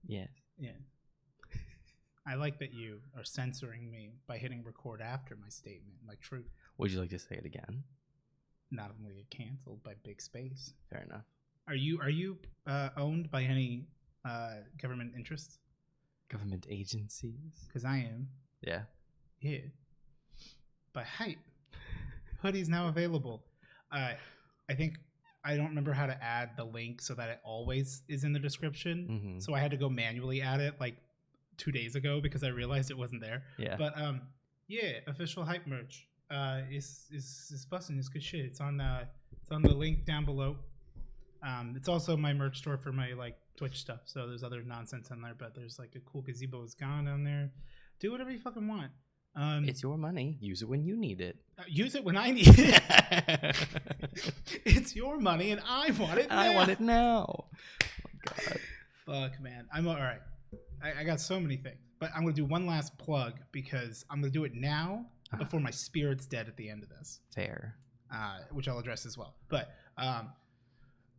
Yes. Yeah. I like that you are censoring me by hitting record after my statement, my truth. Would you like to say it again? Not only get canceled by Big Space. Fair enough. Are you owned by any government interests? Government agencies? Because I am. Yeah. Yeah. By Hype. Hoodies now available. I think I don't remember how to add the link so that it always is in the description. Mm-hmm. So I had to go manually add it like 2 days ago because I realized it wasn't there. Yeah. But yeah, official Hype merch. It's busting. It's good shit. It's on the link down below. It's also my merch store for my like Twitch stuff. So there's other nonsense on there, but there's like a cool gazebo is gone down there. Do whatever you fucking want. It's your money. Use it when you need it. Use it when I need it. It's your money and I want it now. I want it now. Oh my god. Fuck, man. I'm all right. I got so many things. But I'm going to do one last plug because I'm going to do it now before my spirit's dead at the end of this. Fair. Which I'll address as well. But,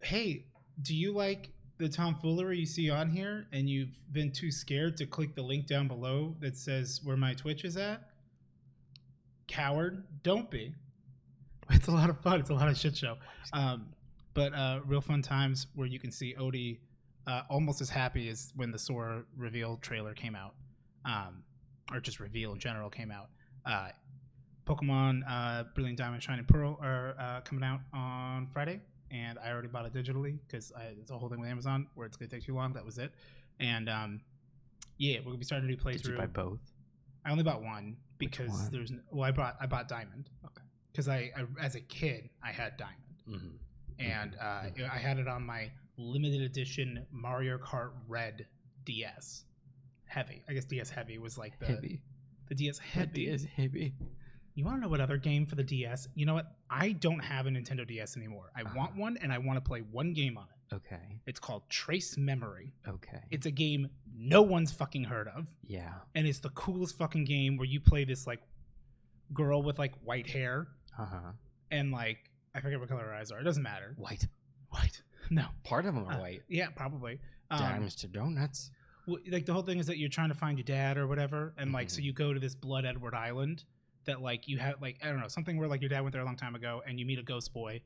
hey, do you like the tomfoolery you see on here and you've been too scared to click the link down below that says where my Twitch is at? Coward, don't be. It's a lot of fun. It's a lot of shit show. But real fun times where you can see Odie almost as happy as when the Sora reveal trailer came out. Or just reveal in general came out. Pokemon Brilliant Diamond, Shining Pearl are coming out on Friday. And I already bought it digitally because it's a whole thing with Amazon where it's going to take too long. That was it. And yeah, we're going to be starting a new playthrough. Did you buy both? I only bought one because there's I bought Diamond. Okay. Because I as a kid I had Diamond. Mm-hmm. And I had it on my limited edition Mario Kart Red DS Heavy. I guess DS Heavy was like the Heavy. The DS Heavy. DS Heavy. You want to know what other game for the DS? You know what? I don't have a Nintendo DS anymore. I want one, and I want to play one game on it. Okay. It's called Trace Memory. Okay. It's a game no one's fucking heard of. Yeah. And it's the coolest fucking game where you play this, like, girl with, like, white hair. Uh-huh. And, like, I forget what color her eyes are. It doesn't matter. White. No. Part of them are white. Yeah, probably. Dimes to donuts. Well, like, the whole thing is that you're trying to find your dad or whatever. And, like, so you go to this Blood Edward Island. That like you have like I don't know something where like your dad went there a long time ago and you meet a ghost boy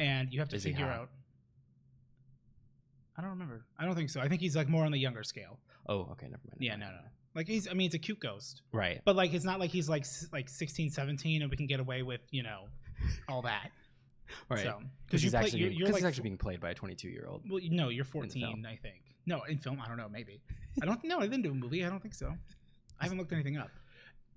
and you have to figure out. I don't remember. I don't think so. I think he's like more on the younger scale. Oh, okay, never mind. Yeah, no. Like he's. I mean, it's a cute ghost, right? But like it's not like he's like 16, 17, and we can get away with all that. Right. So because he's actually being played by a 22-year-old. Well, no, you're 14, I think. No, in film, I don't know. Maybe. I don't know. I didn't do a movie. I don't think so. I haven't looked anything up.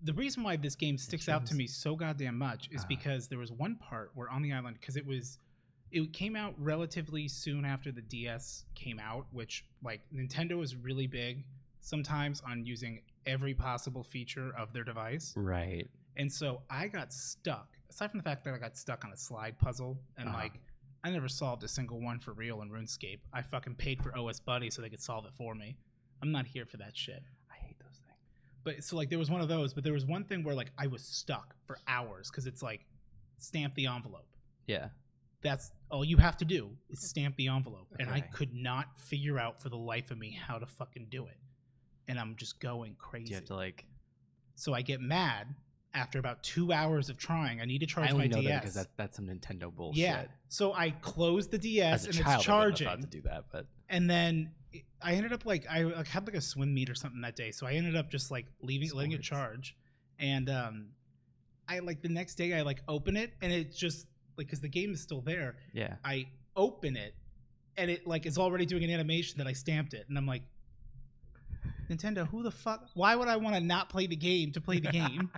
The reason why this game sticks out to me so goddamn much is because there was one part where on the island, because it came out relatively soon after the DS came out, which like Nintendo is really big sometimes on using every possible feature of their device. Right. And so I got stuck, aside from the fact that I got stuck on a slide puzzle and like I never solved a single one for real in RuneScape. I fucking paid for OS Buddy so they could solve it for me. I'm not here for that shit. But so like there was one of those, but there was one thing where like I was stuck for hours because it's like stamp the envelope. Yeah. That's all you have to do is stamp the envelope. Okay. And I could not figure out for the life of me how to fucking do it. And I'm just going crazy. Do you have to like... So I get mad after about 2 hours of trying. I need to charge my DS. I only know that because that's some Nintendo bullshit. Yeah. So I close the DS and it's charging. I was about to do that, but... And then I ended up like I had like a swim meet or something that day, so I ended up just like letting it charge, and I like the next day I like open it and it just like because the game is still there. Yeah. I open it and it like is already doing an animation that I stamped it, and I'm like, Nintendo, who the fuck? Why would I want to not play the game to play the game?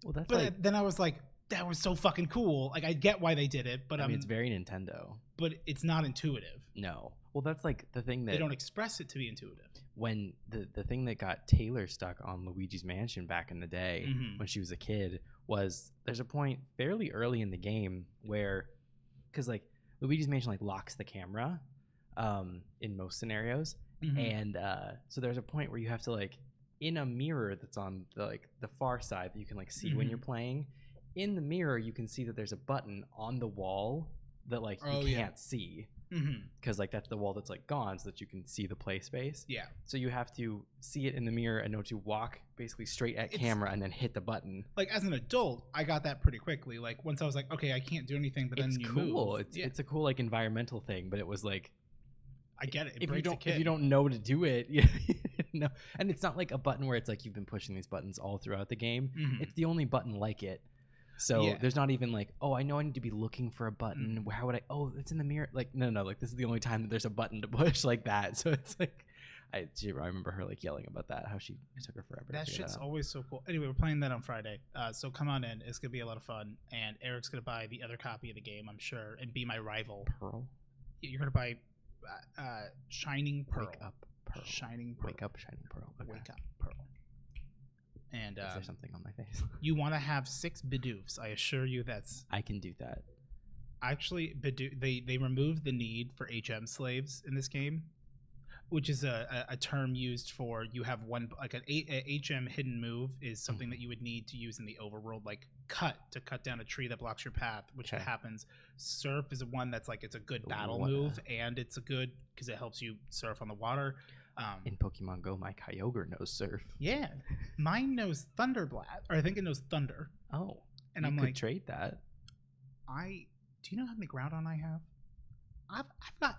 Well, that's. But then I was like, that was so fucking cool. Like I get why they did it, but I mean, it's very Nintendo. But it's not intuitive. No. Well, that's like the thing that they don't express it to be intuitive. When the thing that got Taylor stuck on Luigi's Mansion back in the day when she was a kid was there's a point fairly early in the game where, because like Luigi's Mansion like locks the camera, in most scenarios, and so there's a point where you have to like in a mirror that's on the far side that you can like see when you're playing. In the mirror, you can see that there's a button on the wall that like you can't see. because like that's the wall that's like gone, so that you can see the play space. Yeah. So you have to see it in the mirror and know to walk basically straight at camera and then hit the button. Like as an adult, I got that pretty quickly. Like once I was like, okay, I can't do anything, but then you cool. move. It's a cool like environmental thing, but it was like, I get it. If you don't know to do it, no. And it's not like a button where it's like you've been pushing these buttons all throughout the game. It's the only button like it. So there's not even like, oh, I know I need to be looking for a button. How would I? Oh, it's in the mirror. Like, no. Like, this is the only time that there's a button to push like that. So it's like, I remember her like yelling about that. How it took her forever. That to shit's that always so cool. Anyway, we're playing that on Friday. So come on in. It's gonna be a lot of fun. And Eric's gonna buy the other copy of the game, I'm sure, and be my rival. Pearl. You're gonna buy Shining Pearl. Wake up, Pearl. Shining Pearl. Wake up, Shining Pearl. Okay. Wake up, Pearl. And is there something on my face? You want to have 6 Bidoofs. I assure you I can do that. Actually, they removed the need for HM slaves in this game, which is a term used for you have one, like an HM hidden move is something that you would need to use in the overworld, like cut down a tree that blocks your path, which happens. Surf is one that's like, it's a good battle move, and it's a good because it helps you surf on the water. In Pokemon Go, my Kyogre knows surf. Yeah, mine knows Thunder Blast, or I think it knows Thunder. Oh, and you I'm could like, trade that. Do you know how many Groudon I have?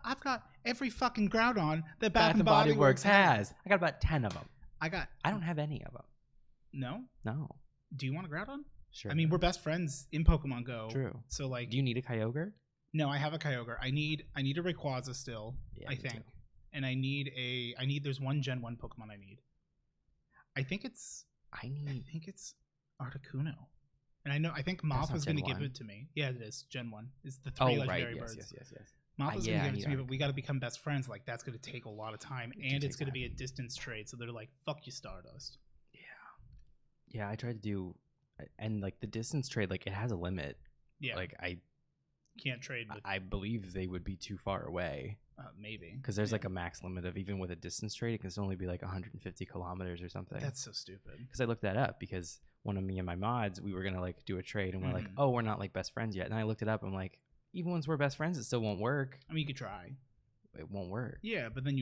I've got every fucking Groudon that Bath and Body Works has. I got about 10 of them. I don't have any of them. No. Do you want a Groudon? Sure. I mean, we're best friends in Pokemon Go. True. So like, do you need a Kyogre? No, I have a Kyogre. I need a Rayquaza still. Yeah, I think. Too. And there's one Gen 1 Pokemon I need. I think it's Articuno. And I think Moth was going to give it to me. Yeah, it is. Gen 1. It's the 3 legendary birds. Yes. Moth was going to give it to me, but we got to become best friends. Like, that's going to take a lot of time. And it's going to be a distance trade. So they're like, fuck you, Stardust. Yeah, I tried to do... And, like, the distance trade, like, it has a limit. Yeah. Like, I... Can't trade with... I believe they would be too far away. Maybe. Because there's, like, a max limit of... Even with a distance trade, it can only be, like, 150 kilometers or something. That's so stupid. Because I looked that up because... One of me and my mods, we were gonna like do a trade, and we're like, oh, we're not like best friends yet. And I looked it up. I'm like, even once we're best friends, it still won't work. I mean, you could try. It won't work. Yeah, but then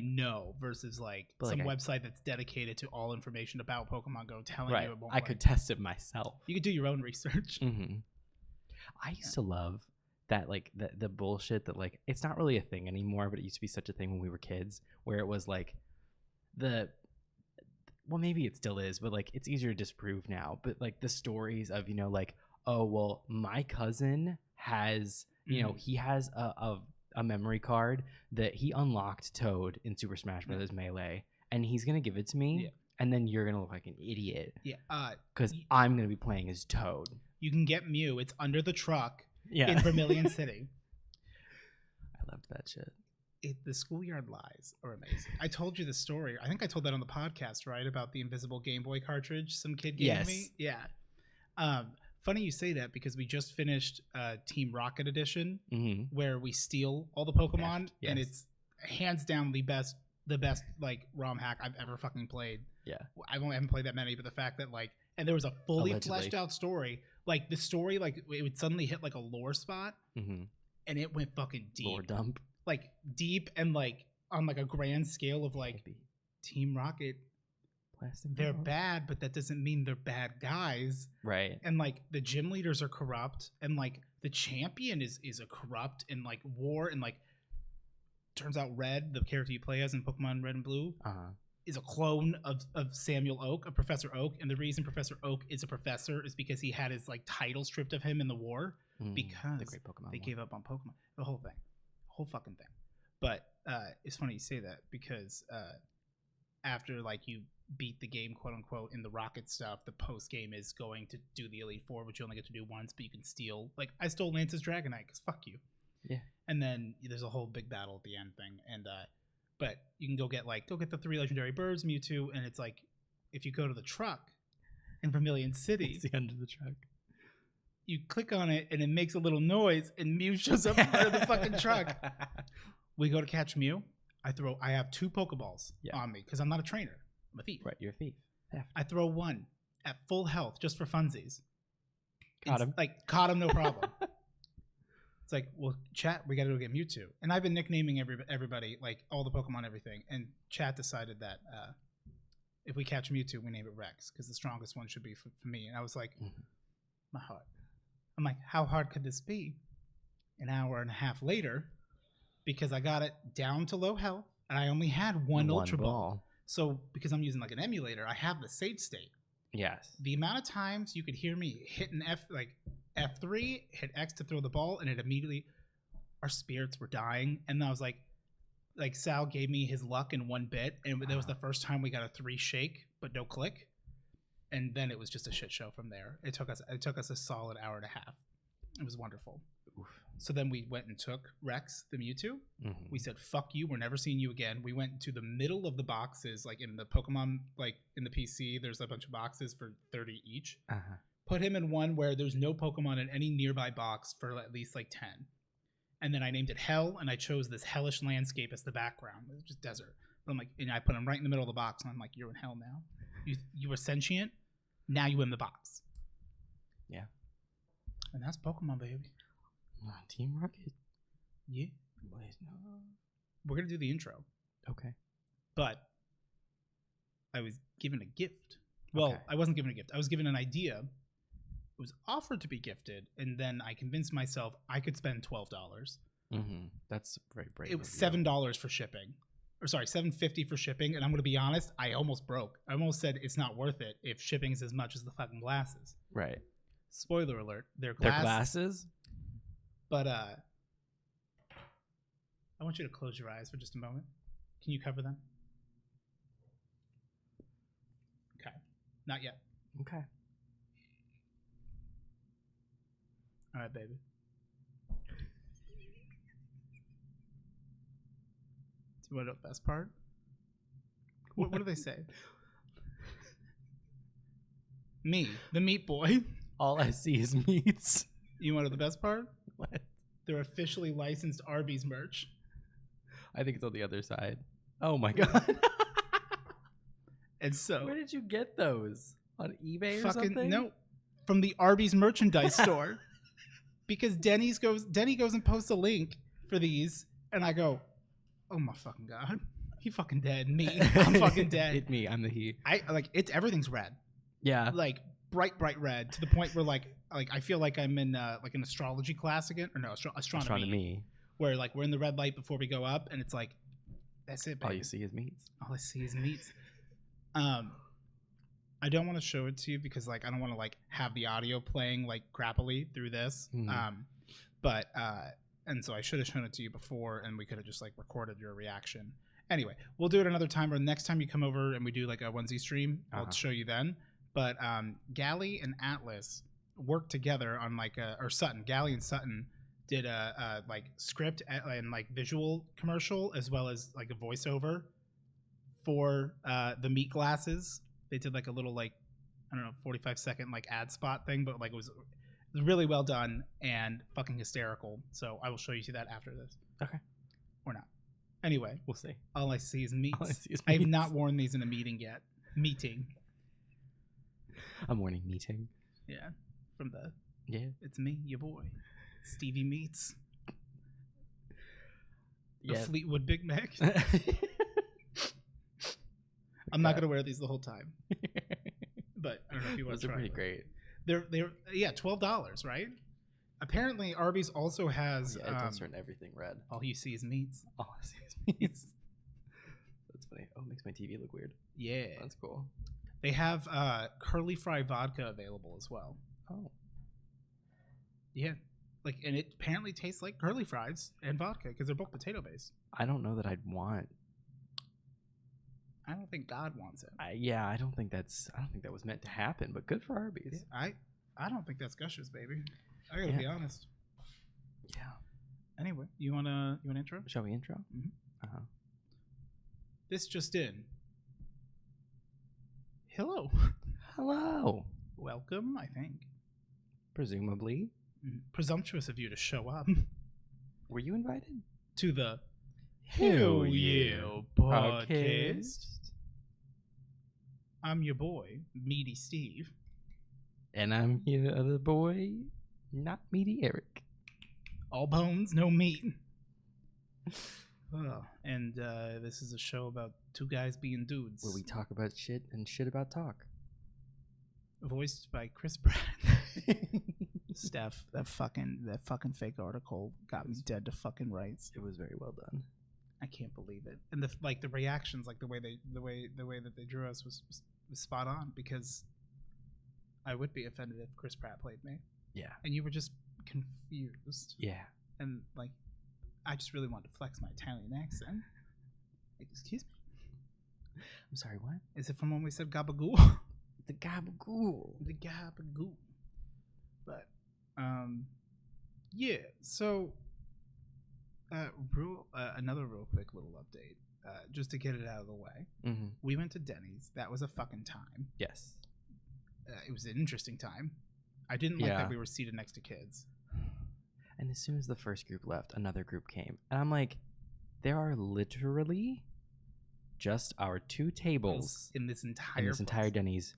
versus like some website that's dedicated to all information about Pokemon Go telling you it won't work. I could test it myself. You could do your own research. I used to love that, like the bullshit that like it's not really a thing anymore, but it used to be such a thing when we were kids, where it was like well, maybe it still is, but like it's easier to disprove now. But like the stories of, like, oh, well, my cousin has, he has a memory card that he unlocked Toad in Super Smash Bros. Melee, and he's gonna give it to me. Yeah. And then you're gonna look like an idiot. Yeah. Because I'm gonna be playing as Toad. You can get Mew. It's under the truck in Vermilion City. I loved that shit. The schoolyard lies are amazing. I told you the story. I think I told that on the podcast, right? About the invisible Game Boy cartridge some kid gave me. Yeah. Funny you say that because we just finished Team Rocket Edition, where we steal all the Pokemon, and it's hands down the best like ROM hack I've ever fucking played. Yeah. I haven't played that many, but the fact that like, and there was a fully fleshed out story. Like the story, like it would suddenly hit like a lore spot, and it went fucking deep. Lore dump. Like deep and like on like a grand scale of like Team Rocket. They're bad, but that doesn't mean they're bad guys. Right. And like the gym leaders are corrupt, and like the champion is a corrupt, and like war, and like turns out Red, the character you play as in Pokemon Red and Blue, is a clone of Samuel Oak, of Professor Oak. And the reason Professor Oak is a professor is because he had his like title stripped of him in the war because the great Pokemon they gave up on Pokemon. The whole thing. Whole fucking thing. But it's funny you say that because after like you beat the game, quote unquote, in the Rocket stuff, the post game is going to do the Elite Four, which you only get to do once, but you can steal. Like I stole Lance's Dragonite because fuck you. Yeah. And then there's a whole big battle at the end thing, and but you can go get the 3 legendary birds, Mewtwo, and it's like if you go to the truck in Vermilion City, it's the end of the truck. You click on it and it makes a little noise and Mew shows up in front of the fucking truck. We go to catch Mew. I have 2 Pokeballs on me because I'm not a trainer. I'm a thief. Right, you're a thief. Yeah. I throw one at full health just for funsies. Caught him. Caught him, no problem. It's like, well, chat, we got to go get Mewtwo. And I've been nicknaming everybody, like all the Pokemon, everything. And chat decided that if we catch Mewtwo, we name it Rex because the strongest one should be for me. And I was like, my heart. I'm like, how hard could this be? An hour and a half later, because I got it down to low health and I only had one Ultra Ball. So because I'm using like an emulator, I have the save state. Yes. The amount of times you could hear me hit an F3, hit X to throw the ball, and it immediately, our spirits were dying. And I was like Sal gave me his luck in one bit, and that was the first time we got a 3 shake, but no click. And then it was just a shit show from there. It took us a solid hour and a half. It was wonderful. Oof. So then we went and took Rex, the Mewtwo. We said, fuck you, we're never seeing you again. We went to the middle of the boxes, like in the Pokemon, like in the PC, there's a bunch of boxes for 30 each. Put him in one where there's no Pokemon in any nearby box for at least like 10. And then I named it Hell, and I chose this hellish landscape as the background. It was just desert. But I'm like, and I put him right in the middle of the box, and I'm like, you're in hell now. You were sentient, now you in the box. Yeah. And that's Pokemon, baby. Team Rocket. Yeah. We're going to do the intro. Okay. But I was given a gift. Well, I wasn't given a gift. I was given an idea. It was offered to be gifted, and then I convinced myself I could spend $12. That's very brave. It was $7 for shipping. Or sorry, $7.50 for shipping, and I'm going to be honest, I almost broke. I almost said it's not worth it if shipping is as much as the fucking glasses. Right. Spoiler alert, they're glasses? But I want you to close your eyes for just a moment. Can you cover them? Okay. Not yet. Okay. All right, baby. Do you want to know the best part? What do they say? Me, the meat boy. All I see is meats. You want to know the best part? What? They're officially licensed Arby's merch. I think it's on the other side. Oh my god. And so, where did you get those? On eBay or something? No, from the Arby's merchandise store. Because Denny goes and posts a link for these, and I go, oh my fucking god, he fucking dead. Me, I'm fucking dead. It's me, I'm the he. Everything's red. Yeah, like bright red to the point where like I feel like I'm in like an astrology class again, or no, astronomy. Where like we're in the red light before we go up, and it's like that's it. Baby. All you see is meats. All I see is meats. I don't want to show it to you because like I don't want to like have the audio playing like crappily through this. But and so I should have shown it to you before, and we could have just like recorded your reaction. Anyway, we'll do it another time, or next time you come over and we do like a onesie stream, I'll show you then. But Gally and Atlas worked together on like or Sutton. Gally and Sutton did a like script and like visual commercial as well as like a voiceover for the meat glasses. They did like a little like I don't know 45-second like ad spot thing, but like it was really well done and fucking hysterical. So I will show you that after this. Okay. Or not. Anyway, we'll see. All I see is meats. I have not worn these in a meeting yet. Meeting. I'm warning meeting. Yeah. From the it's me, your boy, Stevie Meats. The Fleetwood Big Mac. I'm not gonna wear these the whole time. But I don't know if you want to try. Those are pretty great. They're $12, right? Apparently Arby's also has it does turn everything red. All you see is meats. All I see is meats. That's funny. Oh, it makes my TV look weird. Yeah. That's cool. They have curly fry vodka available as well. Oh. Yeah. Like, and it apparently tastes like curly fries and vodka because they're both potato based. I don't know that I'd want. I don't think God wants it. I don't think that was meant to happen. But good for Arby's. I don't think that's gushers, baby. I gotta be honest. Yeah. Anyway, you want intro? Shall we intro? Mm-hmm. This just in. Hello. Hello. Welcome, I think. Presumably. Presumptuous of you to show up. Were you invited? To the Hewll Yeah podcast. I'm your boy, Meaty Steve. And I'm your other boy, not Meaty Eric. All bones, no meat. And this is a show about two guys being dudes. Where we talk about shit and shit about talk. Voiced by Chris Pratt. Steph, that fucking fake article got me dead to fucking rights. It was very well done. I can't believe it. And the reactions, like the way that they drew us was spot on, because I would be offended if Chris Pratt played me. Yeah. And you were just confused. Yeah. And like, I just really wanted to flex my Italian accent. Like, excuse me? I'm sorry, what? Is it from when we said gabagool? The gabagool. The gabagool. But, yeah. So, another real quick little update, just to get it out of the way. Mm-hmm. We went to Denny's. That was a fucking time. Yes. It was an interesting time. I didn't like that we were seated next to kids. And as soon as the first group left, another group came. And I'm like, there are literally just our two tables in this entire Denny's.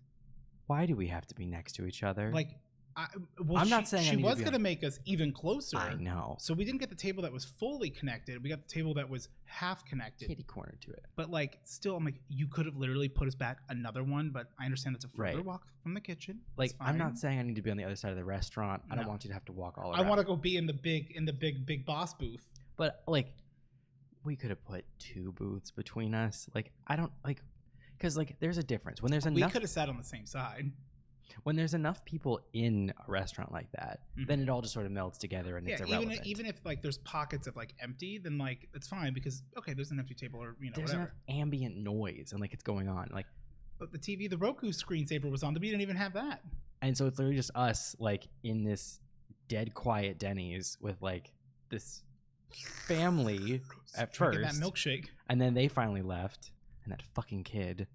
Why do we have to be next to each other? Like, I'm not saying she was going to make us even closer. I know. So we didn't get the table that was fully connected. We got the table that was half connected. Kitty corner to it. But like, still, I'm like, you could have literally put us back another one. But I understand it's a further walk from the kitchen. Like, I'm not saying I need to be on the other side of the restaurant. No. I don't want you to have to walk all around. I want to go be in the big boss booth. But like, we could have put two booths between us. Like, I don't like, because like, there's a difference when there's enough. We could have sat on the same side. When there's enough people in a restaurant like that, then it all just sort of melts together and it's irrelevant. Even if like there's pockets of like empty, then like it's fine, because okay, there's an empty table, or there's whatever. Enough ambient noise and like it's going on. Like, but the TV, the Roku screensaver was on. We didn't even have that. And so it's literally just us like in this dead quiet Denny's with like this family at first. That milkshake. And then they finally left, and that fucking kid.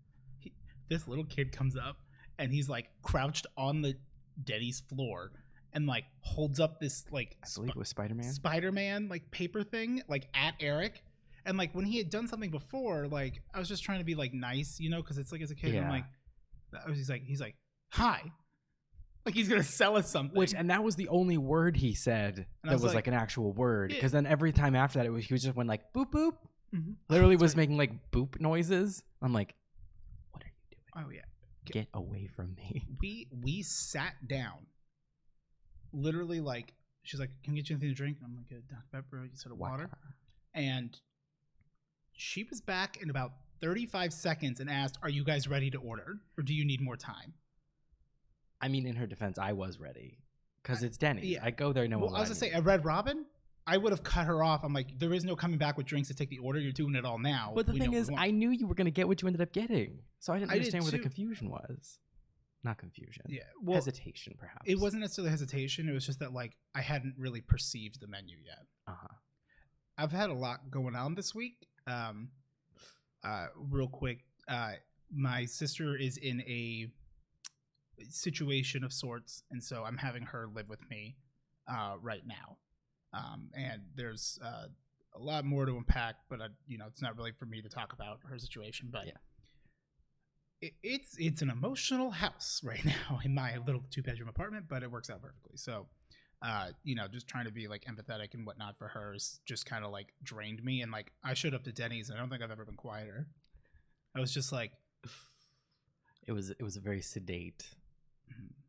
This little kid comes up. And he's like crouched on the Denny's floor and like holds up this like I believe it was Spider-Man like paper thing like at Eric. And like when he had done something before, like I was just trying to be like nice, because it's like as a kid, I'm like, he's like, hi, like he's gonna sell us something. And that was the only word he said that was like an actual word. Because then every time after that, he was just went like boop boop. Mm-hmm. Literally was making like boop noises. I'm like, what are you doing? Oh yeah. Get away from me. We sat down. Literally, like, she's like, can we get you anything to drink? And I'm like, a Dr. Pepper, you said water. And she was back in about 35 seconds and asked, are you guys ready to order? Or do you need more time? I mean, in her defense, I was ready. Because it's Denny's. Yeah. I go there, no one. I was going to say, at Red Robin, I would have cut her off. I'm like, there is no coming back with drinks to take the order. You're doing it all now. But the thing is, I knew you were going to get what you ended up getting. So I didn't understand where the confusion was. Not confusion. Yeah. Well, hesitation, perhaps. It wasn't necessarily hesitation. It was just that, like, I hadn't really perceived the menu yet. Uh-huh. I've had a lot going on this week. Real quick, my sister is in a situation of sorts, and so I'm having her live with me right now. And there's a lot more to unpack, but it's not really for me to talk about her situation. But it's an emotional house right now in my little 2-bedroom apartment, but it works out perfectly. So, just trying to be like empathetic and whatnot for her is just kind of like drained me. And like I showed up to Denny's, and I don't think I've ever been quieter. I was just like, it was a very sedate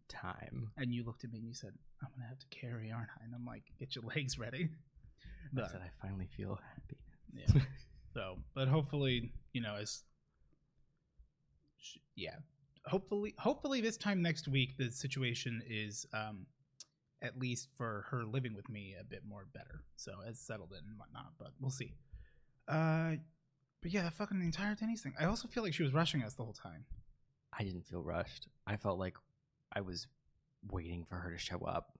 time. And you looked at me and you said, I'm gonna have to carry, aren't I? And I'm like, get your legs ready. But I said I finally feel happy. Yeah. So, but hopefully, hopefully this time next week the situation is at least for her living with me a bit more better. So as settled in and whatnot, but we'll see. But yeah, that fucking entire Denny's thing. I also feel like she was rushing us the whole time. I didn't feel rushed. I felt like I was waiting for her to show up.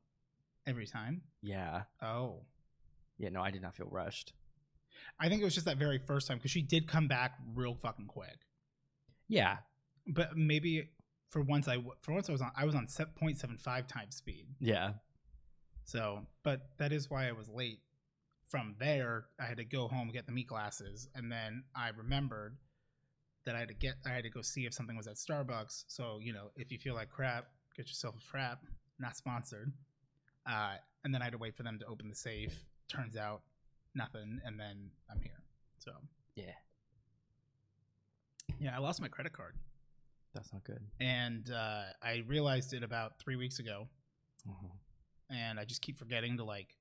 Every time? Yeah. Oh. Yeah, no, I did not feel rushed. I think it was just that very first time, because she did come back real fucking quick. Yeah. But maybe for once I was on 0.75 times speed. Yeah. So, but that is why I was late. From there, I had to go home, get the meat glasses, and then I remembered that I had to go see if something was at Starbucks. So, if you feel like crap, get yourself a frap. Not sponsored. And and then I had to wait for them to open the safe. Turns out nothing, and then I'm here. So Yeah. I lost my credit card, That's not good. and I realized it about 3 weeks ago, Mhm. and I just keep forgetting to like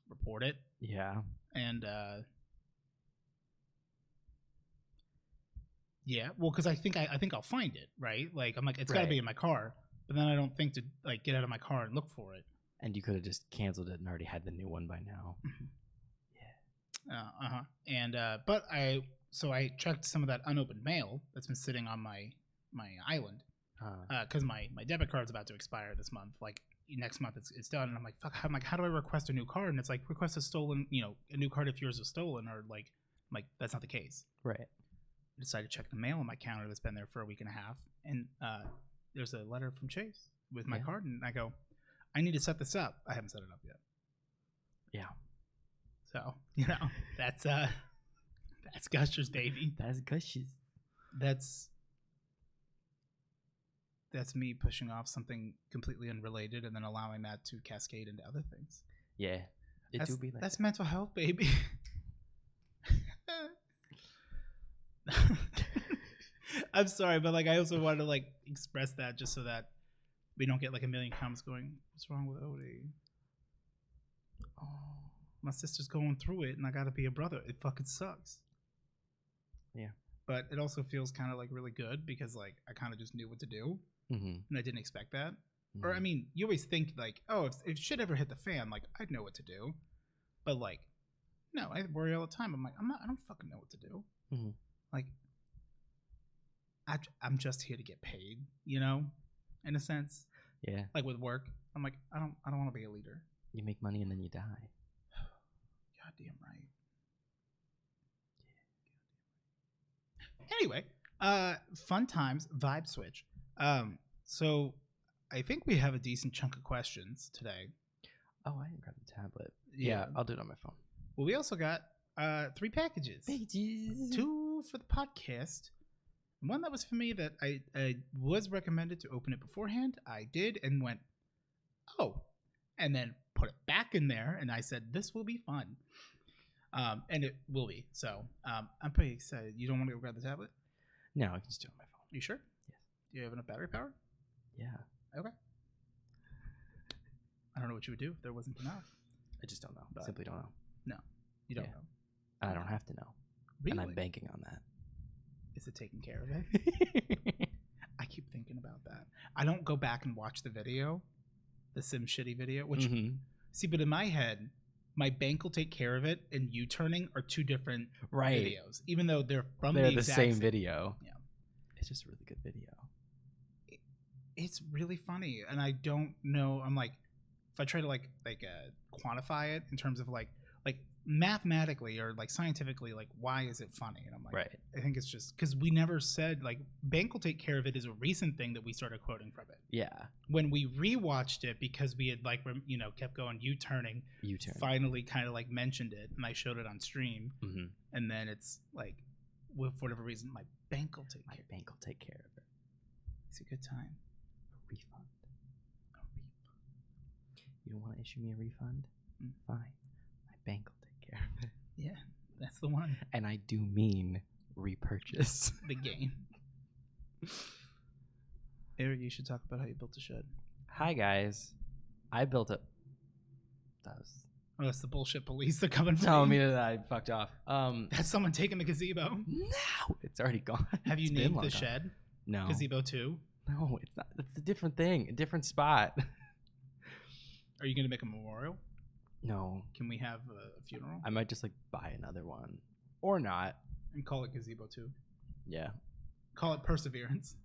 report it. Yeah. And well, because I think I'll find it, right? Like I'm like it's got to be Right. in my car, but then I don't think to like get out of my car and look for it. And you could have just canceled it and already had the new one by now. And but I checked some of that unopened mail that's been sitting on my island because my debit card's about to expire this month. Like next month it's done, and I'm like fuck. I'm like, how do I request a new card? And it's like request a stolen, a new card if yours was stolen, or like I'm like that's not the case. Right. I decided to check the mail on my counter that's been there for a week and a half, and there's a letter from Chase with my card, and I go, I need to set this up. I haven't set it up yet. Yeah. So that's Gushers, baby. That's Gushers. That's me pushing off something completely unrelated and then allowing that to cascade into other things. Yeah. It do be like that's mental health, baby. I'm sorry, but like I also want to like express that just so that we don't get like a million comments going, what's wrong with Odie? Oh, my sister's going through it and I gotta be a brother. It fucking sucks. Yeah. But it also feels kind of like really good because like I kind of just knew what to do and I didn't expect that. Or I mean, you always think like, oh, if shit ever hit the fan, like I'd know what to do. But like, no, I worry all the time. I'm like, I don't fucking know what to do. Like, I'm just here to get paid, in a sense. Yeah. Like with work, I'm like, I don't want to be a leader. You make money and then you die. Goddamn right. Anyway, fun times, vibe switch. So I think we have a decent chunk of questions today. Oh, I didn't grab the tablet. Yeah, I'll do it on my phone. Well, we also got 3 packages. 2 for the podcast. One that was for me that I was recommended to open it beforehand. I did and went, oh, and then put it back in there. And I said, this will be fun. And it will be. So I'm pretty excited. You don't want to go grab the tablet? No, I can just do it on my phone. You sure? Yes. Do you have enough battery power? Yeah. Okay. I don't know what you would do if there wasn't enough. I just don't know. Simply don't know. No, you don't know. And I don't have to know. Really? And I'm banking on that. Is it taking care of it? I keep thinking about that. I don't go back and watch the video, the Sim Shitty video, which see, but in my head, my bank will take care of it and U-turning are 2 different videos, even though they're the same video. Yeah, it's just a really good video. It's really funny, and I don't know. I'm like, if I try to like quantify it in terms of like mathematically or like scientifically, like why is it funny? And I'm like, right. I think it's just because we never said like bank will take care of it is a recent thing that we started quoting from it. Yeah. When we rewatched it because we had like kept going U-turn, finally kind of like mentioned it, and I showed it on stream, and then it's like, for whatever reason, my bank will take care of it. It's a good time. A refund. You don't want to issue me a refund? Fine. My bank will take care of it. Yeah, that's the one. And I do mean repurchase. The game. Eric, you should talk about how you built a shed. Hi, guys. I built a... That was... Oh, that's the bullshit police. They're coming for telling me that I fucked off. That's someone taking the gazebo. No, it's already gone. Have you named the shed? No. Gazebo 2? No, it's not. It's a different thing. A different spot. Are you going to make a memorial? No. Can we have a funeral? I might just like buy another one. Or not. And call it Gazebo 2. Yeah. Call it Perseverance.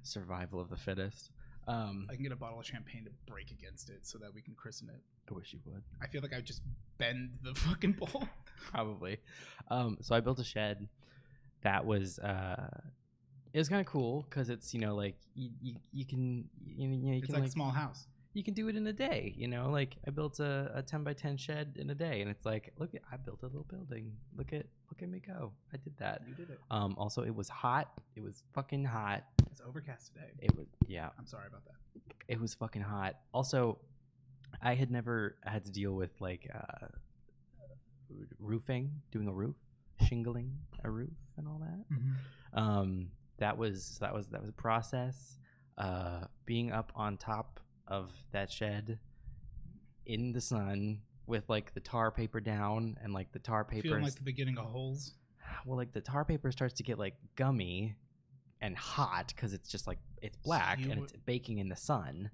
Survival of the fittest. I can get a bottle of champagne to break against it so that we can christen it. I wish you would. I feel like I just bend the fucking bowl. Probably. So I built a shed that was it was kind of cool because it's like you can it's can like a small house. You can do it in a day, like I built a 10 by 10 shed in a day, and it's like, look, I built a little building. Look at me go. I did that. You did it. Also, it was hot. It was fucking hot. It's overcast today. It was, yeah. I'm sorry about that. It was fucking hot. Also, I had never had to deal with like roofing, doing a roof, shingling a roof, and all that. Mm-hmm. That was a process. Being up on top of that shed in the sun with like the tar paper down and like the tar paper Feeling like the beginning of holes. Well, like the tar paper starts to get like gummy and hot because it's just like it's black and it's baking in the sun,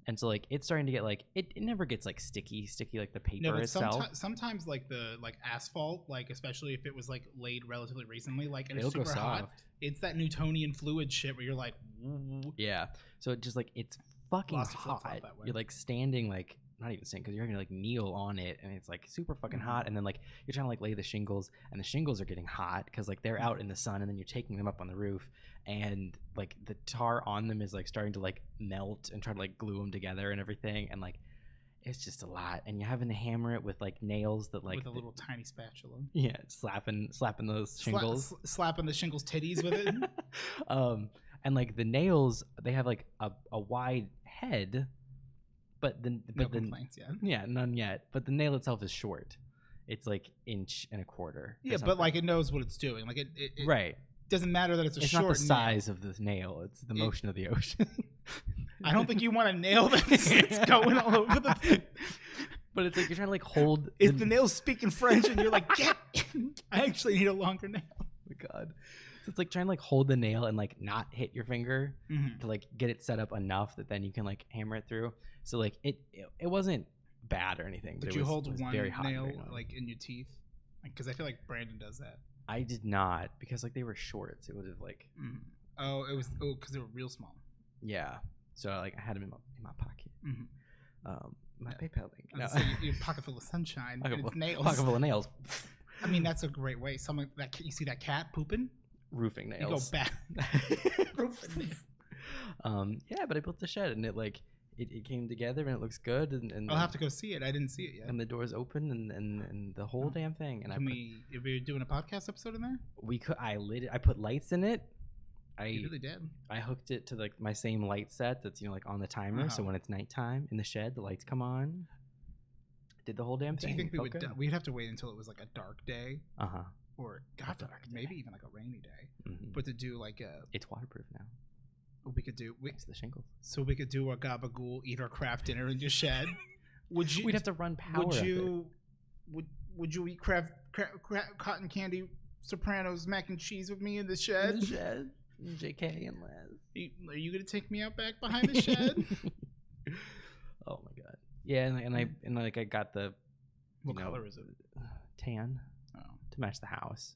and so like it's starting to get like it never gets like sticky like the paper itself. Sometimes like the asphalt, like especially if it was like laid relatively recently, like and It'll it's super go hot. soft. It's that Newtonian fluid shit where you're like, woo. Yeah. So it just like it's fucking Lost hot. that way. You're like standing like not even standing because you're having to like kneel on it and it's like super fucking hot, and then like you're trying to like lay the shingles and the shingles are getting hot because like they're out in the sun, and then you're taking them up on the roof and like the tar on them is like starting to like melt and try to like glue them together and everything, and like it's just a lot, and you're having to hammer it with like nails that like with a little tiny spatula. Yeah, slapping those shingles, slapping the shingles titties with it. And like the nails, they have like a wide head, but no complaints yet. Yeah, none yet. But the nail itself is short. It's like 1.25 inches. Yeah, but like it knows what it's doing. Like it right. Doesn't matter that it's short. It's not the size of the nail. It's the motion of the ocean. I don't think you want a nail that's going all over the thing. But it's like you're trying to like hold. If the nail's speaking French and you're like, get, I actually need a longer nail. Oh my god. So it's like trying to like hold the nail and like not hit your finger to like get it set up enough that then you can like hammer it through. So like it wasn't bad or anything. But you hold one nail like in your teeth? Because I feel like Brandon does that. I did not, because like they were shorts. It would have like. Oh, it was because they were real small. Yeah. So like I had them in my pocket. My PayPal link. No. So your pocket full of sunshine. And it's nails. Pocket full of nails. I mean, that's a great way. Someone that you see that cat pooping. Roofing nails. You go back. Roofing nails. Yeah, but I built the shed and it like it came together and it looks good and I'll have to go see it. I didn't see it yet. And the door's open and the whole damn thing. And if we're doing a podcast episode in there? We could. I lit it. I put lights in it. You really did. I hooked it to like my same light set that's like on the timer. So when it's nighttime in the shed, the lights come on. Did the whole damn thing. Do you think we'd have to wait until it was like a dark day? Or maybe even like a rainy day. But to do like it's waterproof now. We could do it's the shingles. So we could do a gabagool, eat our craft dinner in your shed. Would you? We'd have to run power. Would you eat craft cotton candy Sopranos mac and cheese with me in the shed? In the shed. JK and Les. Are you gonna take me out back behind the shed? Oh my god. Yeah, and I got the. What color is it? Tan. To match the house.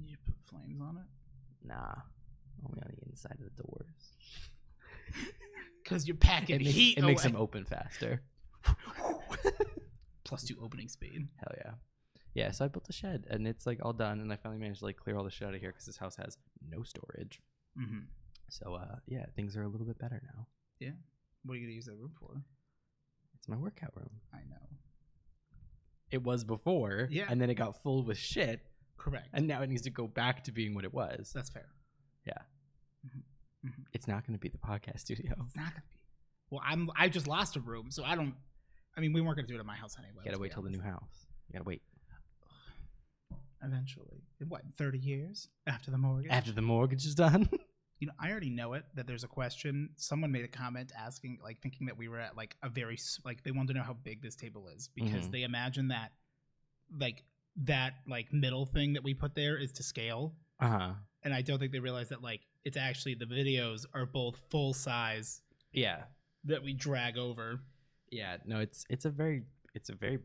You put flames on it? Nah, only on the inside of the doors. Because you're packing heat. It makes them open faster. +2 opening speed. Hell yeah. Yeah, so I built a shed and it's like all done, and I finally managed to like clear all the shit out of here because this house has no storage. So yeah, things are a little bit better now. Yeah. What are you gonna use that room for? It's my workout room. I know. It was before, yeah, and then it got full with shit. Correct. And now it needs to go back to being what it was. That's fair. Yeah. It's not going to be the podcast studio. It's not going to be. Well, I just lost a room, so I mean, we weren't going to do it at my house anyway. You got to wait till the new house. You got to wait. Eventually. In what, 30 years? After the mortgage? After the mortgage is done? You know, I already know it, that there's a question. Someone made a comment asking, like, thinking that we were at, like, a very, like, they wanted to know how big this table is. Because they imagine that, like, middle thing that we put there is to scale. And I don't think they realize that, like, it's actually, the videos are both full size. Yeah. That we drag over. Yeah, no, it's a very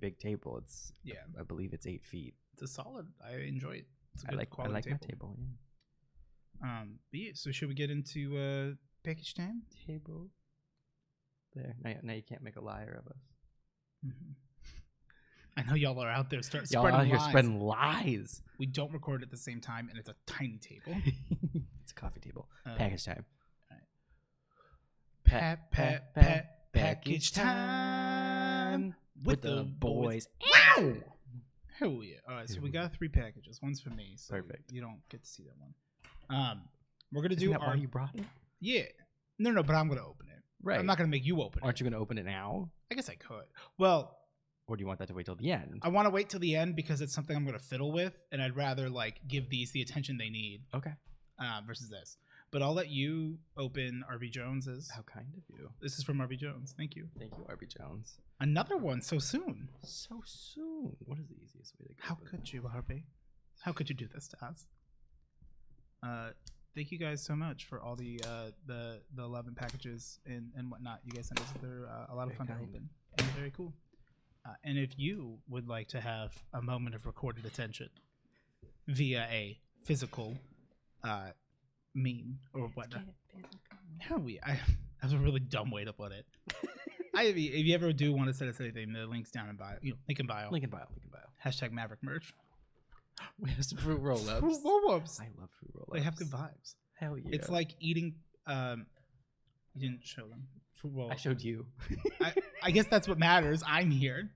big table. It's, yeah, I believe it's 8 feet. It's a solid. I enjoy it. It's a good quality table. My table. Yeah. But yeah, so should we get into package time? Table. There. Now you can't make a liar of us. I know y'all are out there spreading lies. We don't record at the same time, and it's a tiny table. It's a coffee table. Package time. All right. Package time with the boys. Wow! Hell yeah! All right, so we got 3 packages. One's for me. So perfect. You don't get to see that one. We're gonna do why you brought it? Yeah. No, but I'm gonna open it. Right. I'm not going to make you open it. Aren't you going to open it now? I guess I could. Well, or do you want that to wait till the end? I want to wait till the end because it's something I'm going to fiddle with, and I'd rather like give these the attention they need. Okay. Versus this. But I'll let you open Arby Jones's. How kind of you. This is from Arby Jones. Thank you. Thank you, Arby Jones. Another one so soon. So soon. What is the easiest way to go? How could you, Arby? How could you do this to us? Thank you guys so much for all the 11 packages and whatnot you guys sent us. They're a lot of fun to open and very cool. And if you would like to have a moment of recorded attention via a physical meme or whatnot, that's a really dumb way to put it. If you ever do want to send us anything, the link's down in bio. Link in bio. Link in bio. Link in bio. Hashtag Maverick merch. We have some fruit roll-ups. Fruit roll-ups. I love fruit roll-ups. They have good vibes. Hell yeah. It's like eating. You didn't show them. Fruit roll. I showed you. I guess that's what matters. I'm here.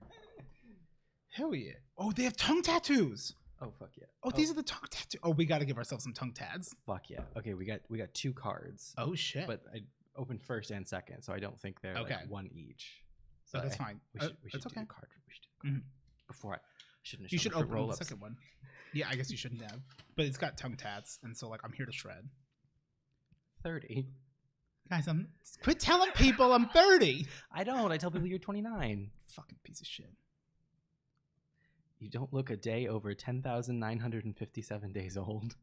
Hell yeah. Oh, they have tongue tattoos. Oh fuck yeah. Oh, these are the tongue tattoos. Oh, we got to give ourselves some tongue tads. Fuck yeah. Okay, we got 2 cards. Oh shit. But I opened first and second, so I don't think they're okay. like one each. So that's fine. We should do okay. the card. We should do the card. Before I shouldn't have. You should open roll-ups. the second one. Yeah, I guess you shouldn't have. But it's got tongue tats, and so like I'm here to shred. 30. Guys, quit telling people I'm 30. I don't. I tell people you're 29. Fucking piece of shit. You don't look a day over 10,957 days old.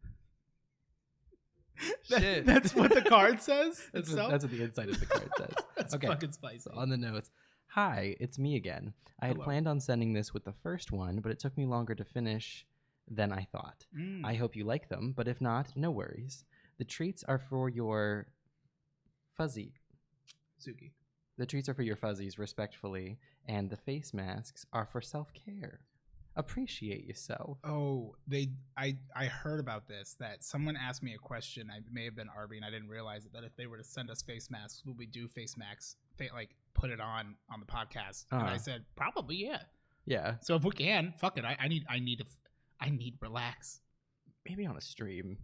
Shit. That's what the card says? That's what the inside of the card says. That's okay. fucking spicy. So on the notes. Hi, it's me again. I had planned on sending this with the first one, but it took me longer to finish than I thought. I hope you like them, but if not, no worries. The treats are for your fuzzy. Zuki. The treats are for your fuzzies, respectfully, and the face masks are for self-care. Appreciate yourself. Oh, I heard about this, that someone asked me a question. I may have been Arby, and I didn't realize it, that if they were to send us face masks, would we do face masks, like put it on the podcast? And I said, probably, yeah. Yeah. So if we can, fuck it. I need relax. Maybe on a stream.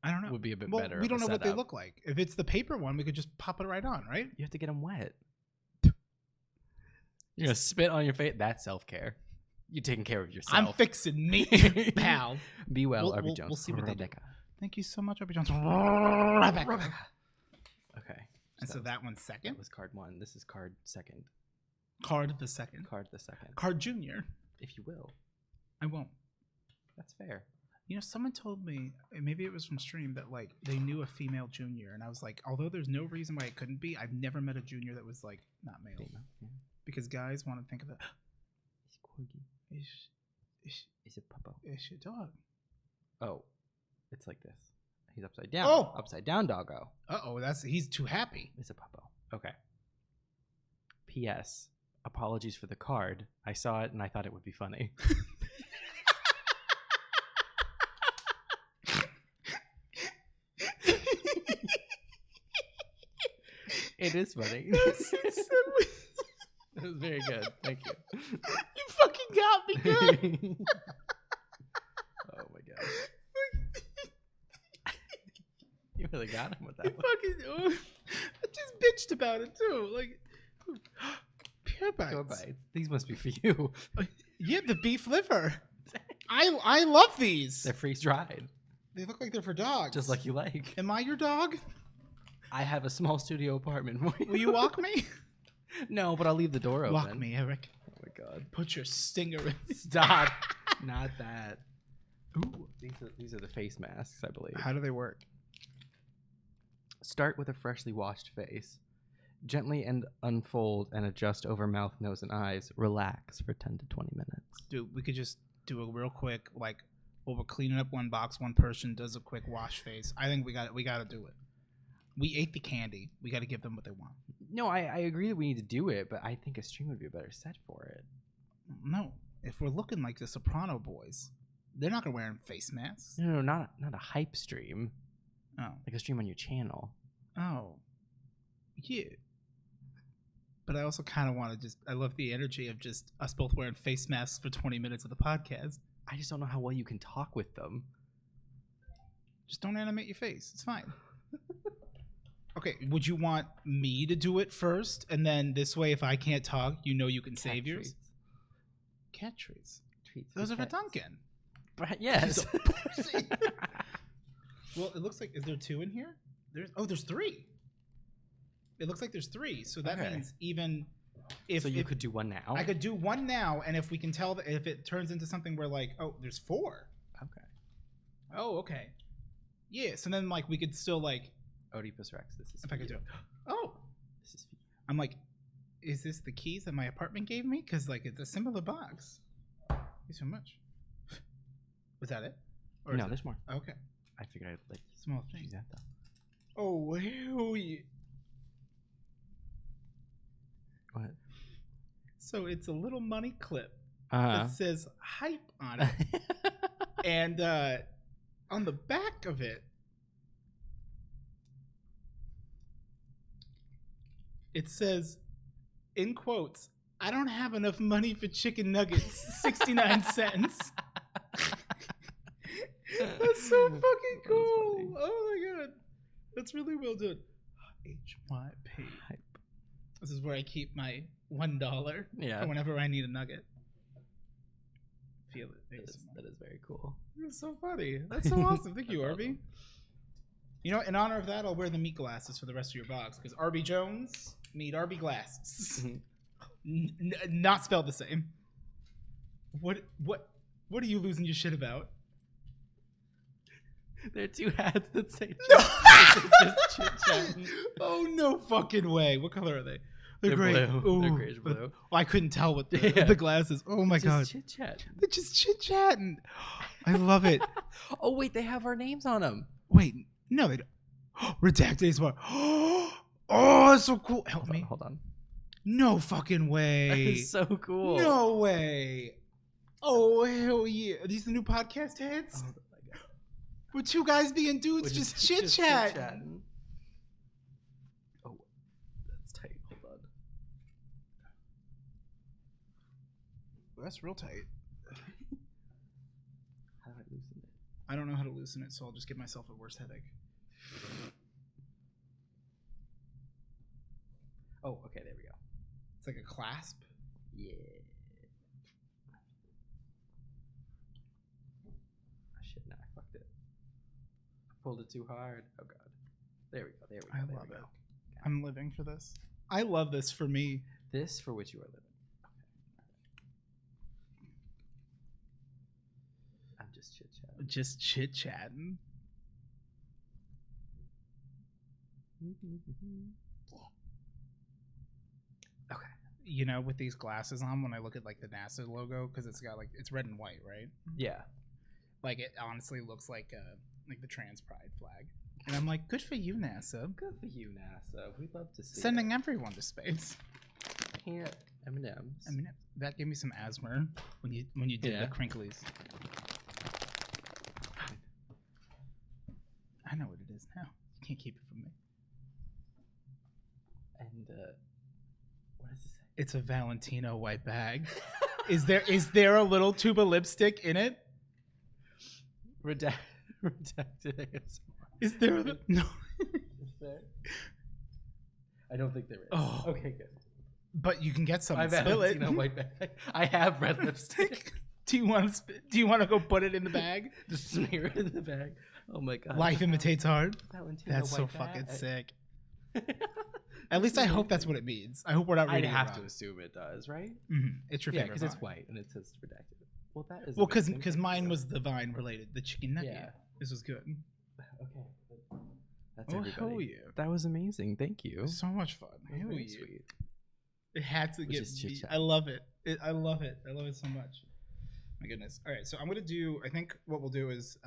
I don't know. Would be a bit better. We don't know what they look like. If it's the paper one, we could just pop it right on, right? You have to get them wet. You're gonna spit on your face. That's self-care. You're taking care of yourself. I'm fixing me, pal. Be well, Arby Jones. We'll see what Rebecca. Thank you so much, Arby Jones. Rebecca. Okay. And so that one's second. That was card 1. This is card 2nd. Card the second. Card the 2nd. Card junior. If you will. I won't. That's fair. You know, someone told me, maybe it was from stream, that like they knew a female junior, and I was like, although there's no reason why it couldn't be, I've never met a junior that was like not male. Female, yeah. Because guys want to think of it. He's corgi. Is it puppo? It's your dog. Oh, it's like this. He's upside down. Oh, upside down doggo. He's too happy. It's a puppo. Okay. P.S. Apologies for the card. I saw it and I thought it would be funny. It is funny. It was very good. Thank you. You fucking got me good. Oh my god. You really got him with that one. I just bitched about it too. Like, Pure Bites. Pure Bites. These must be for you. Yeah, the beef liver. I love these. They're freeze dried. They look like they're for dogs. Just like you like. Am I your dog? I have a small studio apartment. Will you walk me? No, but I'll leave the door open. Walk me, Eric. Oh my god. Put your stinger in. Stop. Not that. Ooh, these are the face masks, I believe. How do they work? Start with a freshly washed face. Gently and unfold and adjust over mouth, nose, and eyes. Relax for 10 to 20 minutes. Dude, we could just do a real quick, like, while we're cleaning up one box, one person does a quick wash face. I think we got to do it. We ate the candy. We got to give them what they want. No, I agree that we need to do it, but I think a stream would be a better set for it. No. If we're looking like the Soprano boys, they're not going to wear face masks. No, not a hype stream. Oh. Like a stream on your channel. Oh. Yeah. But I also kind of want to I love the energy of just us both wearing face masks for 20 minutes of the podcast. I just don't know how well you can talk with them. Just don't animate your face. It's fine. Okay, would you want me to do it first, and then this way, if I can't talk, you can save yours? Cat treats. Those are for Duncan. Yes. Well, it looks like, is there 2 in here? There's 3. It looks like there's 3. So that means even if you could do one now. I could do one now, and if we can tell that if it turns into something where like, oh, there's 4. Okay. Oh, okay. Yeah. So then like we could still like Odiepus Rex. This is if I could do it. Oh, this is. I'm like, is this the keys that my apartment gave me? Because like it's a similar box. Thank you so much. Was that it? Or no, there's more. Okay. I figured I'd like small thing. That though. Oh, hell yeah. What? So it's a little money clip that says hype on it. And on the back of it, it says, in quotes, "I don't have enough money for chicken nuggets, 69 cents. That's so fucking cool. Oh my god. That's really well done. HYP. Hype. This is where I keep my $1 for whenever I need a nugget. Feel it. That is very cool. That's so funny. That's so awesome. Thank you, Arby. Awesome. You know, in honor of that, I'll wear the meat glasses for the rest of your box because Arby Jones meet Arby glasses. Not spelled the same. What are you losing your shit about? There are 2 hats that say just chit-chatting. Oh, no fucking way. What color are they? They're great. Blue. They're grayish blue. Well, I couldn't tell with the glasses. Oh my god. Chit-chatting. They're just chit-chatting. I love it. Oh, wait. They have our names on them. Wait. No, they don't. RedactedASMR. Oh, that's so cool. Help me. Hold on. No fucking way. That is so cool. No way. Oh, hell yeah. Are these the new podcast heads? Oh, my God. We're 2 guys being dudes just chit-chatting. Oh, that's tight. Hold on. That's real tight. How do I loosen it? I don't know how to loosen it, so I'll just give myself a worse headache. Oh, okay, there we go. It's like a clasp? Yeah. Oh, shit, no, I fucked it. I pulled it too hard. Oh, God. There we go, there we go. I love it. I'm living for this. I love this for me. This for which you are living. I'm just chit-chatting. Just chit-chatting? Okay. You know, with these glasses on, when I look at like the NASA logo, because it's got like, it's red and white, right? Yeah. Like it honestly looks like the trans pride flag. And I'm like, good for you, NASA. Good for you, NASA. We'd love to see sending everyone to space. Can't M&Ms. That gave me some asthma when you did the crinklies. I know what it is now. You can't keep it from me. And what does it say? It's a Valentino white bag. Is there a little tube of lipstick in it? Redacted ASMR. Is there no? Is there? I don't think there is. Oh, okay, good. But you can get some. Spill it. White bag. I have red lipstick. Do you want to go put it in the bag? Just smear it in the bag. Oh my god. Life imitates art. Valentino that's so bag. fucking sick. At least I hope that's what it means. I hope we're not reading I'd have it wrong. to assume it does, right? Mm-hmm. It's your favorite. because it's white and it says redacted. Well, that is. Well, because mine was the Vine related, the chicken nugget. Yeah. This was good. Okay. That's everybody. Hell yeah. That was amazing. Thank you. So much fun. Hell yeah. Sweet. It had to get me. I love it. I love it. I love it so much. My goodness. All right, so I'm gonna do. I think what we'll do is,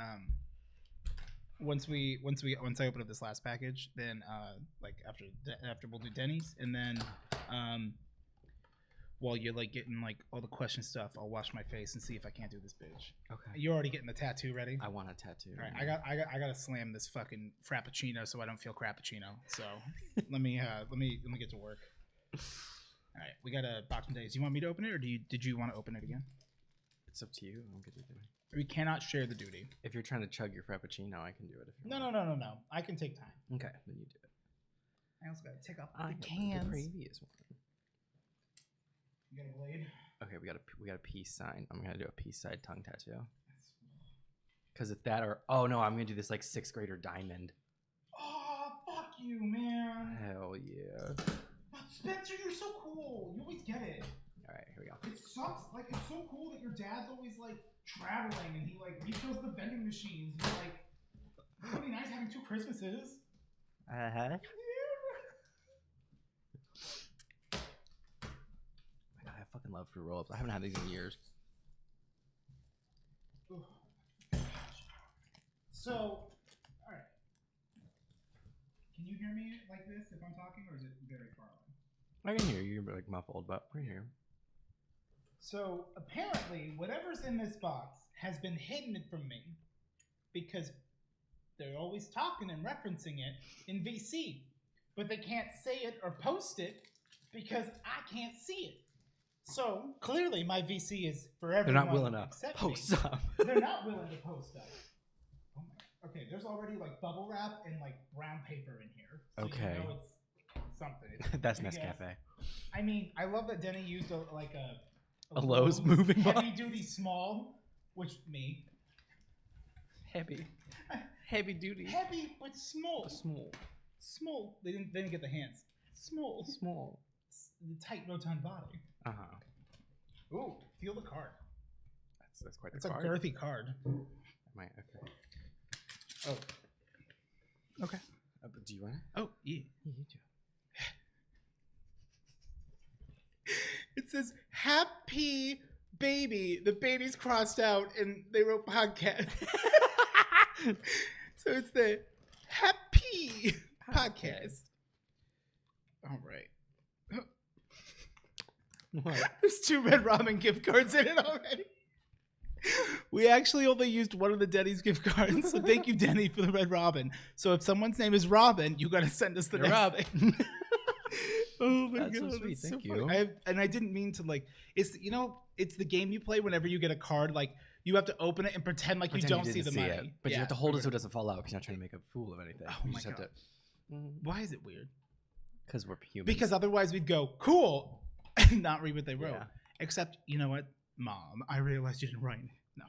once I open up this last package, then like after we'll do Denny's, and then while you're like getting like all the question stuff, I'll wash my face and see if I can't do this bitch. Okay. You're already getting the tattoo ready. I want a tattoo. All right. I gotta slam this fucking frappuccino so I don't feel crappuccino. So let me get to work. All right, we got a box from Days. Do you want me to open it, or did you want to open it again? It's up to you. I'm good with it. We cannot share the duty. If you're trying to chug your frappuccino, I can do it. If no. I can take time. Okay, then you do it. I also gotta take off I the cans. The previous one. You got a blade? Okay, we got a peace sign. I'm gonna do a peace sign tongue tattoo. Cause if that or I'm gonna do this like 6th grader diamond. Oh, fuck you, man. Hell yeah. Spencer, you're so cool. You always get it. All right, here we go. It sucks. Like, it's so cool that your dad's always like traveling and he like refills the vending machines. You're like, it's really nice having 2 Christmases. Uh-huh. I fucking love fruit roll-ups. I haven't had these in years. So, all right. Can you hear me like this if I'm talking, or is it very far away? I can hear you. You're like muffled, but we're here. So apparently, whatever's in this box has been hidden from me because they're always talking and referencing it in VC, but they can't say it or post it because I can't see it. So clearly, my VC is for everyone. They're not willing to post up. They're not willing to post up. Oh my. Okay, there's already like bubble wrap and like brown paper in here. So okay. You know it's something. That's Nescafe. I mean, I love that Denny used a Lowe's moving box. Heavy duty small, which me. Heavy duty. Heavy but small. Small. They didn't get the hands. Small. The tight rotund body. Ooh, feel the card. That's quite the It's card. a girthy card. Okay. Oh. Okay. Do you want it? Oh, yeah. You do. It says happy baby. The baby's crossed out and they wrote podcast. So it's the happy podcast. All right. What? There's 2 Red Robin gift cards in it already. We actually only used one of the Denny's gift cards. So thank you, Denny, for the Red Robin. So if someone's name is Robin, you got to send us the next Robin. thing. Oh my That's god, so sweet. Thank you. I didn't mean to like. It's it's the game you play whenever you get a card. Like you have to open it and pretend like you don't see the money. It, but you have to hold it so it doesn't fall out because you're not trying to make a fool of anything. Oh my god. Why is it weird? Because we're human. Because otherwise we'd go cool and not read what they wrote. Yeah. Except you know what, Mom? I realized you didn't write. No.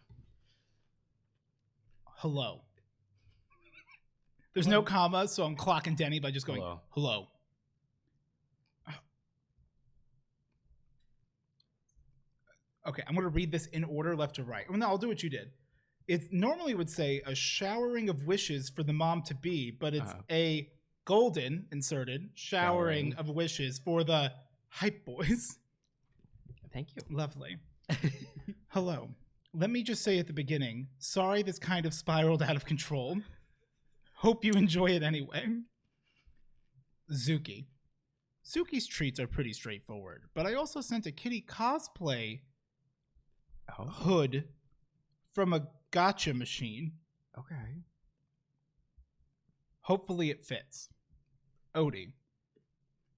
Hello. There's no comma, so I'm clocking Denny by just going hello. Okay, I'm going to read this in order left to right. Well, no, I'll do what you did. It normally would say a showering of wishes for the mom-to-be, but it's a golden, inserted, showering of wishes for the hype boys. Thank you. Lovely. Hello. Let me just say at the beginning, sorry this kind of spiraled out of control. Hope you enjoy it anyway. Zuki. Zuki's treats are pretty straightforward, but I also sent a kitty cosplay hood from a gotcha machine. Okay. Hopefully it fits. Odie.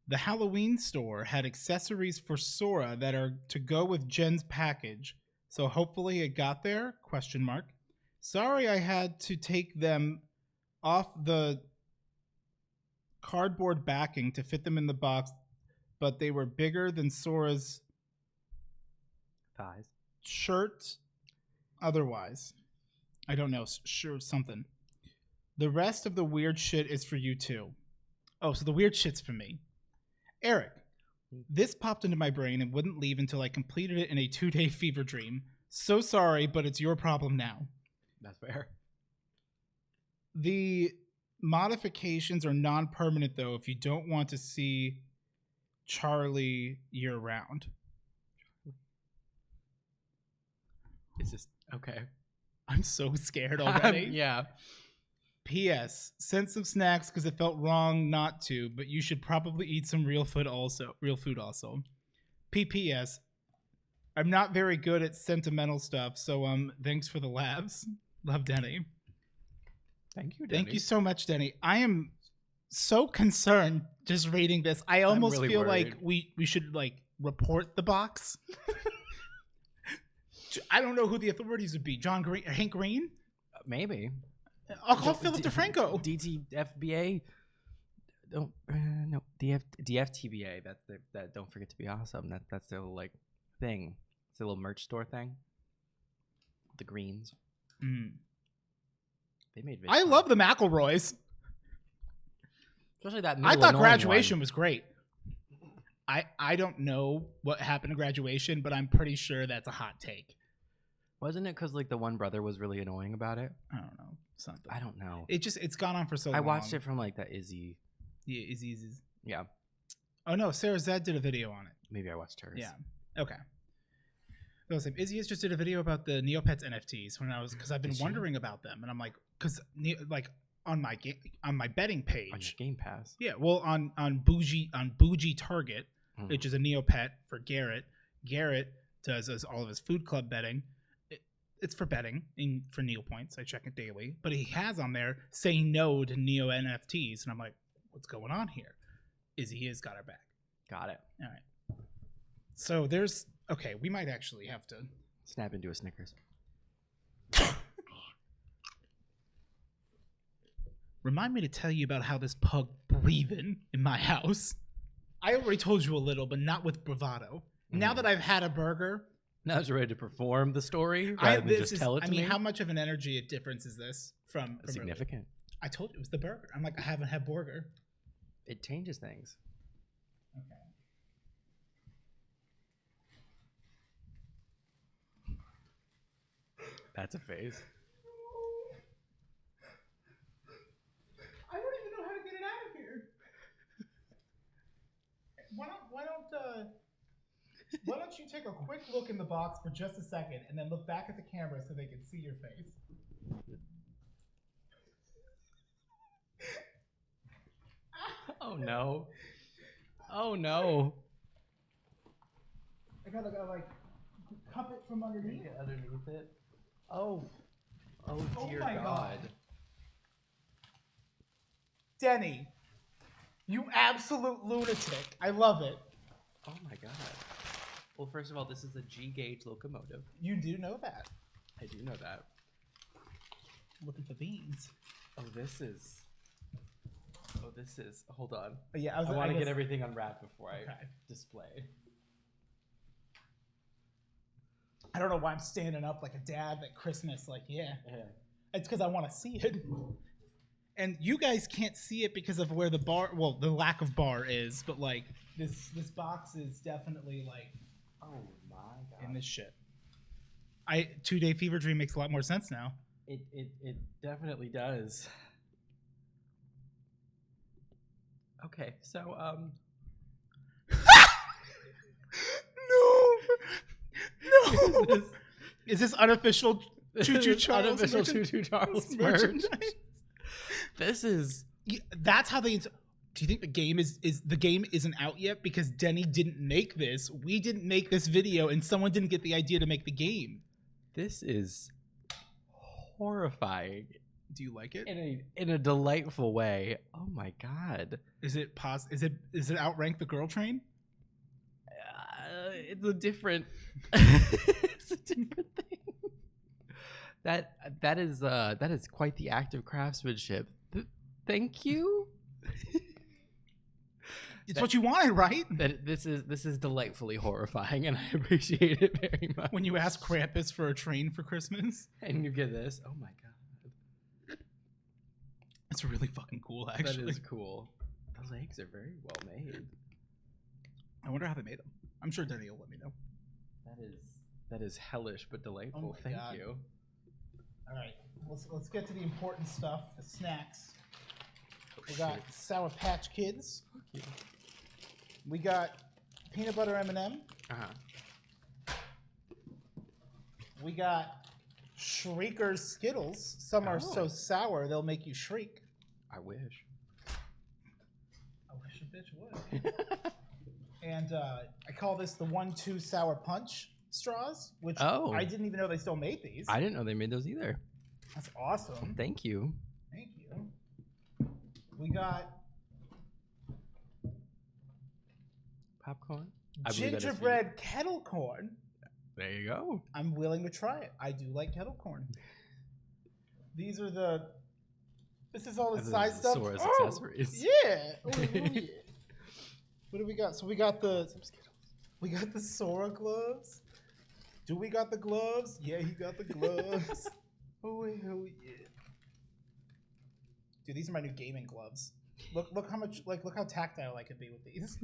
The Halloween store had accessories for Sora that are to go with Jen's package, so hopefully it got there? ? Sorry I had to take them off the cardboard backing to fit them in the box, but they were bigger than Sora's thighs. Shirt. Otherwise, I don't know. Sure, something. The rest of the weird shit is for you too. Oh, so the weird shit's for me. Eric, this popped into my brain and wouldn't leave until I completed it in a 2-day fever dream. So sorry, but it's your problem now. That's fair. The modifications are non-permanent, though, if you don't want to see Charlie year-round. It's just, okay. I'm so scared already. Yeah. P.S. Sent some snacks because it felt wrong not to, but you should probably eat some real food also. P.P.S. I'm not very good at sentimental stuff, so thanks for the laughs. Love, Denny. Thank you, Denny. Thank you so much, Denny. I am so concerned just reading this. I almost really feel worried. like we should like report the box. I don't know who the authorities would be. John Green, Hank Green? Maybe. I'll call Philip DeFranco. DTFBA. don't no DFTBA. That don't forget to be awesome. That's their little like thing. It's a little merch store thing. The greens. They made. I love the McElroys. Especially that. I thought Graduation one. was great. I don't know what happened to Graduation, but I'm pretty sure that's a hot take. Wasn't it because like the one brother was really annoying about it? I don't know. Something. I don't know. It's gone on for so long. I watched it from like that Izzy. Yeah, Izzy's. Yeah. Oh no, Sarah Zed did a video on it. Maybe I watched hers. Yeah. Okay. No, same. Izzy has just did a video about the Neopets NFTs because I've been wondering about them, and I'm like, because like on my betting page on your Game Pass. Yeah, well on Bougie Target, which is a Neopet for Garrett. Garrett does all of his Food Club betting. It's for betting for Neo points. I check it daily, but he has on there say no to Neo NFTs, and I'm like, what's going on here? Izzy has got our back. Got it. All right. So we might actually have to snap into a Snickers. Remind me to tell you about how this pug breathing in my house. I already told you a little, but not with bravado. Now that I've had a burger. Now it's ready to perform the story rather than just tell it to me. How much of an energy difference is this from significant? Earlier? I told you it was the burger. I'm like, I haven't had burger. It changes things. Okay. That's a phase. I don't even know how to get it out of here. Why don't you take a quick look in the box for just a second and then look back at the camera so they can see your face? Oh no. Oh no. I gotta like cup it from underneath. Get underneath it. Oh dear my God. Denny, you absolute lunatic. I love it. Oh my God. Well, first of all, this is a G-gauge locomotive. You do know that. I do know that. Looking for beans. This is. Hold on. Yeah, I want to get everything unwrapped before I display. I don't know why I'm standing up like a dad at Christmas. Like, yeah. It's because I want to see it. And you guys can't see it because of where the lack of bar is. But like, this box is definitely like. Oh my God. In this shit. 2-Day Fever Dream makes a lot more sense now. It definitely does. Okay, so No. Is this unofficial Choo Choo Charles? Unofficial Choo Choo Charles merch. This is. That's how they. Do you think the game the game isn't out yet because Denny didn't make this? We didn't make this video, and someone didn't get the idea to make the game. This is horrifying. Do you like it? In a delightful way. Oh my God. Is it outrank the Girl Train? It's a different. It's a different thing. That is quite the act of craftsmanship. Thank you. It's what you wanted, right? This is delightfully horrifying, and I appreciate it very much. When you ask Krampus for a train for Christmas, and you get this, oh my God, it's really fucking cool. Actually, that is cool. The legs are very well made. I wonder how they made them. I'm sure Denny will let me know. That is hellish but delightful. Oh Thank God. you. All right, let's get to the important stuff. The snacks. We got Sour Patch Kids. We got peanut butter M&M. We got Shrieker's Skittles. Some are so sour they'll make you shriek. I wish. I wish a bitch would. And I call this the 1-2 Sour Punch straws, which I didn't even know they still made these. I didn't know they made those either. That's awesome. Thank you. Thank you. We got popcorn. Gingerbread kettle corn. There you go. I'm willing to try it. I do like kettle corn. These are the This is all the side stuff. Sora's accessories. Yeah. Yeah. What do we got? So we got the Sora gloves. Do we got the gloves? Yeah, he got the gloves. Oh yeah. Dude, these are my new gaming gloves. Look how much look how tactile I could be with these.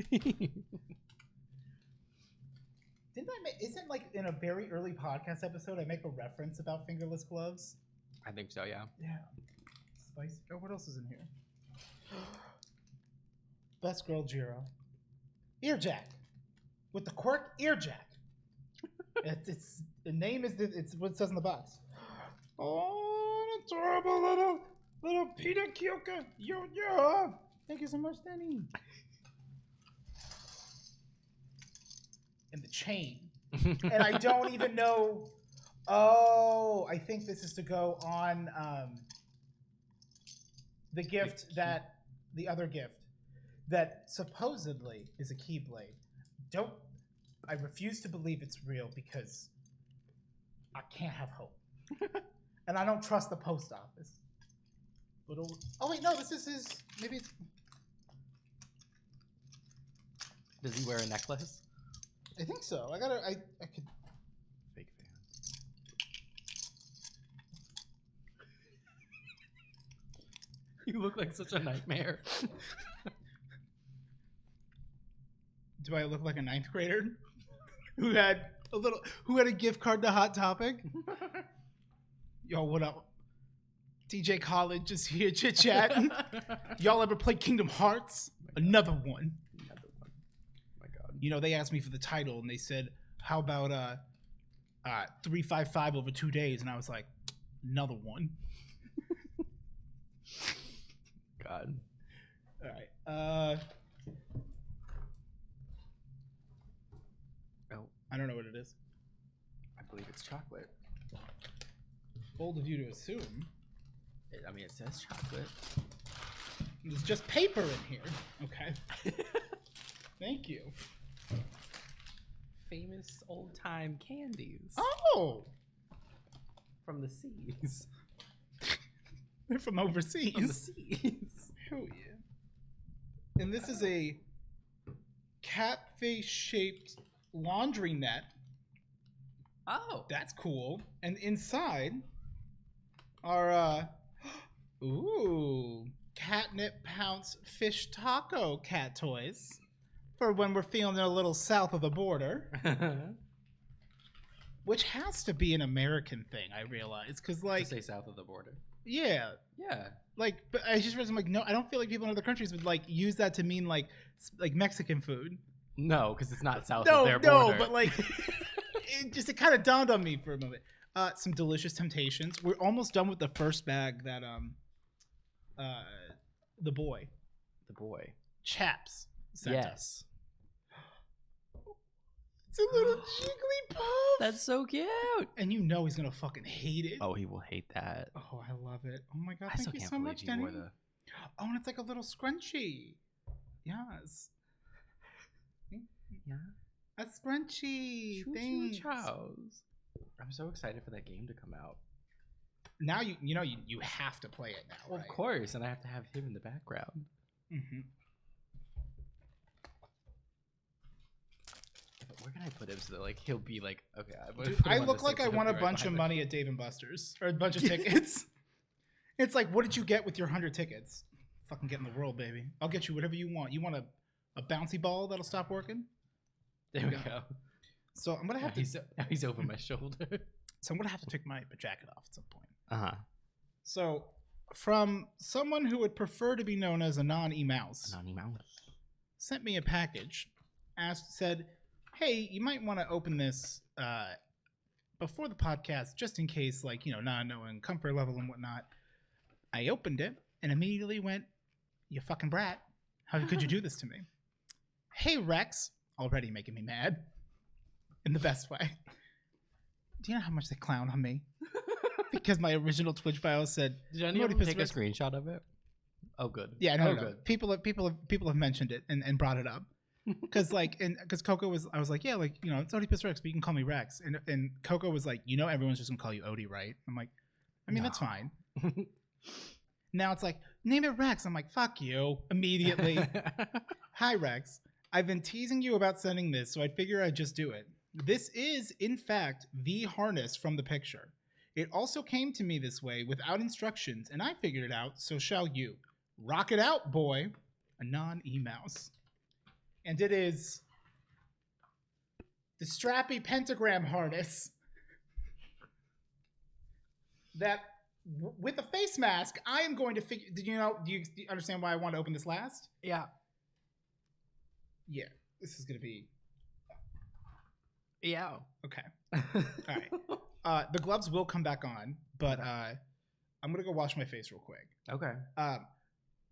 Isn't like in a very early podcast episode I make a reference about fingerless gloves? I think so, yeah. Yeah. Spicy. Oh, what else is in here? Best Girl Jiro. Earjack. With the quirk, Earjack. It's the name is it's what it says in the box. Oh, an adorable little Peter Kyoka. Yo. Thank you so much, Danny. And the chain. And I don't even know. Oh, I think this is to go on the gift the other gift that supposedly is a Keyblade. I refuse to believe it's real because I can't have hope. And I don't trust the post office. But oh wait, no, this is his, maybe it's... Does he wear a necklace? I think so. I could... Fake fan. You look like such a nightmare. Do I look like a 9th grader who had a gift card to Hot Topic? Yo, what up? DJ College just here chit chatting. Y'all ever play Kingdom Hearts? Another one. Another one. Oh my God. You know, they asked me for the title and they said, "How about 355 over 2 days?" And I was like, "Another one." God. All right. Oh, I don't know what it is. I believe it's chocolate. Bold of you to assume. I mean, it says chocolate. There's just paper in here. Okay. Thank you. Famous old-time candies. Oh! From the seas. They're from overseas. From the seas. Hell yeah. And this is a cat-face-shaped laundry net. Oh. That's cool. And inside are, ooh, catnip pounce fish taco cat toys for when we're feeling a little south of the border. Which has to be an American thing, I realize. Because, like... To say south of the border. Yeah. Yeah. Like, but I just read, I'm like, no, I don't feel like people in other countries would, like, use that to mean, like Mexican food. No, because it's not south of their border. No, but, like... It kind of dawned on me for a moment. Some delicious temptations. We're almost done with the first bag that the boy Chaps sent us. It's a little jiggly puff. That's so cute. And you know he's gonna fucking hate it. Oh, he will hate that. Oh, I love it. Oh my God, I thank you so much, Danny. Oh, and it's like a little scrunchie. Yes. Yeah. A scrunchie. Thanks. I'm so excited for that game to come out. Now you have to play it now. Well, right? Of course, and I have to have him in the background. Mm-hmm. But where can I put him so that like he'll be like, okay? I look like I won a bunch of money at Dave & Buster's or a bunch of tickets. It's like, what did you get with your 100 tickets? Fucking get in the world, baby. I'll get you whatever you want. You want a bouncy ball that'll stop working? There we go. So I'm gonna have to. Now he's over my shoulder. So I'm gonna have to take my jacket off at some point. So from someone who would prefer to be known as a non-e-mouse, sent me a package. Said, "Hey, you might want to open this before the podcast, just in case, like, not knowing comfort level and whatnot." I opened it and immediately went, "You fucking brat! How could you do this to me?" Hey, Rex. Already making me mad in the best way. Do you know how much they clown on me? Because my original Twitch bio said, "Did anyone take a screenshot of it?" Oh, good. Yeah, no. Good. People have mentioned it and brought it up. Because Coco was, I was like, yeah, like, it's Odiepus Rex, but you can call me Rex. And Coco was like, everyone's just gonna call you Odie, right? I'm like, I mean, that's fine. Now it's like, name it Rex. I'm like, fuck you. Immediately. Hi, Rex. I've been teasing you about sending this, so I figure I'd just do it. This is, in fact, the harness from the picture. It also came to me this way without instructions, and I figured it out, so shall you. Rock it out, boy. Anon E-Mouse. And it is the strappy pentagram harness that, with a face mask, I am going to figure... Do you understand why I want to open this last? Yeah. Yeah, this is going to be... Yeah. Okay. All right. The gloves will come back on, but I'm going to go wash my face real quick. Okay.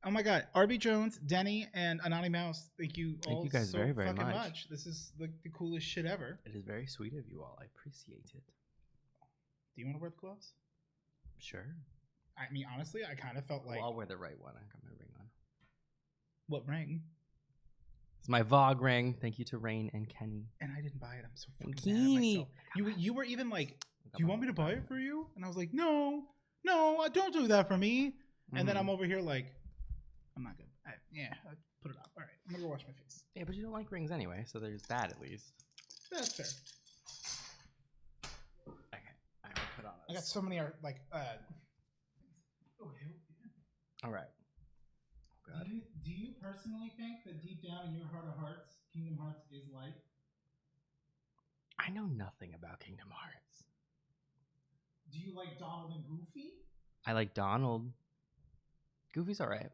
Oh my God, Arby Jones, Denny, and Anani Mouse, thank you all guys so very, very fucking much. This is like the coolest shit ever. It is very sweet of you all. I appreciate it. Do you want to wear the gloves? Sure. I mean, honestly, I kind of felt like... Well, I'll wear the right one. I got my ring on. What ring? It's my Vogue ring. Thank you to Rain and Kenny. And I didn't buy it. I'm so fucking mad at myself. You were even like, do you want me to buy it for you? And I was like, no, don't do that for me. And then I'm over here like, I'm not good. I put it up. All right, I'm gonna go wash my face. Yeah, but you don't like rings anyway, so there's that at least. That's fair. Okay, I'm gonna put on. I got so many like. All right. Oh, God. Do you personally think that deep down in your heart of hearts, Kingdom Hearts is life? I know nothing about Kingdom Hearts. Do you like Donald and Goofy? I like Donald. Goofy's all right.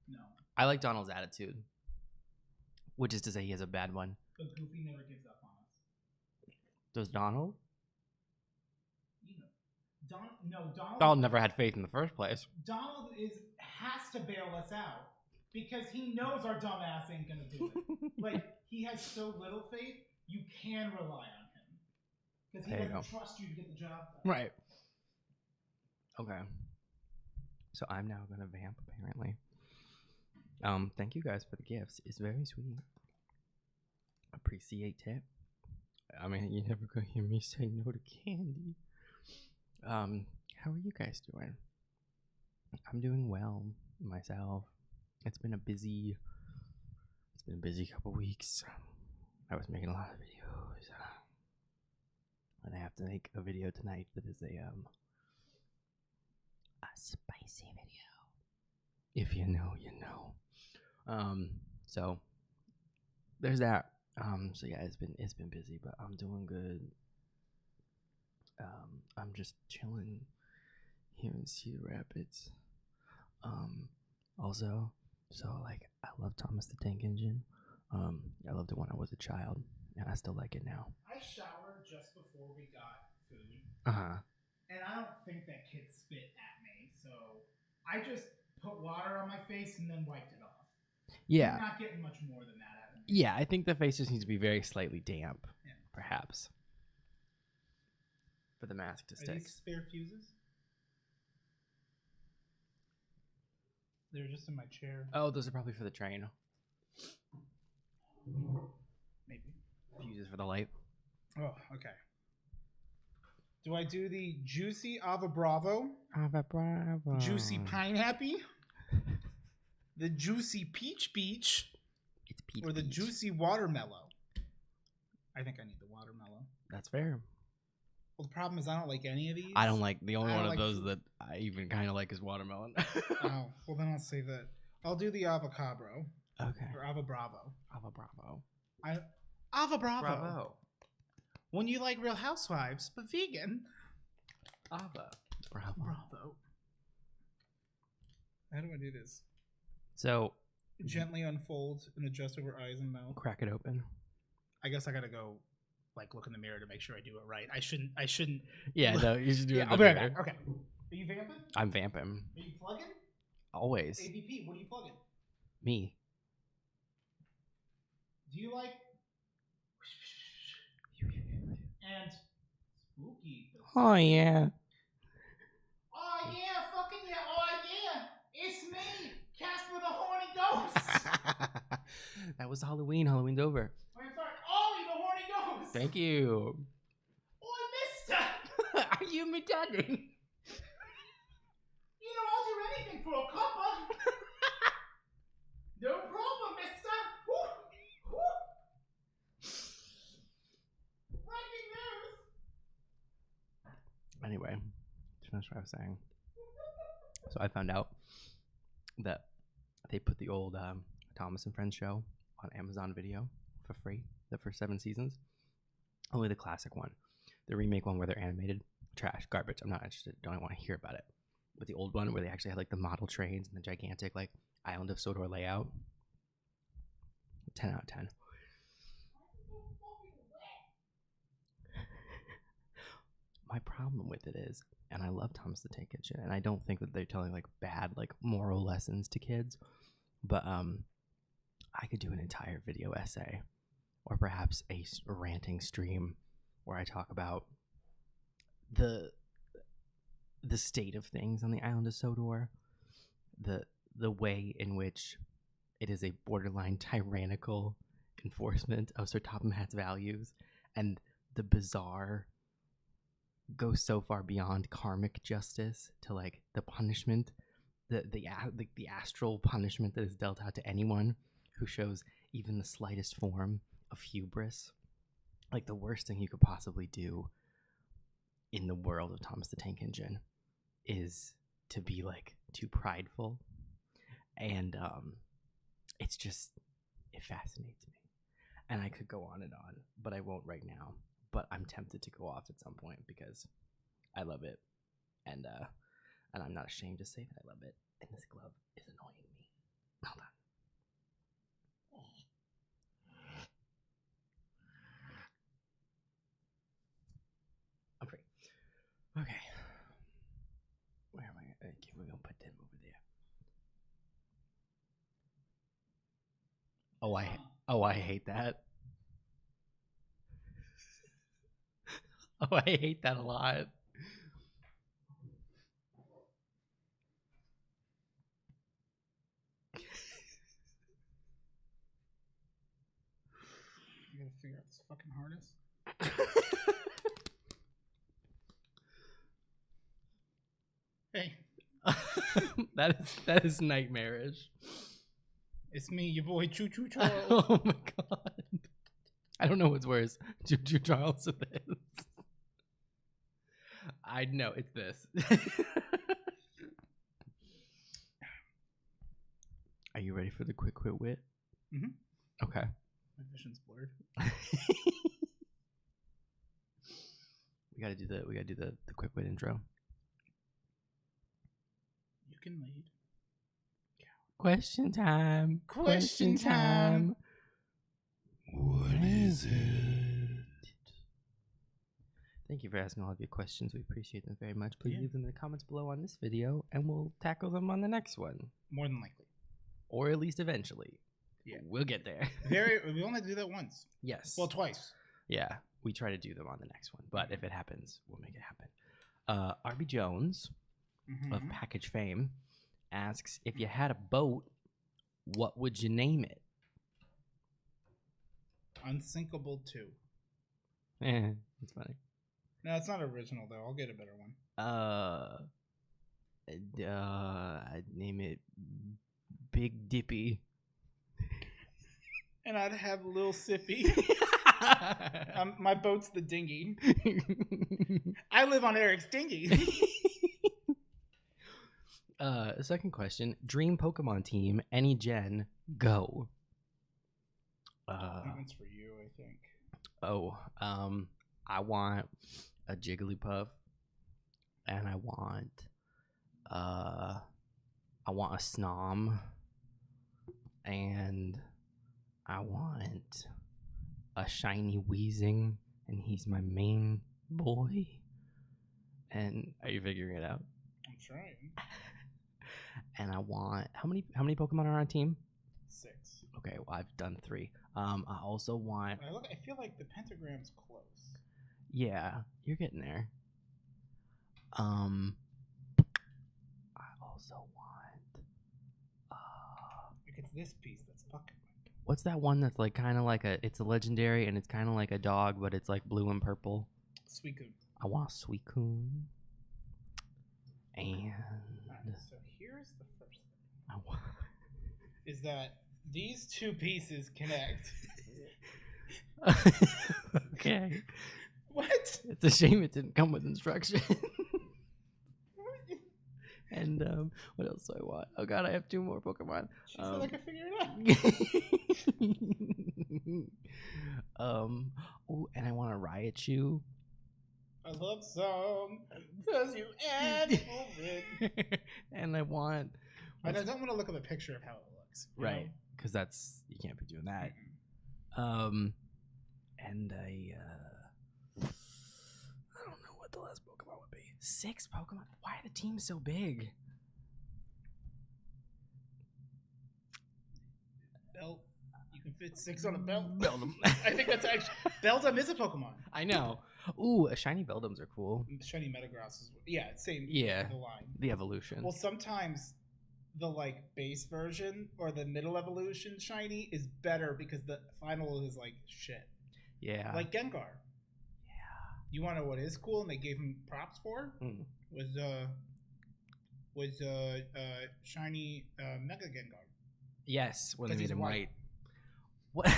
No. I like Donald's attitude, which is to say he has a bad one. But Goofy never gives up on us. Does Donald? You know, Donald. Donald never had faith in the first place. Donald has to bail us out because he knows our dumb ass ain't gonna do it. Like, he has so little faith, you can rely on him because he doesn't trust you to get the job done. Right. Okay. So I'm now gonna vamp, apparently. Thank you guys for the gifts. It's very sweet. Appreciate it. I mean, you're never gonna hear me say no to candy. How are you guys doing? I'm doing well myself. It's been a busy couple weeks. I was making a lot of videos, and I have to make a video tonight that is a spicy video. If you know, you know. So there's that. So yeah, it's been busy, but I'm doing good. I'm just chilling here in Cedar Rapids. Also, so like I love Thomas the Tank Engine. I loved it when I was a child, and I still like it now. I showered just before we got food. And I don't think that kid spit at me, so I just put water on my face and then wiped it off. Yeah. I'm not getting much more than that out of me. Yeah, I think the face just needs to be very slightly damp, perhaps, for the mask to stick. Are these spare fuses? They're just in my chair. Oh, those are probably for the train. Maybe. Fuses for the light. Oh, okay. Do I do the juicy Ava Bravo? Ava Bravo. Juicy Pine Happy? The juicy Peach Beach? It's peach. Or the peach. juicy Watermellow? I think I need the Watermellow. That's fair. Well, the problem is I don't like any of these. I don't like the only one of like those that I even kind of like is watermelon. Oh, well then I'll save that. I'll do the avocado. Okay. Or Ava Bravo. Ava Bravo. Ava Bravo. Bravo. When you like Real Housewives, but vegan. Ava Bravo. Bravo. How do I do this? So gently unfold and adjust over eyes and mouth. Crack it open. I guess I gotta go like look in the mirror to make sure I do it right. I shouldn't. Yeah, no, you should do it. I'll be right back. Okay. Are you vamping? I'm vamping. Are you plugging? Always. ABP, what are you plugging? Me. Do you like and spooky? Oh yeah. Oh yeah, fucking yeah. Oh yeah, it's me, Casper the Horny Ghost. That was Halloween. Halloween's over. I'm sorry. Oh, you're the Horny Ghost. Thank you. Oh, mister. Are you me daddy? You know, I'll do anything for a cuppa? No problem, mister. Woo. Woo. Breaking news. Anyway, to finish what I was saying. So I found out that they put the old Thomas and Friends show on Amazon Video for free, the first 7 seasons. Only the classic one. The remake one where they're animated, trash, garbage. I'm not interested. Don't want to hear about it. But the old one where they actually had like the model trains and the gigantic like Island of Sodor layout. 10 out of 10. My problem with it is, and I love Thomas the Tank Engine, and I don't think that they're telling like bad like moral lessons to kids, but I could do an entire video essay, or perhaps a ranting stream, where I talk about the state of things on the Island of Sodor, the way in which it is a borderline tyrannical enforcement of Sir Topham Hatt's values, and the bizarre goes so far beyond karmic justice to like the punishment, the astral punishment that is dealt out to anyone who shows even the slightest form of hubris. Like the worst thing you could possibly do in the world of Thomas the Tank Engine is to be like too prideful, and it fascinates me, and I could go on and on, but I won't right now. But I'm tempted to go off at some point because I love it, and I'm not ashamed to say that I love it. And this glove is annoying me. Hold on. I'm free. Okay. Where am I? Okay, we're gonna put them over there. Oh, I hate that. Oh, I hate that a lot. You gotta figure out this fucking harness. Hey. That is nightmarish. It's me, your boy Choo Choo Charles. Oh my god. I don't know what's worse, Choo Choo Charles or this. I know it's this. Are you ready for the quick quit wit? Mm-hmm. Okay. My vision's blurred. We gotta do the quick wit intro. You can lead. Question time. Question time. What is it? Thank you for asking all of your questions. We appreciate them very much. Please leave them in the comments below on this video, and we'll tackle them on the next one. More than likely. Or at least eventually. Yeah. We'll get there. We only do that once. Yes. Well, twice. Yeah. We try to do them on the next one. But if it happens, we'll make it happen. Arby Jones of Package Fame asks, if you had a boat, what would you name it? Unsinkable 2. That's funny. No, it's not original though. I'll get a better one. I'd name it Big Dippy. And I'd have Lil Sippy. My boat's the dinghy. I live on Eric's dinghy. Second question. Dream Pokemon team, any gen, go. That one's for you, I think. I want a Jigglypuff, and I want a Snom, and I want a shiny Weezing, and he's my main boy. And are you figuring it out? I'm trying. And I want how many Pokemon are on our team? 6. Okay, well I've done 3. I also want. I feel like the pentagram's close. Yeah, you're getting there. I also want. Like it's this piece that's fucking. What's that one that's like kind of like it's a legendary and it's kind of like a dog, but it's like blue and purple? Suicune. I want a Suicune. And so here's here's the first thing. Is that these two pieces connect. Okay. What? It's a shame it didn't come with instructions. And what else do I want? Oh god, I have 2 more Pokemon. She said I could figure it out. Oh, and I want a Raichu. I love some because you add it. And I want. I don't want to look at a picture of how it looks. Right, because that's you can't be doing that. And I don't know what the last Pokemon would be. 6 Pokemon. Why are the teams so big? Belt. You can fit 6 on a belt. Beldum. I think that's actually Beldum is a Pokemon. I know. Ooh, shiny Beldums are cool. Shiny Metagross is same. Yeah. The line. The evolution. Well, sometimes the base version or the middle evolution shiny is better because the final is shit. Yeah. Like Gengar. Yeah. You want to know what is cool and they gave him props for? Was shiny Mega Gengar. Yes, when they made he's him white. What?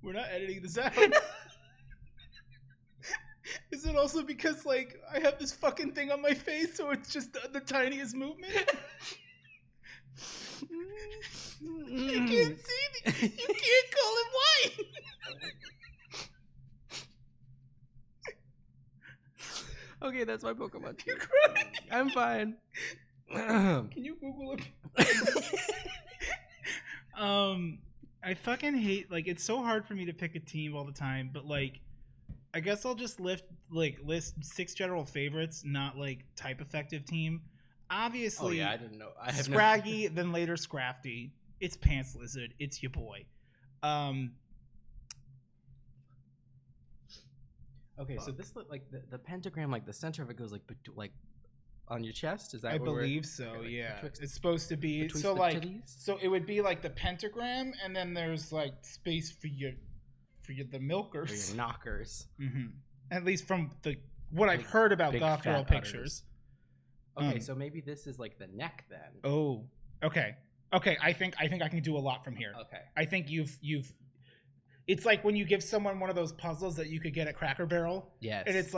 We're not editing this out. Is it also because I have this fucking thing on my face, so it's just the tiniest movement? You can't see me. You can't call it white. Okay, that's my Pokemon. You're crying. I'm fine. Can you Google it? I fucking hate it's so hard for me to pick a team all the time, but I guess I'll just list 6 general favorites, not type effective team. Obviously, Oh yeah, I didn't know. I have Scraggy, then later Scrafty. It's Pants Lizard. It's your boy. Okay, so this look the pentagram, the center of it goes on your chest. Is that? I believe so. okay, Yeah, betwixt- it's supposed to be betwixt so the titties? so it would be the pentagram, and then there's space for the milkers. For your knockers. Mm-hmm. At least from what I've heard about big Goth Girl fat pictures. Okay, so maybe this is the neck then. Oh, okay. I think I can do a lot from here. Okay. I think you've. It's like when you give someone one of those puzzles that you could get at Cracker Barrel. Yes. And it's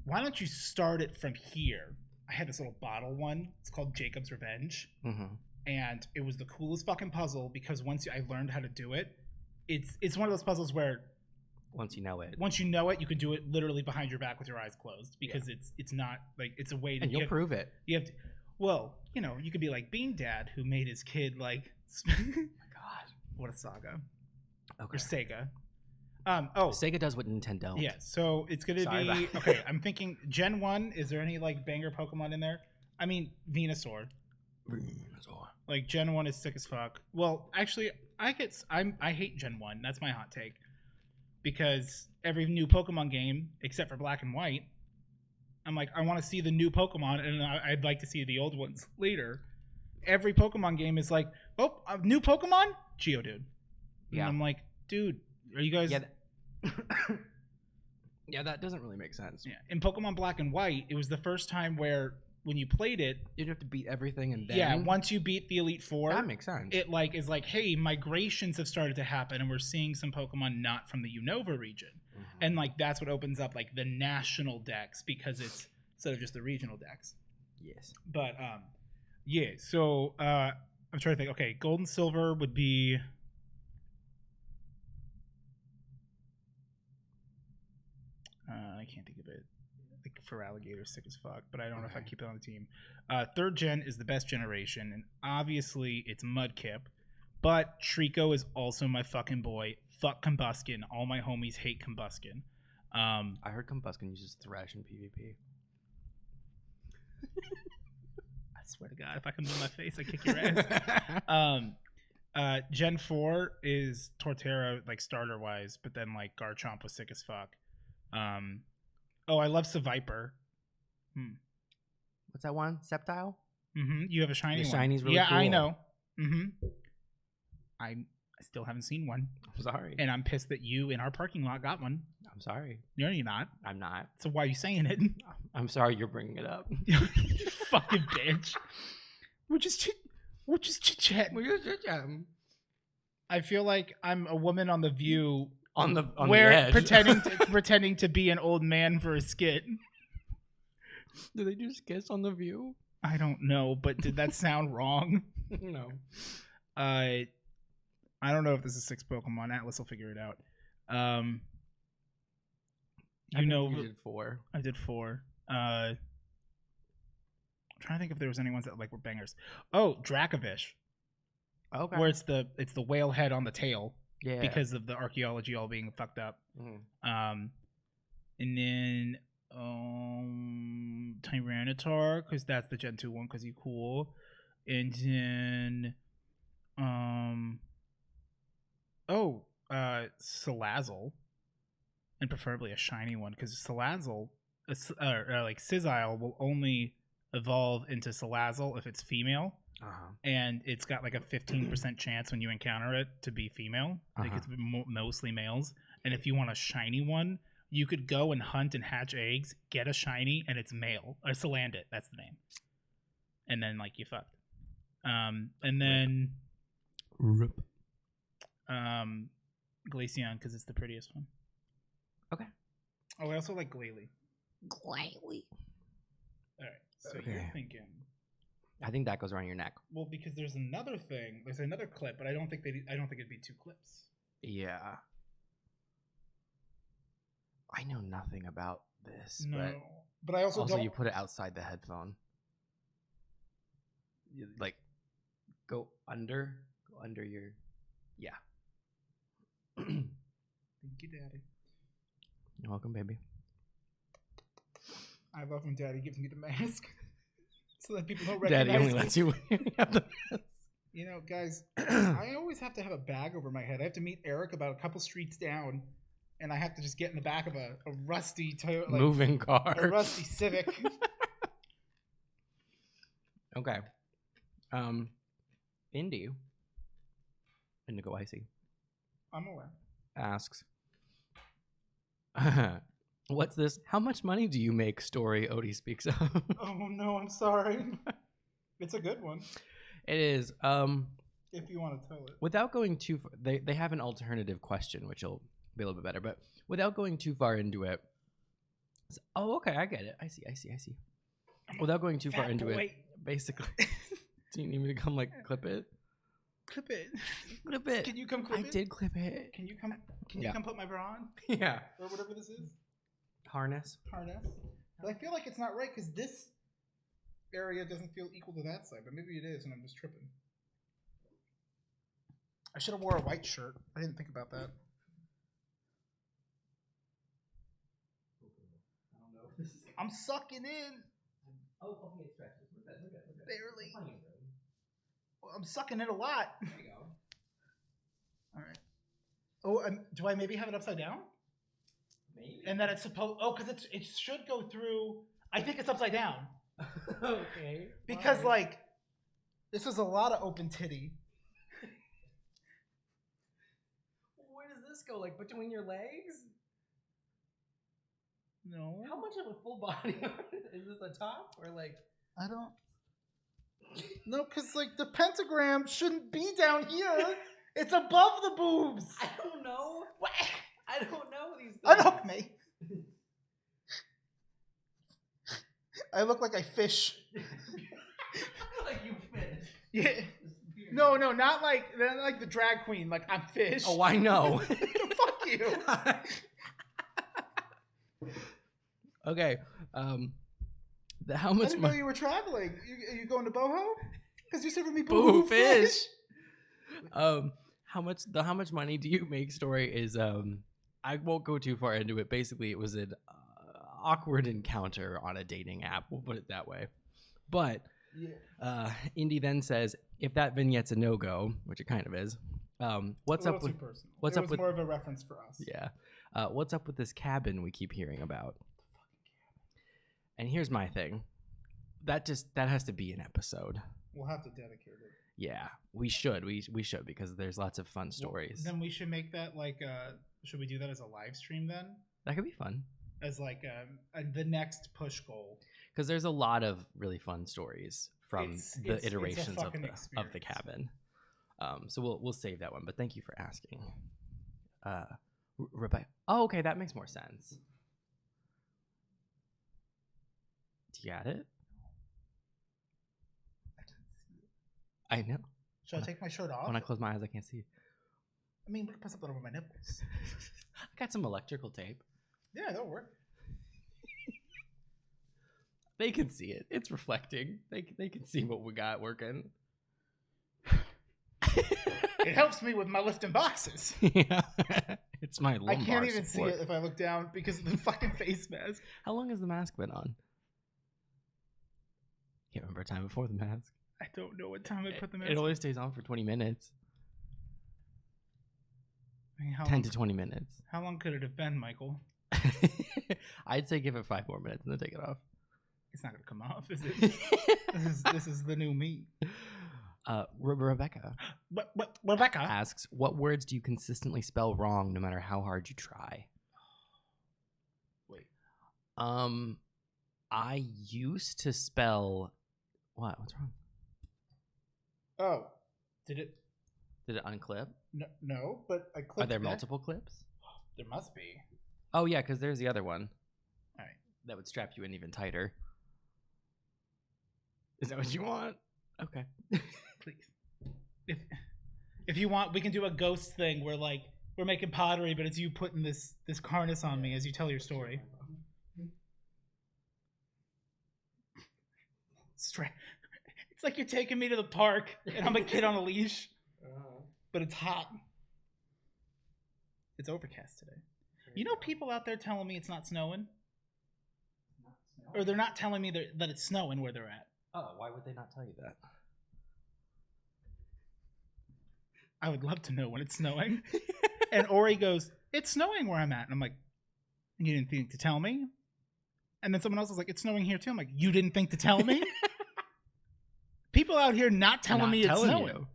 why don't you start it from here? I had this little bottle one. It's called Jacob's Revenge. Mm-hmm. And it was the coolest fucking puzzle because once I learned how to do it, it's one of those puzzles where once you know it, you can do it literally behind your back with your eyes closed because it's not it's a way to. And you'll prove it. You have to. Well, you could be like Bean Dad, who made his kid Oh my god, what a saga. Okay. Or Sega. Sega does what Nintendo don't. Yeah, so it's gonna Sorry be about- okay. I'm thinking Gen 1. Is there any banger Pokemon in there? I mean, Venusaur. Gen 1 is sick as fuck. Well, actually, I hate Gen 1. That's my hot take. Because every new Pokemon game, except for Black and White, I'm I want to see the new Pokemon, and I'd like to see the old ones later. Every Pokemon game is a new Pokemon? Geodude. Yeah. And I'm dude, are you guys... Yeah, yeah, that doesn't really make sense. Yeah. In Pokemon Black and White, it was the first time where when you played it... You'd have to beat everything and then... Yeah, once you beat the Elite Four... That makes sense. It is hey, migrations have started to happen, and we're seeing some Pokemon not from the Unova region. Mm-hmm. And that's what opens up the national decks because it's instead of just the regional decks. Yes. But yeah, so I'm trying to think. Okay, Gold and Silver would be I can't think of it. For alligator, sick as fuck, but I don't know if I keep it on the team. 3rd gen is the best generation, and obviously it's Mudkip. But Trico is also my fucking boy. Fuck Combuskin. All my homies hate Combuskin. I heard Combuskin uses Thresh in PvP. I swear to God, if I come to my face, I kick your ass. Gen 4 is Torterra, starter wise, but then Garchomp was sick as fuck. I love Seviper. What's that one? Sceptile? You have a shiny The one. shiny's really yeah, cool. I know. I still haven't seen one. I'm sorry. And I'm pissed that you in our parking lot got one. I'm sorry. No, you're not. I'm not. So why are you saying it? I'm sorry you're bringing it up. You fucking bitch. We're just chit-chatting. We're just chit-chatting. I feel like I'm a woman on The View On the where edge. pretending to be an old man for a skit. Do they just kiss on The View? I don't know, but did that sound wrong? No. I don't know if this is 6 Pokemon. Atlas will figure it out. You did 4. I did 4. I'm trying to think if there was any ones that like were bangers. Oh, Dracovish. Okay. Where it's the whale head on the tail. Yeah. Because of the archaeology all being fucked up. And then Tyranitar, because that's the Gen 2 one, because he's cool. And then Salazzle, and preferably a shiny one, because Salazzle, like Scythe, will only evolve into Salazzle if it's female. And it's got like a 15% chance when you encounter it to be female. Like it's mostly males. And if you want a shiny one, you could go and hunt and hatch eggs, get a shiny, and it's male. Or Salandit, that's the name. And then like you fucked. And then Rip. Glaceon, because it's the prettiest one. Okay. Oh, I also like Glalie. Glalie. All right. So you're thinking. I think that goes around your neck. Well, because there's another thing. There's another clip, but I don't think it'd be 2 clips. Yeah. I know nothing about this. No, but I also don't. You put it outside the headphone. You, like, go under your. Yeah. Thank you, Daddy. You're welcome, baby. I love when Daddy gives me the mask. So that people don't recognize Daddy only me. lets you have the mask. You know, guys, I always have to have a bag over my head. I have to meet Eric about a couple streets down, and I have to just get in the back of a rusty Toyota, like, moving car. a rusty Civic. Okay. Indigo Icy. I'm aware. Asks, what's this? How much money do you make? Story Odie speaks of. Oh no, I'm sorry. It's a good one. It is. If you want to tell it. Without going too far, they have an alternative question, which will be a little bit better. But without going too far into it. Oh, okay, I get it. I see. Without going too far into it, basically. Do you need me to come clip it? Clip it. Clip it. Can you come clip it? I did clip it. Can you come put my bra on? Yeah. Or whatever this is? Harness. But I feel like it's not right because this area doesn't feel equal to that side, but maybe it is and I'm just tripping. I should have wore a white shirt. I didn't think about that. I'm sucking in. Oh, okay, it stretches. Look at it. Barely. Well, I'm sucking in a lot. There you go. All right. Oh, do I maybe have it upside down? Maybe. And then it's supposed. Oh, because it should go through. I think it's upside down. Okay. Because this is a lot of open titty. Where does this go? Between your legs? No. How much of a full body is this? A top or I don't. No, because the pentagram shouldn't be down here. It's above the boobs. I don't know. What? I don't know these things. Unhook me. I look like I fish. Like you fish. Yeah. No, not like the drag queen. Like I'm fish. Oh, I know. Fuck you. Okay. How much I didn't know you were traveling. You going to Boho? Because you said to me, boo fish. How much money do you make? Story is I won't go too far into it. Basically, it was an awkward encounter on a dating app. We'll put it that way. But Indy then says, if that vignette's a no-go, which it kind of is, what's up with what's up with more of a reference for us? Yeah. What's up with this cabin we keep hearing about? And here's my thing. that has to be an episode. We'll have to dedicate it. Yeah, we should because there's lots of fun stories. Then we should make that like should we do that as a live stream then? That could be fun. As like the next push goal. Because there's a lot of really fun stories from the iterations of the cabin. So we'll save that one. But thank you for asking. Rebecca. Oh, okay, that makes more sense. Do you got it? I know. Should I take my shirt off? When I close my eyes, I can't see it. I mean, we can put something over my nipples. I got some electrical tape. Yeah, that'll work. They can see it. It's reflecting. They can see what we got working. It helps me with my lifting boxes. Yeah. It's my lumbar I can't even support. see it if I look down because of the fucking face mask. How long has the mask been on? Can't remember a time before the mask. I don't know what time I put the mask It always stays on for 20 minutes. I mean, 10 to 20 minutes. How long could it have been, Michael? I'd say give it 5 more minutes and then take it off. It's not going to come off, is it? this is the new me. Rebecca. Rebecca asks, what words do you consistently spell wrong no matter how hard you try? Wait. I used to spell... What? What's wrong? Oh. Did it unclip? No, but I clipped Are there it. multiple clips? There must be. Oh, yeah, because there's the other one. All right. That would strap you in even tighter. Is that what you want? Okay. Please. If you want, we can do a ghost thing where like we're making pottery, but it's you putting this harness on me as you tell your story. It's like you're taking me to the park and I'm a kid on a leash, but it's hot. It's overcast today. You know, people out there telling me it's not snowing, or they're not telling me that it's snowing where they're at. Oh, why would they not tell you that? I would love to know when it's snowing. And Ori goes, it's snowing where I'm at. And I'm like, you didn't think to tell me? And then someone else was like, it's snowing here too. I'm like, you didn't think to tell me? People out here not telling me it's snowing. You.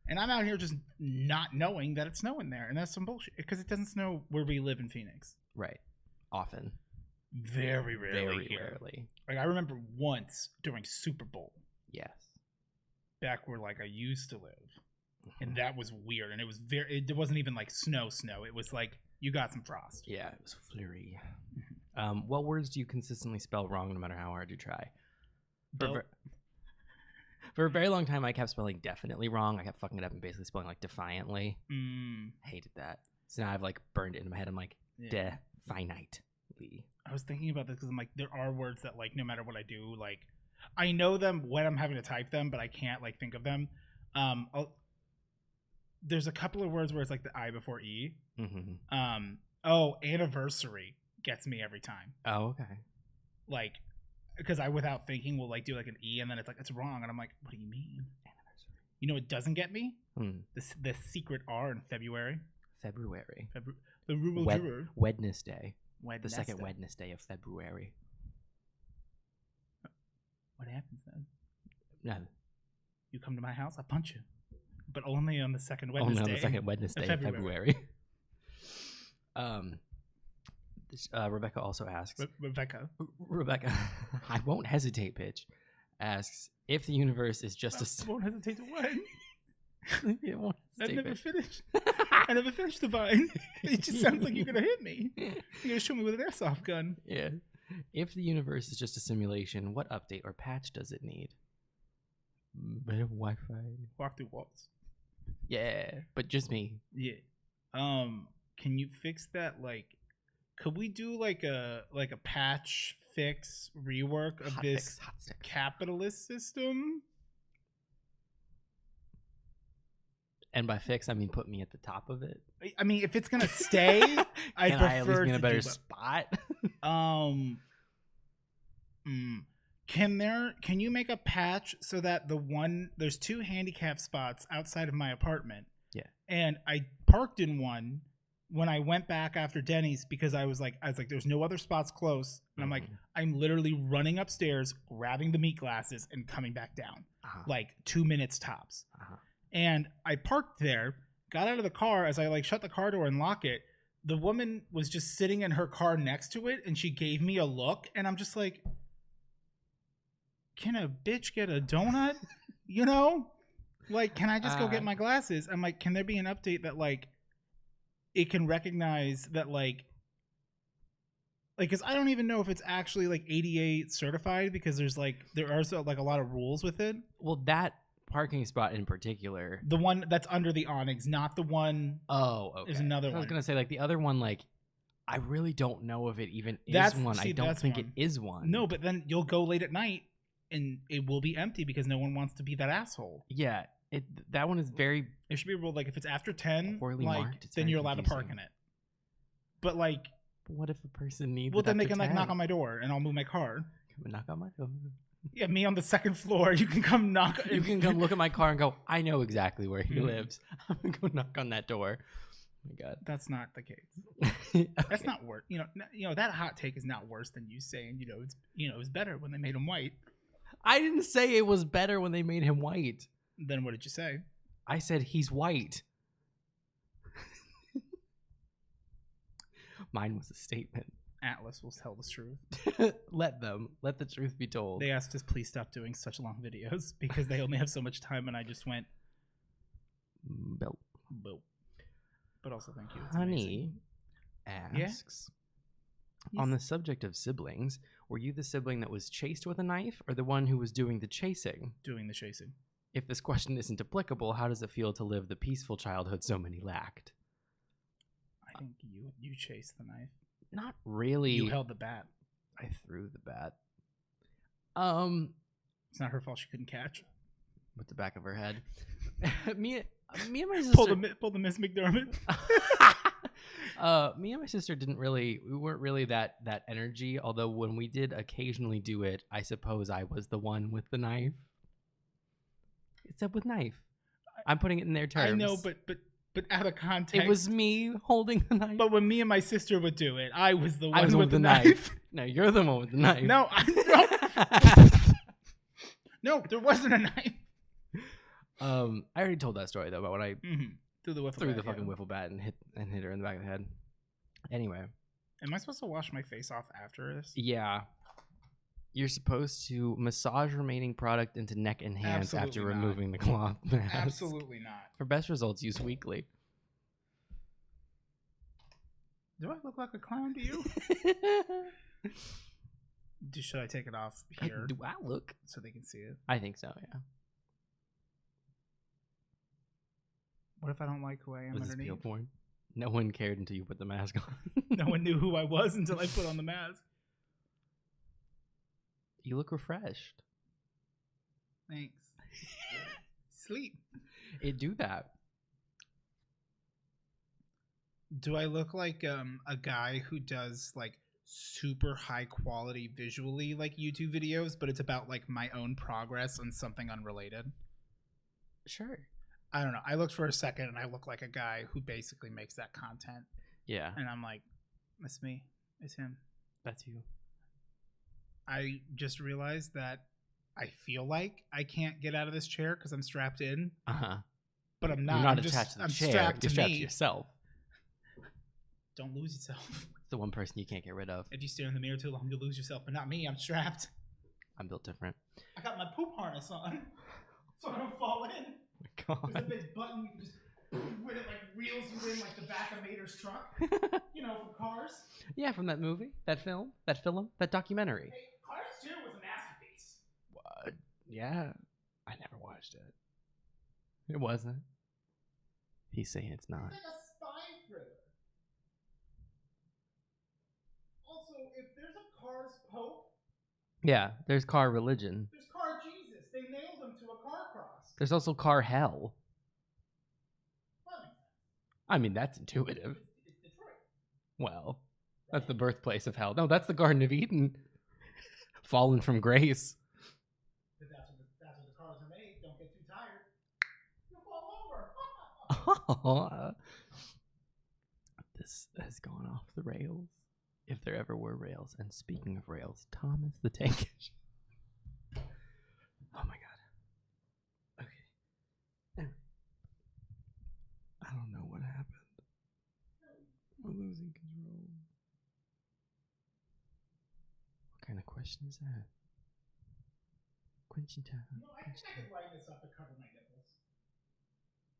And I'm out here just not knowing that it's snowing there. And that's some bullshit. Because it doesn't snow where we live in Phoenix. Right. Often. Very rarely. Very rarely. Like I remember once during Super Bowl. Yes. Back where like I used to live. And that was weird. And it was it wasn't even like snow. It was like you got some frost. Yeah, it was flurry. What words do you consistently spell wrong no matter how hard you try? For a very long time, I kept spelling definitely wrong. I kept fucking it up and basically spelling like defiantly. Hated that. So now I've like burned it into my head. I'm like, definitely. I was thinking about this because I'm like, there are words that like no matter what I do, like I know them when I'm having to type them, but I can't like think of them. There's a couple of words where it's like the I before E. Anniversary gets me every time. Oh, okay. Like, because I without thinking will like do like an E and then it's like it's wrong and I'm like, what do you mean? Anniversary. You know what doesn't get me? The secret R in February. The Wednesday. The second Wednesday of February. What happens then? No. You come to my house, I punch you. But only on the second Wednesday. Only on the second Wednesday of February. Rebecca also asks. Rebecca, I won't hesitate, bitch. Asks if the universe is just I won't hesitate to what? I've never finished. I never finished the vine. It just sounds like you're gonna hit me. You're gonna shoot me with an airsoft gun. Yeah. If the universe is just a simulation, what update or patch does it need? Better Wi-Fi. Walk through walls. Yeah, but just me. Yeah. Can you fix that? Like, could we do like a patch fix rework of this capitalist system? And by fix, I mean put me at the top of it. I mean, if it's gonna stay, I prefer at least be in a better spot. Can you make a patch so that there's 2 handicap spots outside of my apartment? Yeah. And I parked in one, when I went back after Denny's because I was like, there's no other spots close. And I'm like, I'm literally running upstairs, grabbing the meat glasses and coming back down. Like 2 minutes tops. And I parked there, got out of the car. As I like shut the car door and lock it, the woman was just sitting in her car next to it. And she gave me a look. And I'm just like, can a bitch get a donut? You know? Like, can I just go get my glasses? I'm like, can there be an update that like, it can recognize that like because I don't even know if it's actually like ADA certified because there are so like a lot of rules with it. Well, that parking spot in particular, the one that's under the awnings, not the one. Oh, okay. There's another one. I was gonna say like the other one, like I really don't know if it even is one. I don't think it is one. No, but then you'll go late at night and it will be empty because no one wants to be that asshole. Yeah. That one is very. It should be ruled like if it's after 10, poorly like marked, then you're allowed to park in it. But like, what if a person needs? Well, then they can like knock on my door and I'll move my car. Come knock on my door. Yeah, me on the second floor. You can come knock. You can come look at my car and go, I know exactly where he lives. I'm gonna go knock on that door. Oh my God, that's not the case. Okay. That's not worse. You know that hot take is not worse than you saying. It was better when they made him white. I didn't say it was better when they made him white. Then what did you say? I said he's white. Mine was a statement. Atlas will tell the truth. Let the truth be told. They asked us please stop doing such long videos because they only have so much time, and I just went Boop. But also thank you. Honey asks, on the subject of siblings, were you the sibling that was chased with a knife or the one who was doing the chasing? Doing the chasing. If this question isn't applicable, how does it feel to live the peaceful childhood so many lacked? I think you chased the knife. Not really. You held the bat. I threw the bat. It's not her fault she couldn't catch. With the back of her head. me and my sister pull the Miss McDermott. Me and my sister we weren't really that energy, although when we did occasionally do it, I suppose I was the one with the knife. It's up with knife. I'm putting it in their terms. I know, but out of context. It was me holding the knife. But when me and my sister would do it, I was the one with the knife. No, you're the one with the knife. No, no, there wasn't a knife. I already told that story though about when I threw the fucking wiffle bat and hit her in the back of the head. Anyway, am I supposed to wash my face off after this? Yeah. You're supposed to massage remaining product into neck and hands after removing the cloth mask. Absolutely not. For best results, use weekly. Do I look like a clown to you? Should I take it off here? Do I look? So they can see it? I think so, yeah. What if I don't like who I am Was underneath? this peel porn? No one cared until you put the mask on. No one knew who I was until I put on the mask. You look refreshed. Thanks. Sleep. It do that. Do I look like a guy who does like super high quality visually like YouTube videos, but it's about like my own progress on something unrelated? Sure. I don't know. I looked for a second and I look like a guy who basically makes that content. Yeah. And I'm like, that's me. It's him. That's you. I just realized that I feel like I can't get out of this chair because I'm strapped in. But I'm not. You're not attached to the chair. You're strapped to yourself. Don't lose yourself. It's the one person you can't get rid of. If you stare in the mirror too long, you'll lose yourself. But not me. I'm strapped. I'm built different. I got my poop harness on, so I don't fall in. Oh my God. There's a big button you can just when it like reels you in like the back of Mater's truck. You know, from Cars. Yeah, from that movie, that film, that documentary. Hey, Cars 2 was a masterpiece. What? Yeah, I never watched it. It wasn't. He's saying it's not. It's like a spy thriller. Also, if there's a Cars Pope. Yeah, there's car religion. There's Car Jesus. They nailed him to a car cross. There's also car hell. I mean, that's intuitive. It's Detroit. Well, that's the birthplace of hell. No, that's the Garden of Eden. Fallen from grace. But that's what the cars are made. Don't get too tired. You'll fall over. The This has gone off the rails, if there ever were rails. And speaking of rails, Thomas the Tank. Oh my god. Okay. I don't know what happened. We're losing control. What kind of question is that? Quenching time. No, I think I could line this up to cover my nipples.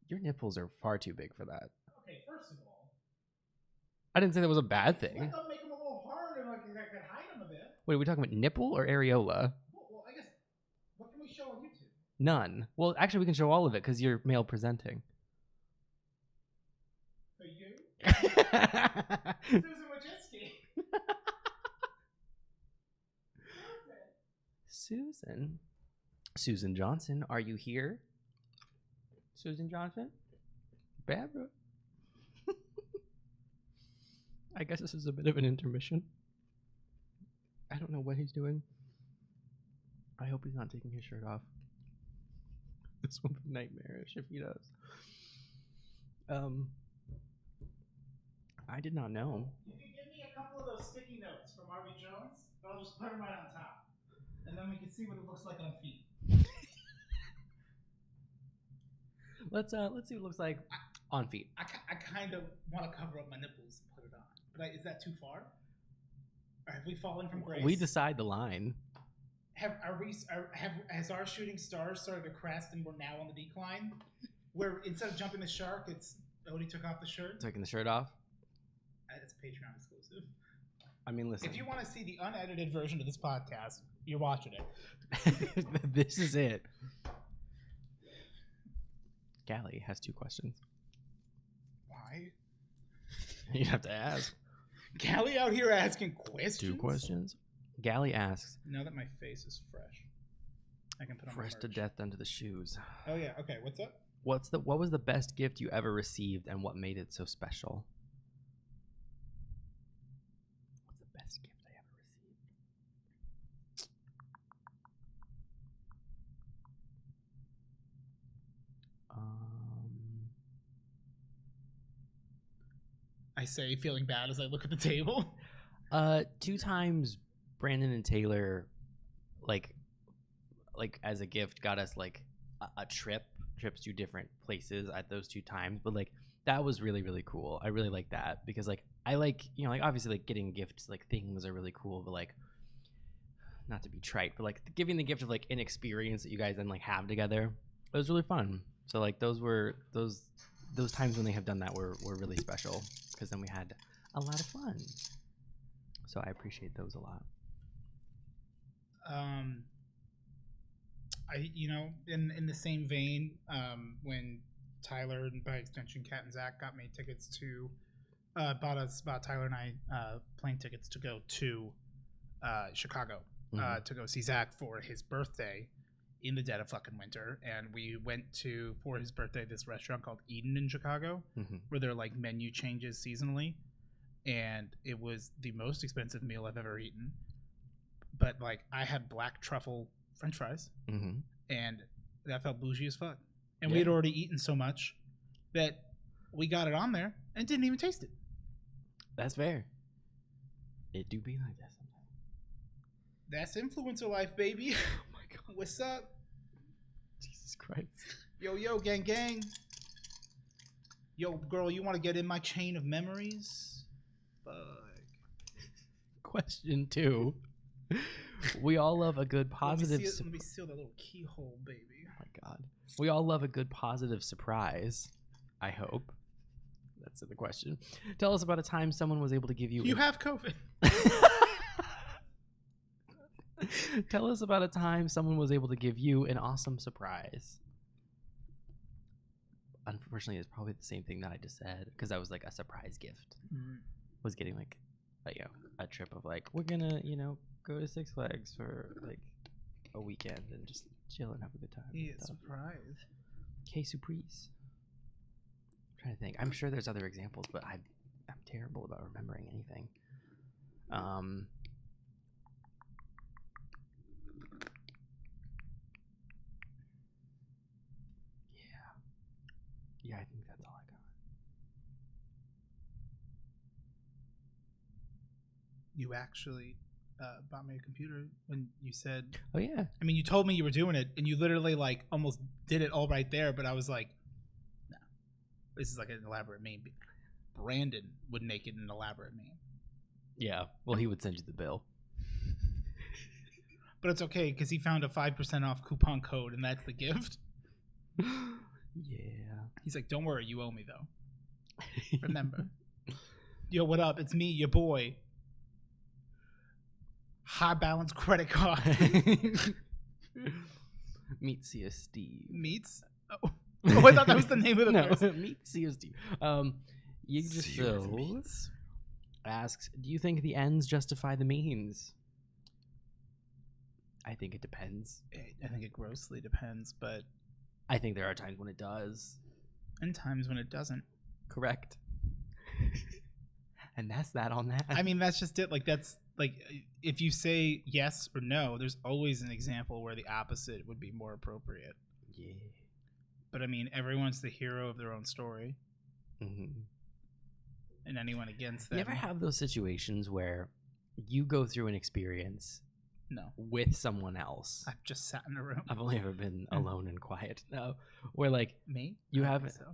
Your nipples are far too big for that. Okay, first of all, I didn't say that was a bad thing. let them make them a little hard and like I could hide them a bit. Wait, are we talking about nipple or areola? Well, I guess, what can we show on YouTube? None. Well, actually, we can show all of it because you're male presenting. So you? Susan Wojcicki. Susan Johnson, are you here? Susan Johnson? Barbara? I guess this is a bit of an intermission. I don't know what he's doing. I hope he's not taking his shirt off. This will be nightmarish if he does. I did not know. You can give me a couple of those sticky notes from Arby Jones, and I'll just put them right on top. And then we can see what it looks like on feet. Let's see what it looks like on feet. I kind of want to cover up my nipples and put it on. But is that too far? Or have we fallen from grace? We decide the line. Has our shooting stars started to crest and we're now on the decline? Where instead of jumping the shark, it's Odie took off the shirt? Taking the shirt off? It's Patreon exclusive. I mean, listen. If you want to see the unedited version of this podcast, you're watching it. This is it. Callie has 2 questions. Why? You have to ask. Callie out here asking questions? 2 questions. Gally asks. Now that my face is fresh, I can put on Fresh to death under the shoes. Oh yeah. Okay. What's up? What was the best gift you ever received, and what made it so special? What's the best gift I ever received? I say, feeling bad as I look at the table. 2 times Brandon and Taylor, like as a gift, got us like a trips to different places at those 2 times. But like that was really, really cool. I really like that because like I like, you know, like obviously like getting gifts, like things are really cool, but like not to be trite, but like giving the gift of like an experience that you guys then like have together, it was really fun. So like those times when they have done that were really special because then we had a lot of fun. So I appreciate those a lot. In the same vein, when Tyler and by extension Kat and Zach got me tickets to bought Tyler and I plane tickets to go to Chicago to go see Zach for his birthday in the dead of fucking winter, and we went to for his birthday this restaurant called Eden in Chicago, where there are like menu changes seasonally, and it was the most expensive meal I've ever eaten. But like I had black truffle French fries, and that felt bougie as fuck. And we had already eaten so much that we got it on there and didn't even taste it. That's fair. It do be like that sometimes. That's influencer life, baby. Oh my god. What's up? Jesus Christ. Yo, gang, gang. Yo, girl, you want to get in my chain of memories? Fuck. Question 2. We all love a good positive. Let me seal that little keyhole, baby. Oh my god. We all love a good positive surprise. I hope. That's the question. Tell us about a time someone was able to give you. You have COVID. Tell us about a time someone was able to give you an awesome surprise. Unfortunately, it's probably the same thing that I just said because that was like a surprise gift. Was getting like a trip of like we're gonna go to Six Flags for like a weekend and just chill and have a good time. Yeah, surprise. Que surprise. I'm trying to think. I'm sure there's other examples, but I'm terrible about remembering anything. Yeah, I think that's all I got. you actually bought me a computer when you said. Oh yeah. I mean, you told me you were doing it, and you literally like almost did it all right there. But I was like, no, this is like an elaborate meme. Brandon would make it an elaborate meme. Yeah. Well, he would send you the bill. But it's okay because he found a 5% off coupon code, and that's the gift. Yeah. He's like, don't worry, you owe me though. Remember. Yo, what up? It's me, your boy. High balance credit card. Meet CSD. Meets? Oh. I thought that was the name of the No, person. Meet CSD. Yggdrasil asks, do you think the ends justify the means? I think it depends. I think it grossly depends, but I think there are times when it does. and times when it doesn't. Correct. And that's that on that. I mean, that's just it. Like, that's like, if you say yes or no, there's always an example where the opposite would be more appropriate. Yeah. But I mean, everyone's the hero of their own story. Mm-hmm. And anyone against them. You ever have those situations where you go through an experience No. with someone else? I've just sat in a room. I've only ever been alone and quiet. No, where like Me? you I don't have think it, so.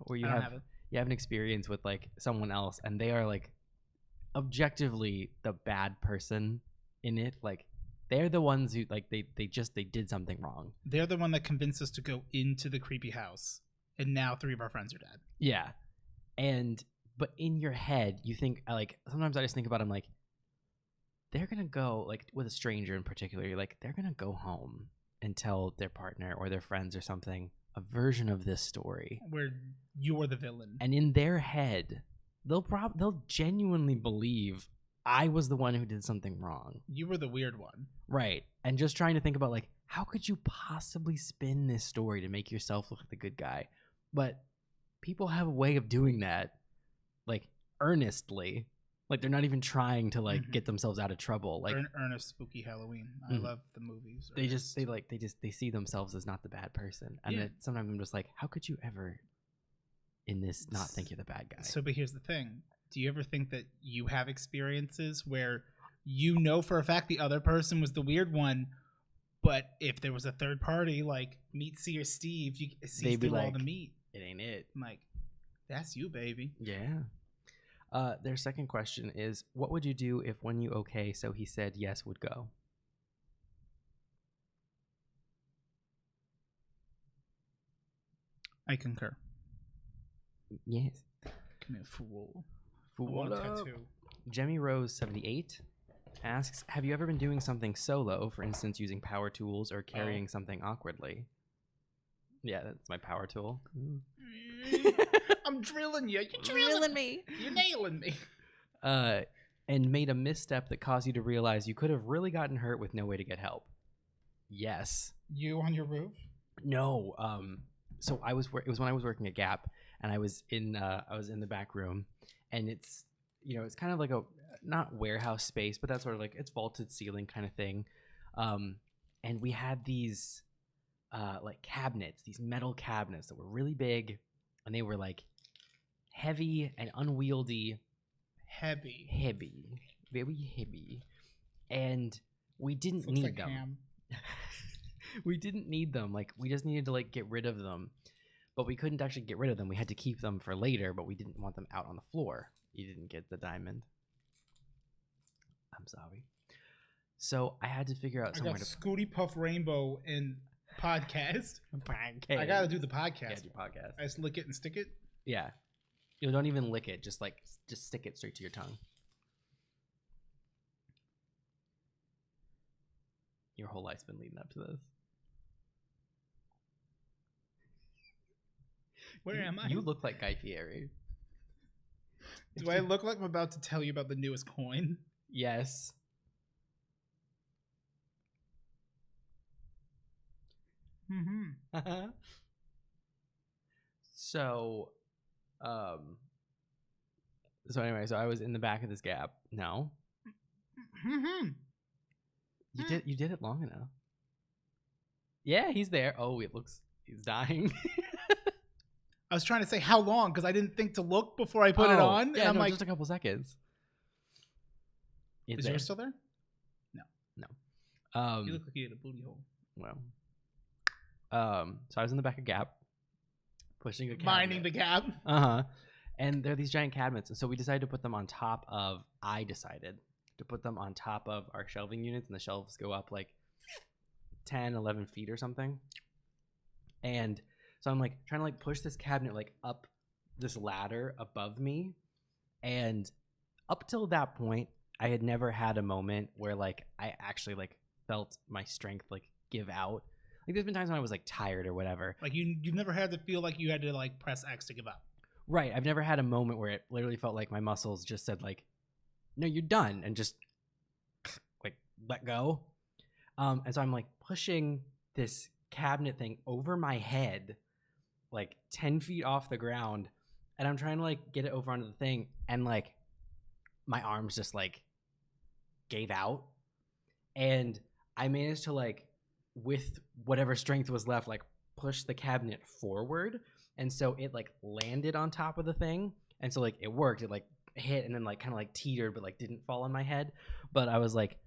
where you I don't have have it. you have an experience with like someone else, and they are like objectively the bad person in it. Like they're the ones who like they did something wrong. They're the one that convinced us to go into the creepy house, and now 3 of our friends are dead. Yeah, but in your head you think like sometimes I just think about them like they're gonna go like with a stranger in particular. You're like they're gonna go home and tell their partner or their friends or something a version of this story Where you're the villain. and in their head they'll genuinely believe I was the one who did something wrong. You were the weird one. Right. And just trying to think about like how could you possibly spin this story to make yourself look like the good guy? But people have a way of doing that like earnestly. Like they're not even trying to like get themselves out of trouble. Like Ernest Spooky Halloween. I love the movies. they see themselves as not the bad person. And then sometimes I'm just like, how could you ever in this not think you're the bad guy? So, but here's the thing. Do you ever think that you have experiences where you know for a fact the other person was the weird one, but if there was a third party like Meet C or Steve, you see They'd be through all like, the meat. It ain't it. I'm like, that's you, baby. Yeah. Their second question is, what would you do if when you okay, so he said yes would go? I concur. Yes. Come here, fool. I Fool want a up. tattoo. Jemmy Rose 78 asks, have you ever been doing something solo, for instance, using power tools or carrying something awkwardly? Yeah, that's my power tool. I'm drilling you. You're drilling me. You're nailing me. And made a misstep that caused you to realize you could have really gotten hurt with no way to get help. Yes. You on your roof? No. So it was when I was working at Gap, and I was in the back room, and it's it's kind of like a not warehouse space, but that's sort of like it's vaulted ceiling kind of thing. And we had these like cabinets, these metal cabinets that were really big, and they were like heavy and unwieldy. Heavy, very heavy, and we didn't need like them. ham. We didn't need them. Like we just needed to like get rid of them, but we couldn't actually get rid of them. We had to keep them for later, but we didn't want them out on the floor. You didn't get the diamond. I'm sorry. So I had to figure out somewhere I got to Scooty Puff Rainbow in podcast. I gotta do the podcast. Yeah, do podcast. I just lick it and stick it. Yeah. Don't even lick it. Just stick it straight to your tongue. Your whole life's been leading up to this. Where am I? You look like Guy Fieri. Do I look like I'm about to tell you about the newest coin? Yes. Mm-hmm. So anyway, so I was in the back of this Gap. No. Mm-hmm. You did it long enough. Yeah, he's there. Oh, it looks he's dying. I was trying to say how long because I didn't think to look before I put it on. Yeah, and I'm no, like, just a couple seconds. Is yours still there? No. You look like you had a booty hole. Well. So I was in the back of Gap, pushing a cabinet. Minding the Gap. And there are these giant cabinets, and so we decided to put them on top of. I decided to put them on top of our shelving units, and the shelves go up like 10, 11 feet or something. And so I'm like trying to like push this cabinet like up this ladder above me, and up till that point, I had never had a moment where like I actually like felt my strength like give out. Like there's been times when I was like tired or whatever. Like you've never had to feel like you had to like press X to give up. Right. I've never had a moment where it literally felt like my muscles just said like, no, you're done, and just like let go. And so I'm like pushing this cabinet thing over my head, like 10 feet off the ground, and I'm trying to like get it over onto the thing, and like my arms just like gave out, and I managed to like with whatever strength was left like push the cabinet forward, and so it like landed on top of the thing, and so like it worked. It like hit and then like kind of like teetered but like didn't fall on my head. But I was like,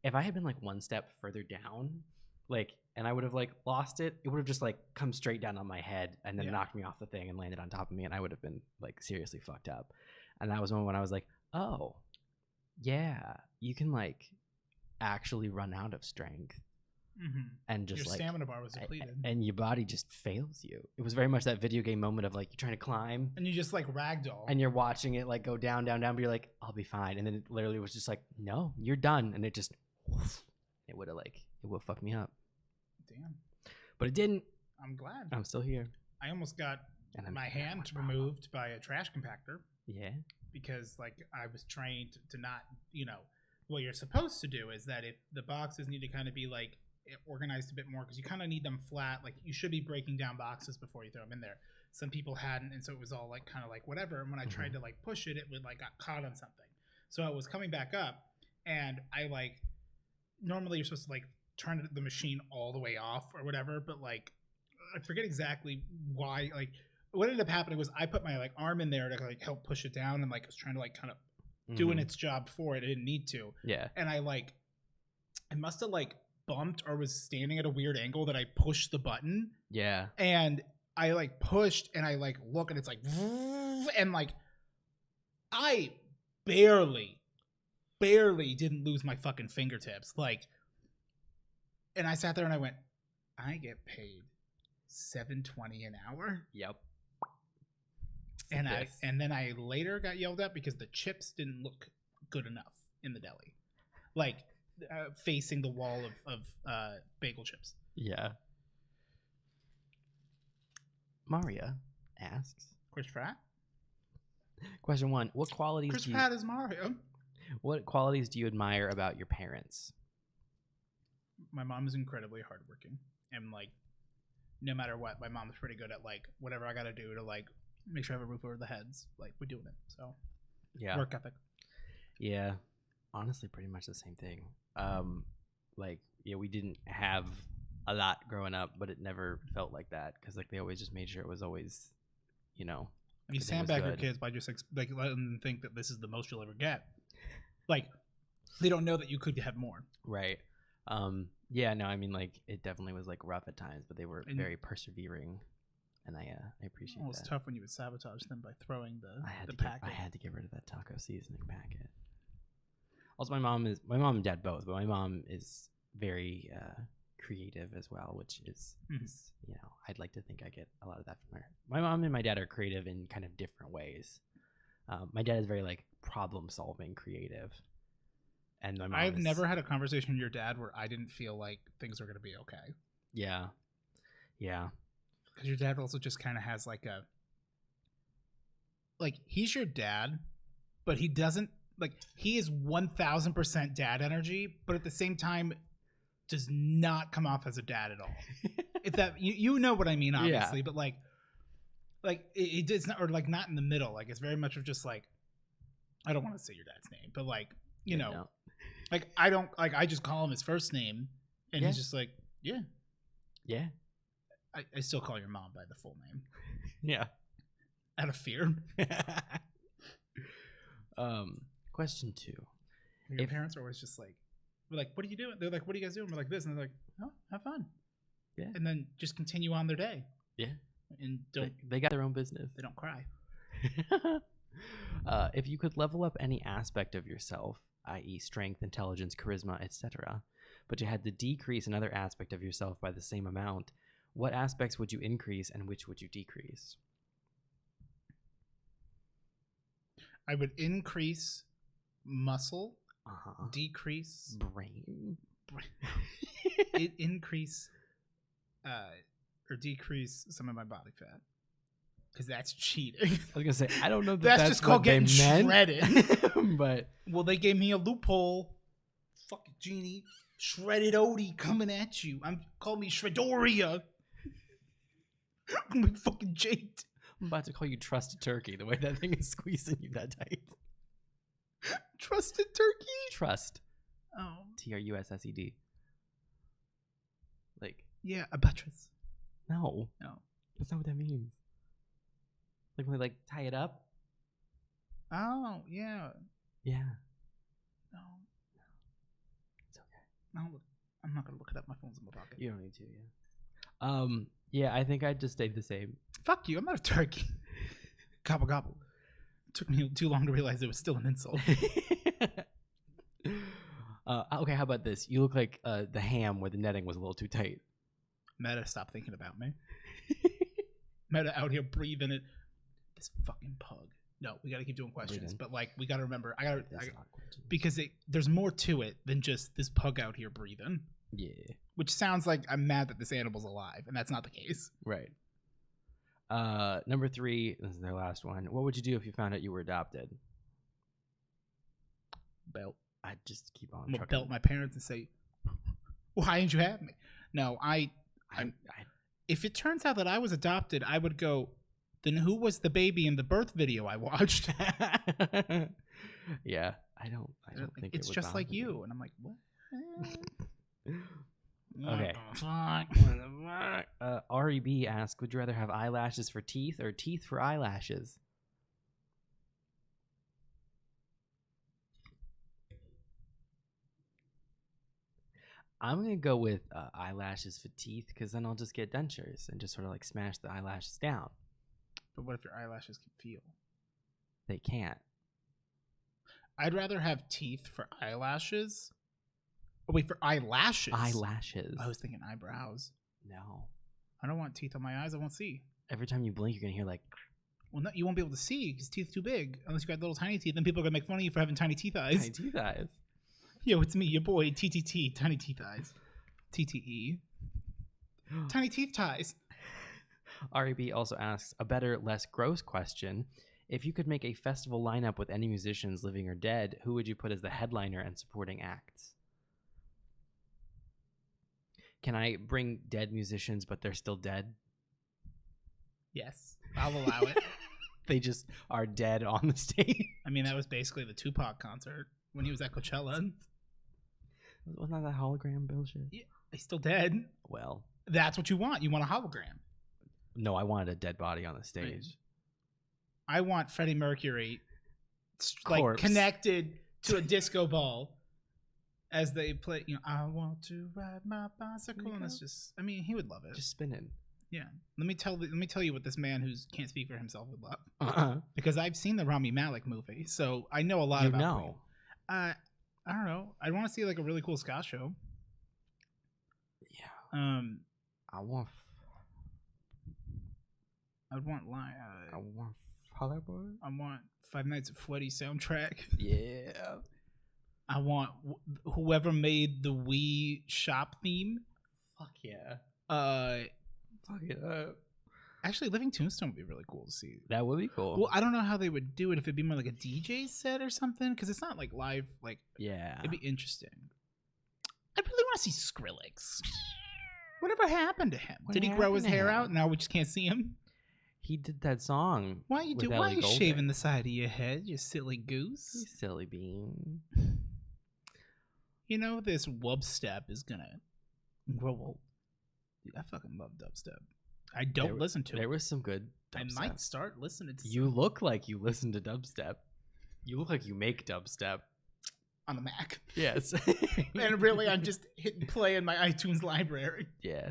if I had been like one step further down, like, and I would have like lost it, it would have just like come straight down on my head and then knocked me off the thing and landed on top of me, and I would have been like seriously fucked up. And that was when I was like, oh yeah, you can like actually run out of strength. And just your like stamina bar was depleted, and your body just fails you. It was very much that video game moment of like you're trying to climb and you just like ragdoll, and you're watching it like go down, down, down, but you're like, I'll be fine. And then it literally was just like, no, you're done. And it just, it would have fucked me up. Damn. But it didn't. I'm glad. I'm still here. I almost got my hand removed by a trash compactor. Yeah. Because like I was trained to not, what you're supposed to do is that if the boxes need to kind of be like organized a bit more, because you kind of need them flat, like you should be breaking down boxes before you throw them in there. Some people hadn't, and so it was all like kind of like whatever, and when I tried to like push it, it would like got caught on something, so it was coming back up, and I like normally you're supposed to like turn the machine all the way off or whatever, but like I forget exactly why. Like what ended up happening was I put my like arm in there to like help push it down, and like was trying to like kind of doing its job for it. I didn't need to. Yeah. And I must have like bumped or was standing at a weird angle that I pushed the button. Yeah. And I like pushed and I like look and it's like, and like I barely didn't lose my fucking fingertips. Like, and I sat there and I went, I get paid $7.20 an hour. Yep. And then I later got yelled at because the chips didn't look good enough in the deli, like facing the wall of bagel chips. Yeah. Maria asks, Chris Pratt. Question 1: What qualities? Chris Pratt is Mario. What qualities do you admire about your parents? My mom is incredibly hardworking, and like, no matter what, my mom's pretty good at like whatever I got to do to like make sure I have a roof over the heads. Like we're doing it. So yeah, work ethic. Yeah, honestly, pretty much the same thing. Like yeah, we didn't have a lot growing up, but it never felt like that because like they always just made sure it was always, you sandbag your kids by just like letting them think that this is the most you'll ever get. Like they don't know that you could have more. Right. Yeah. No. I mean, like it definitely was like rough at times, but they were very persevering, and I appreciate that. It was tough when you would sabotage them by throwing the packet. I had to get rid of that taco seasoning packet. Also, my mom and dad both, but my mom is very creative as well, which is I'd like to think I get a lot of that from her. My mom and my dad are creative in kind of different ways. My dad is very like problem solving creative, and my mom I've never had a conversation with your dad where I didn't feel like things are going to be okay. Yeah. Because your dad also just kind of has like he's your dad, but he doesn't like he is 1000% dad energy, but at the same time does not come off as a dad at all. If that you know what I mean, obviously, but like it's not, or like not in the middle. Like it's very much of just like, I don't want to say your dad's name, but like like I don't like I just call him his first name, and he's just like yeah. I still call your mom by the full name. Yeah. Out of fear. Question 2: Your parents are always just like, we're like, what are you doing? They're like, what are you guys doing? We're like this, and they're like, oh, have fun. Yeah. And then just continue on their day. Yeah. And don't they got their own business. they don't cry. If you could level up any aspect of yourself, i.e. strength, intelligence, charisma, etc., but you had to decrease another aspect of yourself by the same amount, what aspects would you increase and which would you decrease? I would increase muscle, Uh-huh. decrease Brain. increase or decrease some of my body fat. Because that's cheating. I was gonna say I don't know that that's just called getting shredded. But well, they gave me a loophole. Fucking genie, shredded Odie coming at you. Call me Shredoria. I'm gonna be fucking jaked. I'm about to call you Trusted Turkey. The way that thing is squeezing you that tight. Trusted turkey. Trust. Oh. TRUSSED. Like. Yeah, a buttress. No. No. That's not what that means. Like when they like tie it up. Oh yeah. Yeah. No. It's okay. No, I'm not gonna look it up. My phone's in my pocket. You don't need to. Yeah. Yeah. I think I'd just stay the same. Fuck you. I'm not a turkey. Gobble gobble. It took me too long to realize it was still an insult. Okay. How about this? You look like the ham where the netting was a little too tight. Meta, stop thinking about me. Meta out here breathing it. This fucking pug. No, we gotta keep doing questions, Breathing. but like we gotta remember. That's not questions. Because there's more to it than just this pug out here breathing. Yeah. Which sounds like I'm mad that this animal's alive, and that's not the case. Right. Number 3. This is their last one. What would you do if you found out you were adopted? Belt. I'd just keep on. I'm gonna trucking. belt my parents and say, "Why didn't you have me?" No, if it turns out that I was adopted, I would go, then who was the baby in the birth video I watched? Yeah, I don't think it's it was just like on you. me. And I'm like, what? Okay. What the fuck? REB asks, would you rather have eyelashes for teeth or teeth for eyelashes? I'm going to go with eyelashes for teeth because then I'll just get dentures and just sort of like smash the eyelashes down. But what if your eyelashes can feel? They can't. I'd rather have teeth for eyelashes. Oh, wait, for eyelashes? Eyelashes. I was thinking eyebrows. No. I don't want teeth on my eyes. I won't see. Every time you blink, you're going to hear like... Well, no, you won't be able to see because teeth too big. Unless you got little tiny teeth. Then people are going to make fun of you for having tiny teeth eyes. Tiny teeth eyes. Yo, it's me, your boy, TTT, Tiny Teeth Eyes. TTE. Tiny Teeth Ties. REB also asks a better, less gross question. If you could make a festival lineup with any musicians, living or dead, who would you put as the headliner and supporting acts? Can I bring dead musicians, but they're still dead? Yes, I'll allow it. They just are dead on the stage. I mean, that was basically the Tupac concert when he was at Coachella. Wasn't that hologram bullshit? Yeah, he's still dead. Well, that's what you want. You want a hologram. no, I wanted a dead body on the stage. I want Freddie Mercury like Corpse. connected to a disco ball as they play, you know, I want to ride my bicycle. And it's just, I mean, he would love it. Just spinning. Yeah. Let me tell you what this man who can't speak for himself would love. Because I've seen the Rami Malek movie, so I know a lot about him. I don't know. I want to see like a really cool ska show. Yeah. I want Hollywood. I want Five Nights at Freddy's soundtrack. Yeah. I want whoever made the Wii shop theme. Fuck yeah. Fuck it up. Actually, Living Tombstone would be really cool to see. That would be cool. Well, I don't know how they would do it. If it'd be more like a DJ set or something, because it's not like live. Like, yeah, it'd be interesting. I really want to see Skrillex. Whatever happened to him? Did he grow his hair out? Now we just can't see him. He did that song. Why are you shaving the side of your head, you silly goose? You silly bean. You know this wubstep is gonna grow old. Dude, I fucking love dubstep. I don't listen to it. There was some good dubstep. I might start listening to You look like you listen to dubstep. You look like you make dubstep. on the Mac. Yes. And really, I'm just hitting play in my iTunes library. Yeah.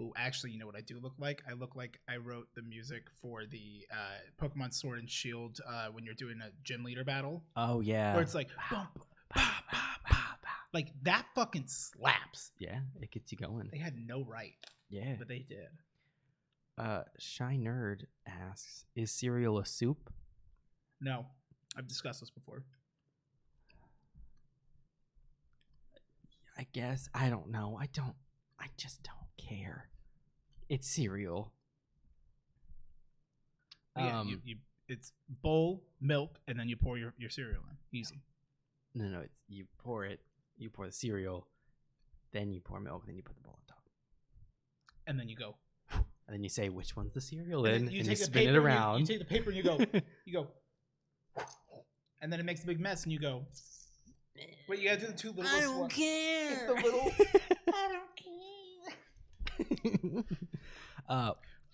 Oh, actually, you know what I do look like? I look like I wrote the music for the Pokemon Sword and Shield when you're doing a gym leader battle. Oh, yeah. Where it's like, bump, bah, bah, bah, bah. Like, that fucking slaps. Yeah, it gets you going. They had no right. Yeah. But they did. Shy Nerd asks, is cereal a soup? No. I've discussed this before. I guess. I don't know. I just don't care. It's cereal. Yeah, it's bowl, milk, and then you pour your cereal in. Easy. No, it's you pour the cereal, then you pour milk, then you put the bowl on top. And then you go. And then you say which one's the cereal in, and you spin it and around. You take the paper and you go, and then it makes a big mess, and you go. Wait, you gotta do the two little. I don't care. It's the little. I don't care.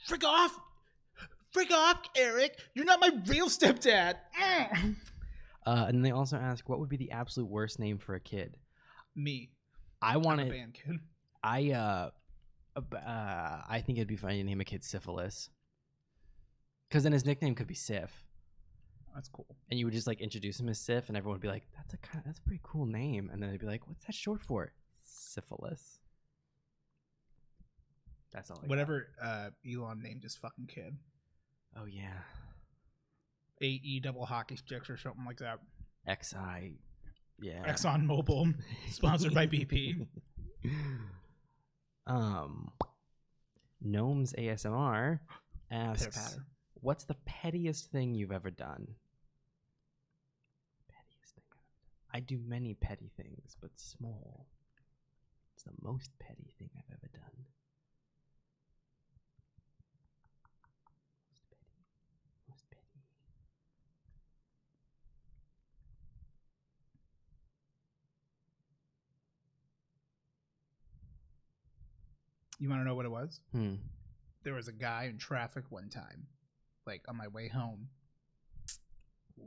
Frick off, Eric! You're not my real stepdad. And they also ask, what would be the absolute worst name for a kid? Me. I want I'm a it. band kid. I think it'd be funny to name a kid Syphilis, because then his nickname could be Sif. That's cool. And you would just like introduce him as Sif, and everyone would be like, that's a pretty cool name. And then they'd be like, what's that short for? Syphilis. That's all. Whatever Elon named his fucking kid. Oh yeah. AE double hockey sticks or something like that. XI. Yeah. Exxon Mobil, sponsored by BP. Gnomes ASMR asks, Pitter-patter. what's the pettiest thing you've ever done? Pettiest thing I do many petty things, but small. It's the most petty thing I've ever done. Most petty. You want to know what it was? Hmm. There was a guy in traffic one time, like on my way home,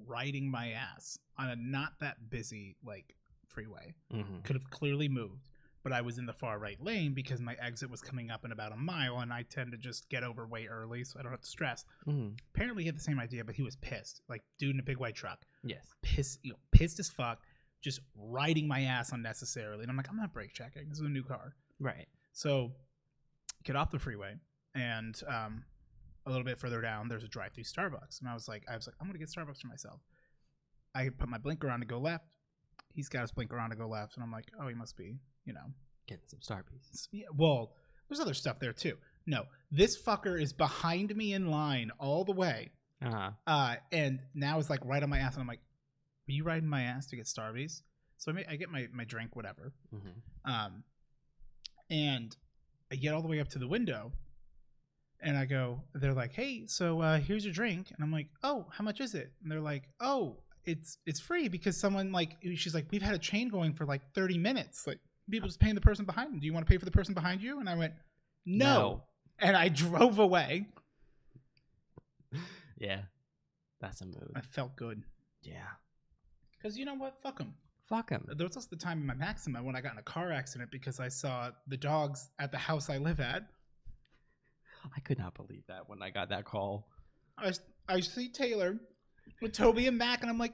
riding my ass on a not that busy like freeway. Mm-hmm. Could have clearly moved, but I was in the far right lane because my exit was coming up in about a mile, and I tend to just get over way early so I don't have to stress. Mm-hmm. Apparently he had the same idea, but he was pissed. Like, dude in a big white truck. Yes. Pissed as fuck, just riding my ass unnecessarily. And I'm like, I'm not brake checking. This is a new car. Right. So get off the freeway, and a little bit further down, there's a drive-through Starbucks. And I was like, I'm going to get Starbucks for myself. I put my blinker on to go left. He's got his blinker on to go left. And I'm like, oh, he must be, Getting some Starbies. Yeah, well, there's other stuff there too. No, this fucker is behind me in line all the way. Uh-huh. And now it's like right on my ass. And I'm like, are you riding my ass to get Starbies? So I get my drink, whatever. Mm-hmm. And I get all the way up to the window. And I go, they're like, hey, so here's your drink. And I'm like, oh, how much is it? And they're like, oh, it's free because someone she's like, we've had a chain going for like 30 minutes. Like, people just paying the person behind them. Do you want to pay for the person behind you? And I went, no. And I drove away. Yeah. That's a mood. I felt good. Yeah. Because you know what? Fuck them. Fuck him. There was also the time in my Maxima when I got in a car accident because I saw the dogs at the house I live at. I could not believe that when I got that call. I see Taylor with Toby and Mac, and I'm like,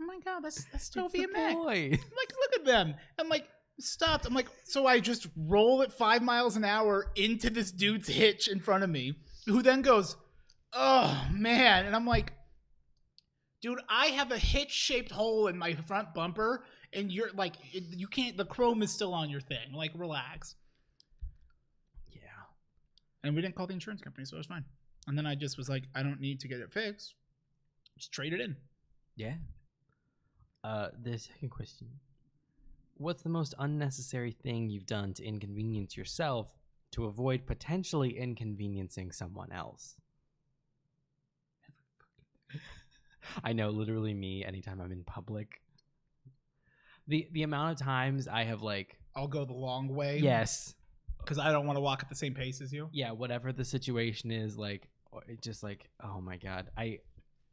oh my God, that's Toby and Mac. Boy. I'm like, look at them. I'm like, stopped. I'm like, so I just roll at 5 miles an hour into this dude's hitch in front of me, who then goes, oh man. And I'm like, dude, I have a hitch-shaped hole in my front bumper, and you're like, you can't, the chrome is still on your thing. Like, relax. Yeah. And we didn't call the insurance company, so it was fine. And then I just was like, I don't need to get it fixed. Just trade it in. Yeah. The second question. What's the most unnecessary thing you've done to inconvenience yourself to avoid potentially inconveniencing someone else? I know, literally me, anytime I'm in public. The amount of times I have I'll go the long way. Yes. Because I don't want to walk at the same pace as you. Yeah, whatever the situation is, it just oh my God.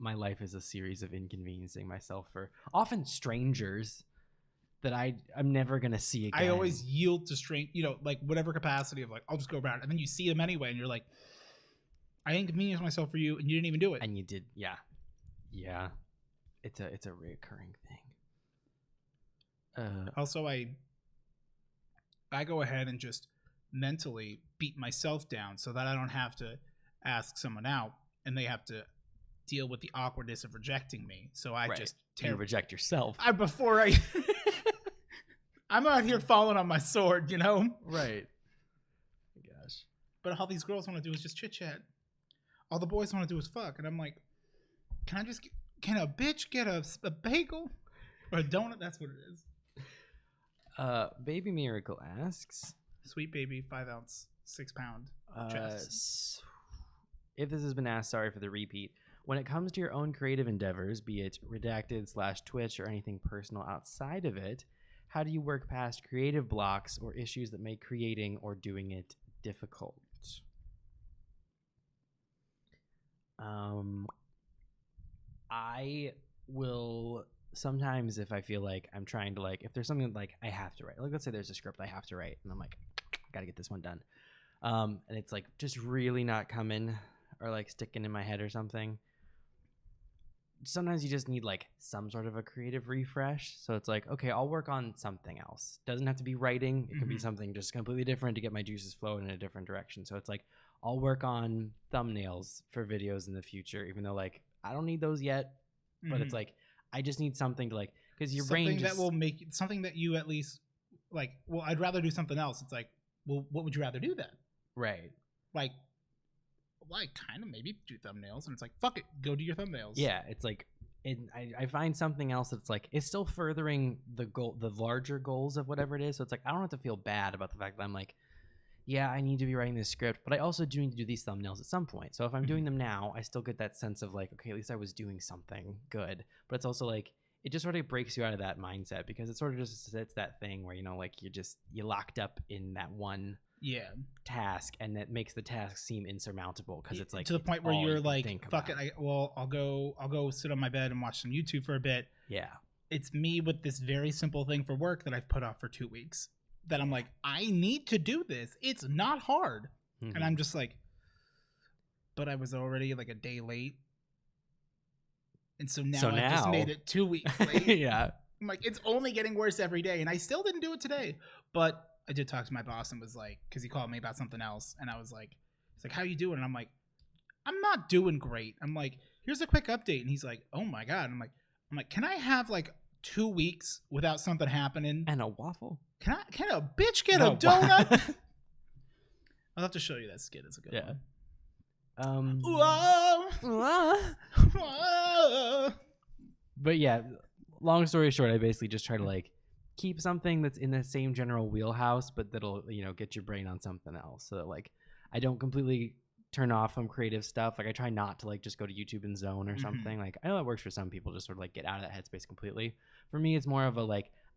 my life is a series of inconveniencing myself for often strangers that I'm never gonna see again. I always yield to like whatever capacity of like I'll just go around, and then you see them anyway, and you're like, I inconvenienced myself for you, and you didn't even do it. And you did, yeah. It's a recurring thing. Also, I go ahead and just mentally beat myself down so that I don't have to ask someone out, and they have to deal with the awkwardness of rejecting me. So I just reject yourself. I'm out here falling on my sword, Right. Gosh. But all these girls want to do is just chit chat. All the boys want to do is fuck, and I'm like, can a bitch get a bagel or a donut? That's what it is. Baby Miracle asks, Sweet baby, 5 ounce, 6 pound chest. If this has been asked, sorry for the repeat. When it comes to your own creative endeavors, be it redacted/Twitch or anything personal outside of it, how do you work past creative blocks or issues that make creating or doing it difficult? I will sometimes, if I feel like I'm trying to if there's something like I have to write, like let's say there's a script I have to write, and I'm like, gotta get this one done, and it's like just really not coming or like sticking in my head or something. Sometimes you just need some sort of a creative refresh. So it's like, okay, I'll work on something else. Doesn't have to be writing. It could be something just completely different to get my juices flowing in a different direction. So it's like, I'll work on thumbnails for videos in the future, even though I don't need those yet. But it's like, I just need something to because your brain that will make something that you at least well, I'd rather do something else. It's like, well, what would you rather do then? Right. I kind of maybe do thumbnails, and it's like, fuck it, go do your thumbnails. Yeah, it's like, I find something else that's it's still furthering the larger goals of whatever it is. So it's like, I don't have to feel bad about the fact that I'm yeah, I need to be writing this script, but I also do need to do these thumbnails at some point. So if I'm doing them now, I still get that sense of okay, at least I was doing something good. But it's also it just sort of breaks you out of that mindset, because it sort of just it's that thing where you're locked up in that one task, and that makes the task seem insurmountable, because it's to the point where you're fuck it, I'll go sit on my bed and watch some YouTube for a bit. Yeah, it's me with this very simple thing for work that I've put off for 2 weeks, that I'm like, I need to do this, it's not hard. And I'm just but I was already a day late, and so now I just made it 2 weeks late. Yeah, I'm it's only getting worse every day, and I still didn't do it today. But I did talk to my boss, and was because he called me about something else, and I was he's like, how you doing? And I'm I'm not doing great. I'm here's a quick update, and he's like, oh my god. And I'm like, can I have 2 weeks without something happening? And a waffle? Can a bitch get a donut? I'll have to show you that skit. It's a good one. Whoa. But yeah, long story short, I basically just try to keep something that's in the same general wheelhouse, but that'll get your brain on something else, so that I don't completely turn off from creative stuff. I try not to just go to YouTube and zone or something. I know that works for some people, just sort of get out of that headspace completely. For me, it's more of a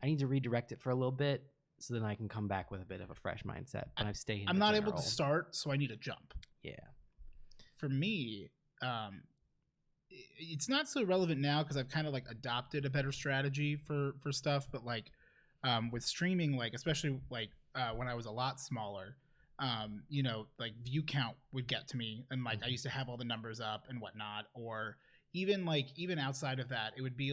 I need to redirect it for a little bit, so then I can come back with a bit of a fresh mindset. But I'm not able to start, so I need to jump. Yeah. For me, it's not so relevant now, because I've kind of adopted a better strategy for stuff. But with streaming, especially when I was a lot smaller, view count would get to me, and I used to have all the numbers up and whatnot. Or even outside of that, it would be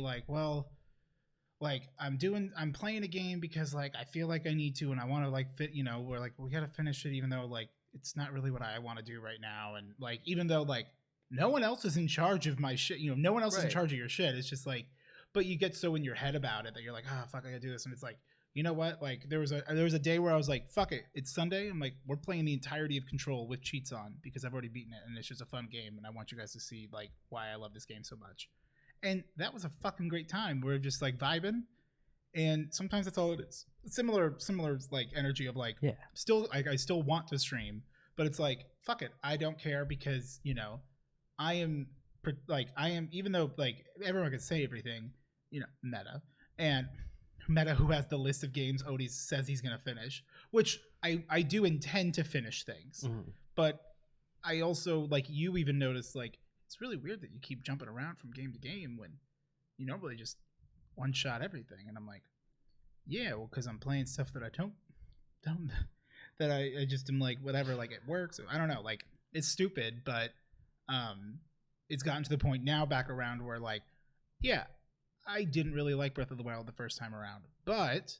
I'm playing a game because I feel like I need to, and I want to fit, we're we got to finish it, even though it's not really what I want to do right now. And even though no one else is in charge of my shit, no one else is in charge of your shit. It's just but you get so in your head about it that you're fuck, I gotta do this. And it's you know what? There was a day where I was fuck it, it's Sunday. I'm we're playing the entirety of Control with cheats on, because I've already beaten it, and it's just a fun game, and I want you guys to see why I love this game so much. And that was a fucking great time. We're just vibing, and sometimes that's all it is. Similar energy of still I still want to stream, but it's fuck it, I don't care, because I am even though everyone can say everything, Meta, who has the list of games Odie says he's gonna finish, which I do intend to finish things, but I also you even notice it's really weird that you keep jumping around from game to game when you normally just one shot everything. And I'm like, yeah, well, because I'm playing stuff that I don't that I just am like, whatever, like it works. I don't know, like it's stupid, but it's gotten to the point now back around where like, yeah, I didn't really like Breath of the Wild the first time around, but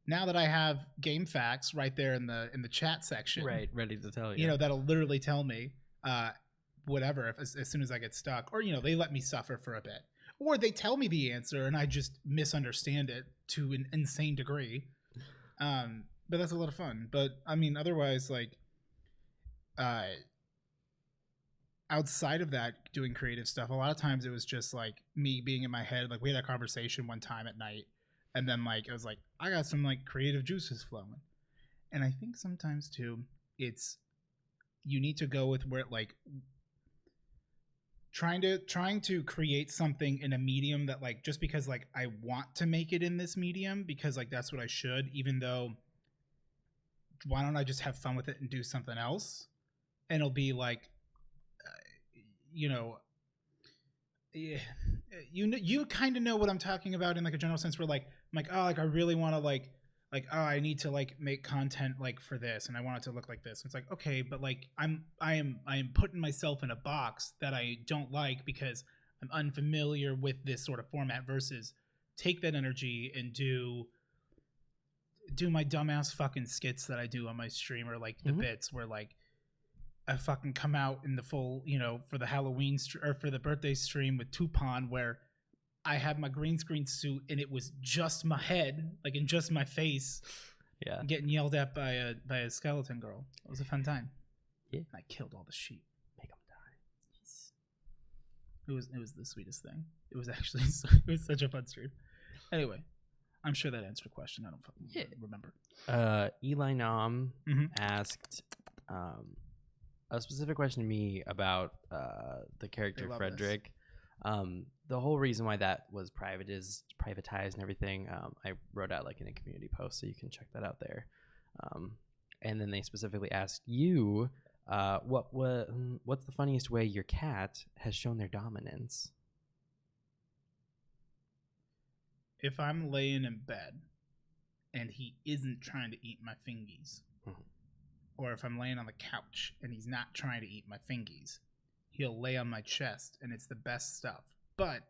now that I have game facts right there in the chat section, Right, ready to tell you. you know, that'll literally tell me whatever if as soon as I get stuck, or you know, they let me suffer for a bit, or they tell me the answer and I just misunderstand it to an insane degree. But that's a lot of fun. But I mean, otherwise, like outside of that, doing creative stuff, a lot of times it was just like me being in my head. Like we had a conversation one time at night, and then like it was like I got some like creative juices flowing. And I think sometimes too, it's you need to go with where like trying to create something in a medium that like just because like I want to make it in this medium because like that's what I should, even though why don't I just have fun with it and do something else? And it'll be like you know, you kind of know what I'm talking about in like a general sense where like I'm like, oh, like I really want to like oh, I need to like make content like for this and I want it to look like this. And it's like, okay, but like I am putting myself in a box that I don't like because I'm unfamiliar with this sort of format versus take that energy and do my dumbass fucking skits that I do on my stream or like the bits where like I fucking come out in the full, you know, for the Halloween or for the birthday stream with Tupon where I had my green screen suit and it was just my head, like in just my face. Yeah. Getting yelled at by a skeleton girl. It was a fun time. Yeah. And I killed all the sheep. Make them die. Yes. It was the sweetest thing. It was actually it was such a fun stream. Anyway, I'm sure that answered a question. I don't fucking remember. Eli Nam asked a specific question to me about the character Frederick. The whole reason why that was privatized and everything, I wrote out like in a community post, so you can check that out there. And then they specifically asked you, what's the funniest way your cat has shown their dominance? If I'm laying in bed and he isn't trying to eat my fingies, or if I'm laying on the couch and he's not trying to eat my fingies, he'll lay on my chest and it's the best stuff. But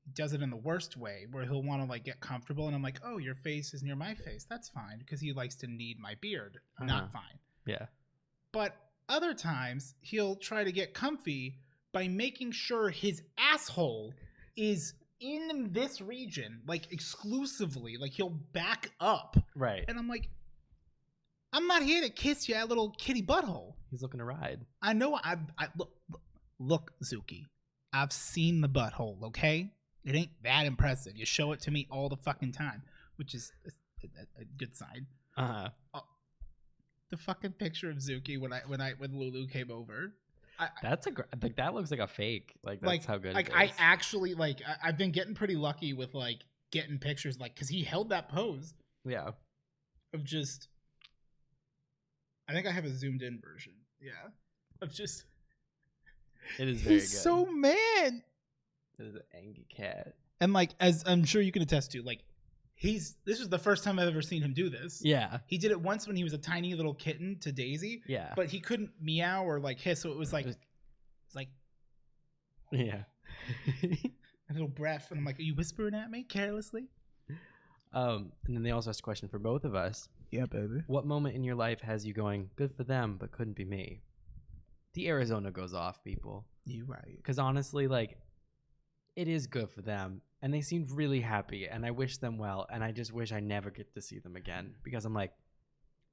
he does it in the worst way where he'll want to like get comfortable and I'm like, oh, your face is near my face. That's fine because he likes to knead my beard. Not fine. Yeah. But other times he'll try to get comfy by making sure his asshole is in this region, like exclusively. Like he'll back up. Right. And I'm like, I'm not here to kiss you, that little kitty butthole. He's looking to ride. I know. I look, Zuki. I've seen the butthole. Okay, it ain't that impressive. You show it to me all the fucking time, which is a good sign. The fucking picture of Zuki when Lulu came over. That looks like a fake. Like that's how good. Like it is. I actually like. I've been getting pretty lucky with like getting pictures like because he held that pose. Yeah. Of just. I think I have a zoomed in version. Yeah. Of just. It is very good. He's so mad. It is an angry cat. And like, as I'm sure you can attest to, like, this is the first time I've ever seen him do this. Yeah. He did it once when he was a tiny little kitten to Daisy. Yeah. But he couldn't meow or like hiss, so it was like, yeah. a little breath. And I'm like, are you whispering at me carelessly? And then they also asked a question for both of us. Yeah, baby. What moment in your life has you going, good for them, but couldn't be me? The Arizona goes off, people. You right. Because honestly, like, it is good for them. And they seemed really happy. And I wish them well. And I just wish I never get to see them again. Because I'm like,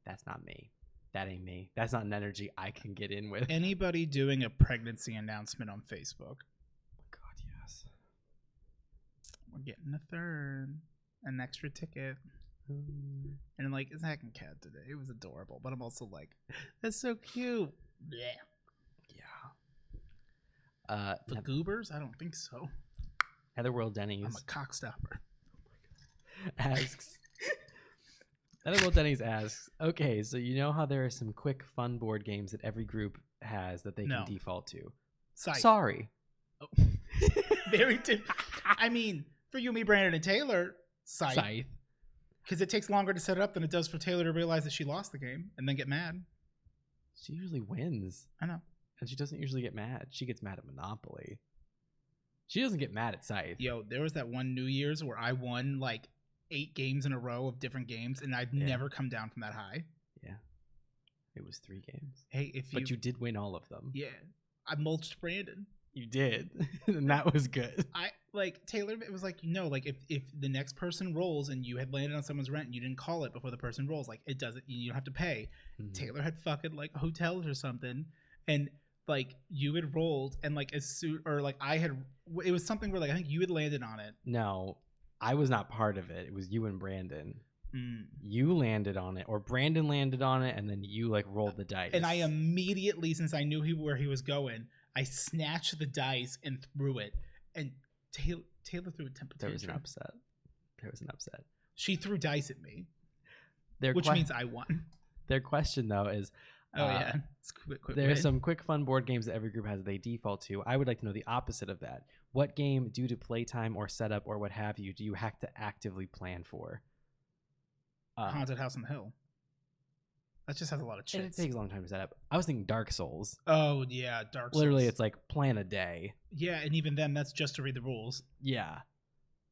that's not me. That ain't me. That's not an energy I can get in with. Anybody doing a pregnancy announcement on Facebook? Oh, God, yes. We're getting a third. An extra ticket. And I'm like, it's hacking cat today. It was adorable. But I'm also like, that's so cute. Yeah. Yeah. The goobers? I don't think so. Heather World Denny's. I'm a cockstopper. Asks. Heather World Denny's asks, okay, so you know how there are some quick fun board games that every group has that they can default to. Scythe. Sorry. Oh. Very different. I mean, for you, me, Brandon, and Taylor, Scythe. Because it takes longer to set it up than it does for Taylor to realize that she lost the game and then get mad. She usually wins. I know. And she doesn't usually get mad. She gets mad at Monopoly. She doesn't get mad at Scythe. Yo, there was that one New Year's where I won like 8 games in a row of different games, and I'd never come down from that high. Yeah. It was 3 games. Hey, But you did win all of them. Yeah. I mulched Brandon. You did. And that was good. I like Taylor. It was like, like if the next person rolls and you had landed on someone's rent and you didn't call it before the person rolls, like it doesn't, you don't have to pay. Mm-hmm. Taylor had fucking like hotels or something, and like you had rolled, and like as soon or like I had, it was something where like I think you had landed on it. No, I was not part of it. It was you and Brandon. Mm. You landed on it, or Brandon landed on it, and then you like rolled the dice. And I immediately, since I knew where he was going, I snatched the dice and threw it, and Taylor threw a temper tantrum. There was an upset. She threw dice at me, which means I won. Their question though is, it's quick there's some quick fun board games that every group has that they default to. I would like to know the opposite of that. What game, due to playtime or setup or what have you, do you have to actively plan for? Haunted House on the Hill. That just has a lot of chits. And it takes a long time to set up. I was thinking Dark Souls. Oh yeah, Dark Souls. Literally, it's like plan a day. Yeah, and even then, that's just to read the rules. Yeah,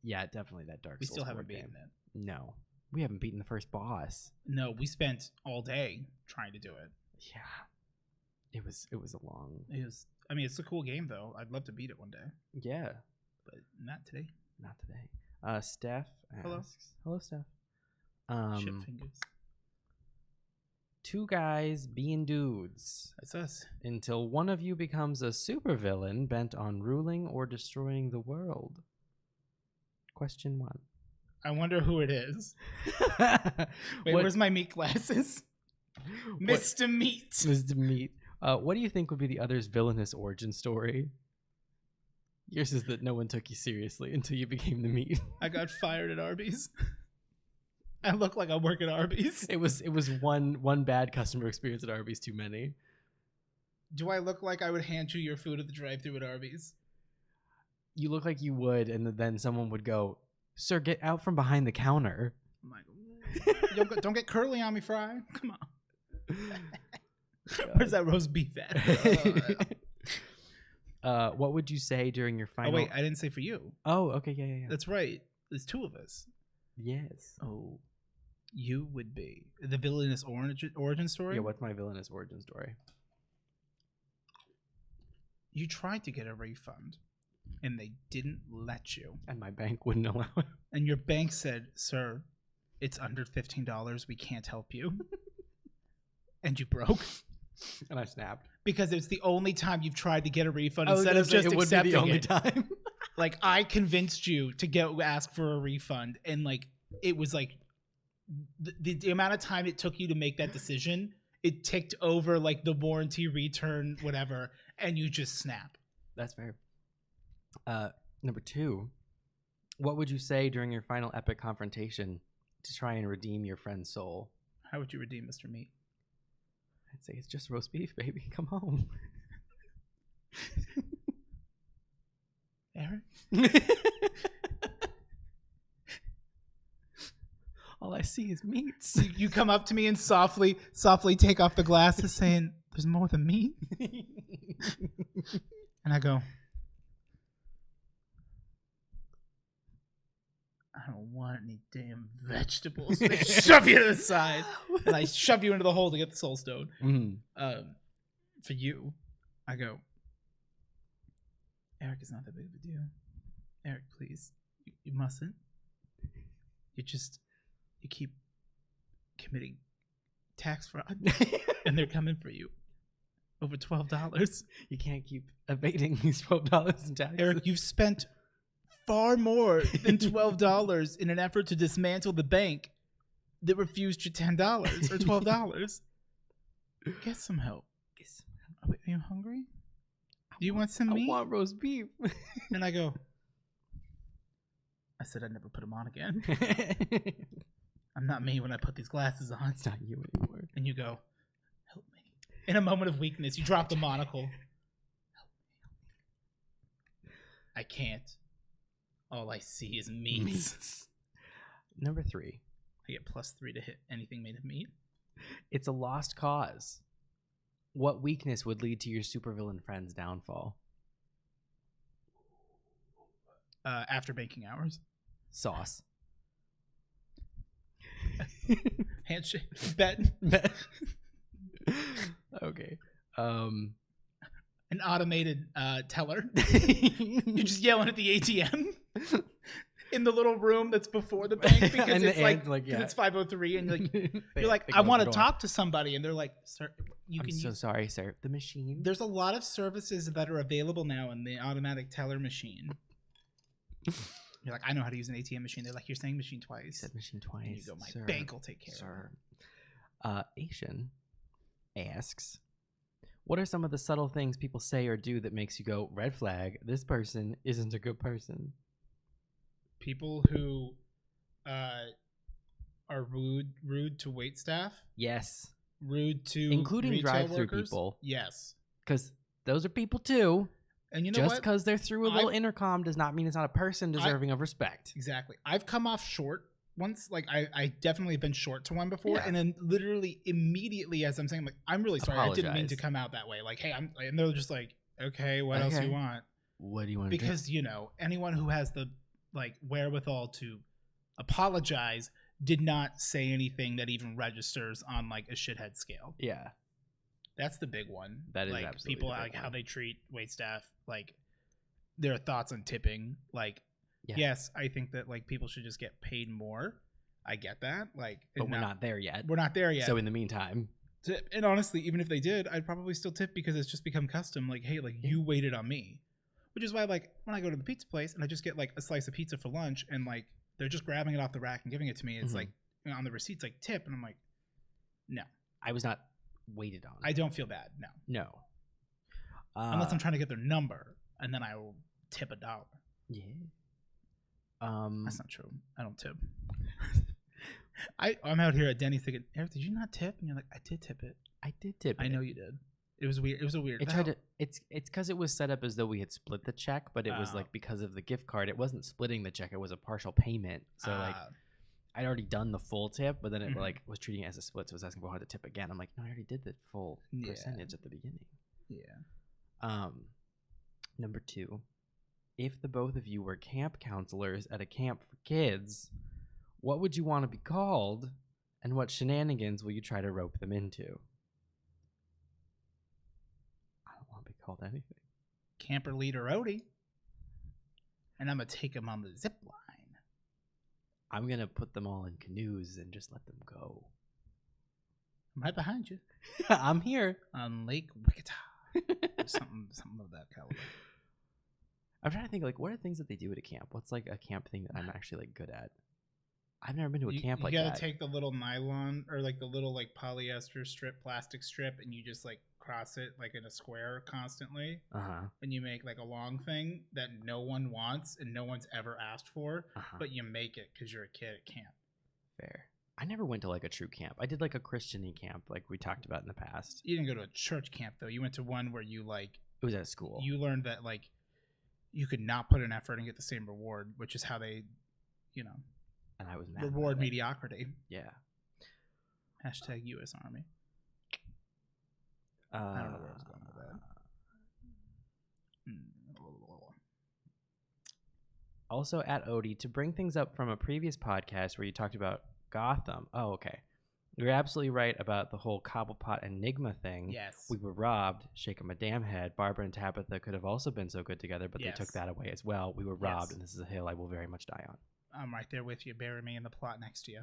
definitely that Dark Souls. We still haven't game. beaten it. No, we haven't beaten the first boss. No, we spent all day trying to do it. Yeah, it was a long. It was. I mean, it's a cool game though. I'd love to beat it one day. Yeah, but not today. Not today. Steph asks. Hello, Steph. Ship fingers. 2 guys being dudes. That's us. Until one of you becomes a supervillain bent on ruling or destroying the world. Question 1. I wonder who it is. Wait, where's my meat glasses? Mr. Meat. Mr. Meat. What do you think would be the other's villainous origin story? Yours is that no one took you seriously until you became the meat. I got fired at Arby's. I look like I work at Arby's. It was one bad customer experience at Arby's too many. Do I look like I would hand you your food at the drive-thru at Arby's? You look like you would, and then someone would go, "Sir, get out from behind the counter." I'm like, don't get curly on me, Fry. Come on. Where's that roast beef at? What would you say during your final? Oh wait, I didn't say for you. Oh, okay, yeah. That's right. There's 2 of us. Yes. Oh. You would be the villainous origin story? Yeah, what's my villainous origin story? You tried to get a refund, and they didn't let you. And my bank wouldn't allow it. And your bank said, "Sir, it's under $15. We can't help you." And you broke. And I snapped. Because it's the only time you've tried to get a refund instead of just accepting the only it. Time. Like, I convinced you to ask for a refund, and like it was like the amount of time it took you to make that decision, it ticked over like the warranty return, whatever, and you just snap. That's fair. Number 2, what would you say during your final epic confrontation to try and redeem your friend's soul? How would you redeem Mr. Meat? I'd say it's just roast beef, baby. Come home. Eric? All I see is meats. You come up to me and softly take off the glasses, saying, "There's more than meat." And I go, "I don't want any damn vegetables." They shove you to the side, and I shove you into the hole to get the soul stone. Mm-hmm. For you, I go, "Eric, it's not that big of a deal. Eric, please, you mustn't. You keep committing tax fraud, and they're coming for you. Over $12. You can't keep evading these $12 in taxes. Eric, you've spent far more than $12 in an effort to dismantle the bank that refused you $10 or $12. Get some help. Are you hungry? Do you want some meat? I want roast beef." And I go, I said I'd never put them on again. I'm not me when I put these glasses on. It's not you anymore. And you go, "Help me." In a moment of weakness, you drop the monocle. I can't. All I see is meats. Number 3. I get +3 to hit anything made of meat. It's a lost cause. What weakness would lead to your supervillain friend's downfall? After banking hours. Sauce. Handshake. Bet. Okay. An automated teller. You're just yelling at the ATM in the little room that's before the bank because it's it's 5:03 and you're like I want to talk to somebody and they're like, sir, I'm so sorry, sir. The machine. There's a lot of services that are available now in the automatic teller machine. You're like, I know how to use an ATM machine. They're like, you're saying machine twice. You said machine twice. And you go, my bank will take care of it. Asian asks, what are some of the subtle things people say or do that makes you go, red flag, this person isn't a good person? People who are rude to wait staff. Yes. Rude to including drive-through people. Yes. Because those are people too. And you know just because they're through a little intercom does not mean it's not a person deserving of respect. Exactly. I've come off short once. Like I definitely have been short to one before, and then literally immediately as I'm saying, like, I'm really sorry. I didn't mean to come out that way. Like, hey, and they're just like, okay, what else do you want? What do you want? Because anyone who has the wherewithal to apologize did not say anything that even registers on like a shithead scale. Yeah. That's the big one. That is like absolutely people like how they treat wait staff, like their thoughts on tipping. Like, yes, I think that like people should just get paid more. I get that. Like, but we're not there yet. We're not there yet. So in the meantime, and honestly, even if they did, I'd probably still tip because it's just become custom. Like, hey, like you waited on me, which is why like when I go to the pizza place and I just get like a slice of pizza for lunch and like they're just grabbing it off the rack and giving it to me. It's like on the receipts like tip, and I'm like, no, I was not waited on. I don't feel bad. No. Unless I'm trying to get their number, and then I will tip $1. Yeah. That's not true. I don't tip. I'm out here at Denny's thinking, Eric, did you not tip? And you're like, I did tip it. I did tip it. I know you did. It was weird. It was a weird. It's because it was set up as though we had split the check, but it was like because of the gift card, it wasn't splitting the check. It was a partial payment. So like I'd already done the full tip, but then it like was treating it as a split. So it was asking for how to tip again. I'm like, no, I already did the full percentage at the beginning. Yeah. Number 2, if the both of you were camp counselors at a camp for kids, what would you want to be called, and what shenanigans will you try to rope them into? I don't want to be called anything. Camper leader Odie, and I'm gonna take him on the zip line. I'm going to put them all in canoes and just let them go. I'm right behind you. I'm here. On Lake Wichita. something of that caliber. I'm trying to think, like, what are things that they do at a camp? What's, like, a camp thing that I'm actually, like, good at? I've never been to a camp like that. You gotta take the little nylon, or, like, the little, like, polyester strip, plastic strip, and you just, like, cross it, like, in a square constantly. And you make, like, a long thing that no one wants and no one's ever asked for, but you make it because you're a kid at camp. Fair. I never went to, like, a true camp. I did, like, a Christian-y camp, like we talked about in the past. You didn't go to a church camp, though. You went to one where you, like... It was at a school. You learned that, like, you could not put an effort and get the same reward, which is how they, And I was mad reward mediocrity. Yeah. Hashtag U.S. Army. I don't know where I was going with that. Also at Odie, to bring things up from a previous podcast where you talked about Gotham. Oh, okay. You're absolutely right about the whole Cobblepot Enigma thing. Yes. We were robbed. Shaking my damn head. Barbara and Tabitha could have also been so good together, but they took that away as well. We were robbed, and this is a hill I will very much die on. I'm right there with you. Bury me in the plot next to you.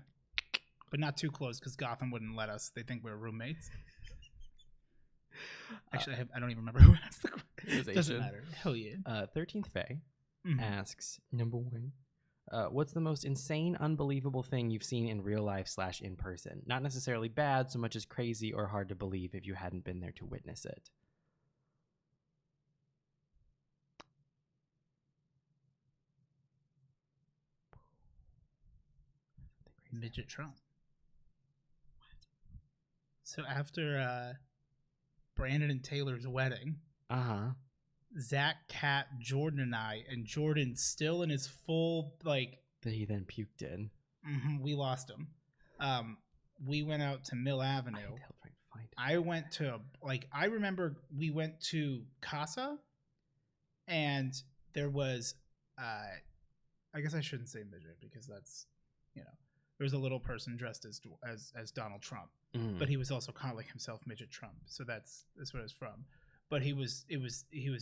But not too close, because Gotham wouldn't let us. They think we're roommates. Actually, I don't even remember who asked the question. Doesn't matter. Hell yeah. 13th Faye asks, number 1, what's the most insane, unbelievable thing you've seen in real life / in person? Not necessarily bad so much as crazy or hard to believe if you hadn't been there to witness it. Midget Trump. What? So after Brandon and Taylor's wedding, Zach, Kat, Jordan, and I, and Jordan still in his full like. That he then puked in. We lost him. We went out to Mill Avenue. I went to I remember we went to Casa, and there was I guess I shouldn't say midget because that's there was a little person dressed as Donald Trump, but he was also calling himself Midget Trump, so that's where it's from. But he was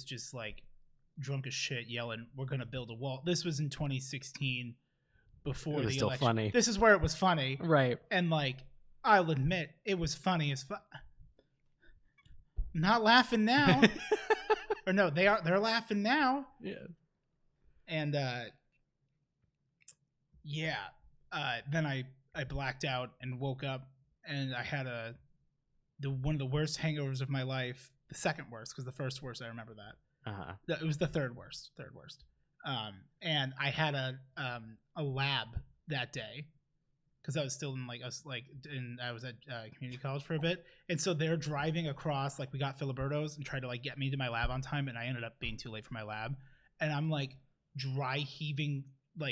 just like drunk as shit, yelling, "We're gonna build a wall." This was in 2016, before it was the still election. Funny. This is where it was funny, right? And I'll admit, it was funny as fuck. Not laughing now, or no, they're laughing now. Yeah, and then I blacked out and woke up, and I had one of the worst hangovers of my life. The second worst, because the first worst I remember that. It was the third worst. And I had a lab that day because I was still in I was at community college for a bit, and so they're driving across. We got Filiberto's and tried to get me to my lab on time, and I ended up being too late for my lab, and I'm dry heaving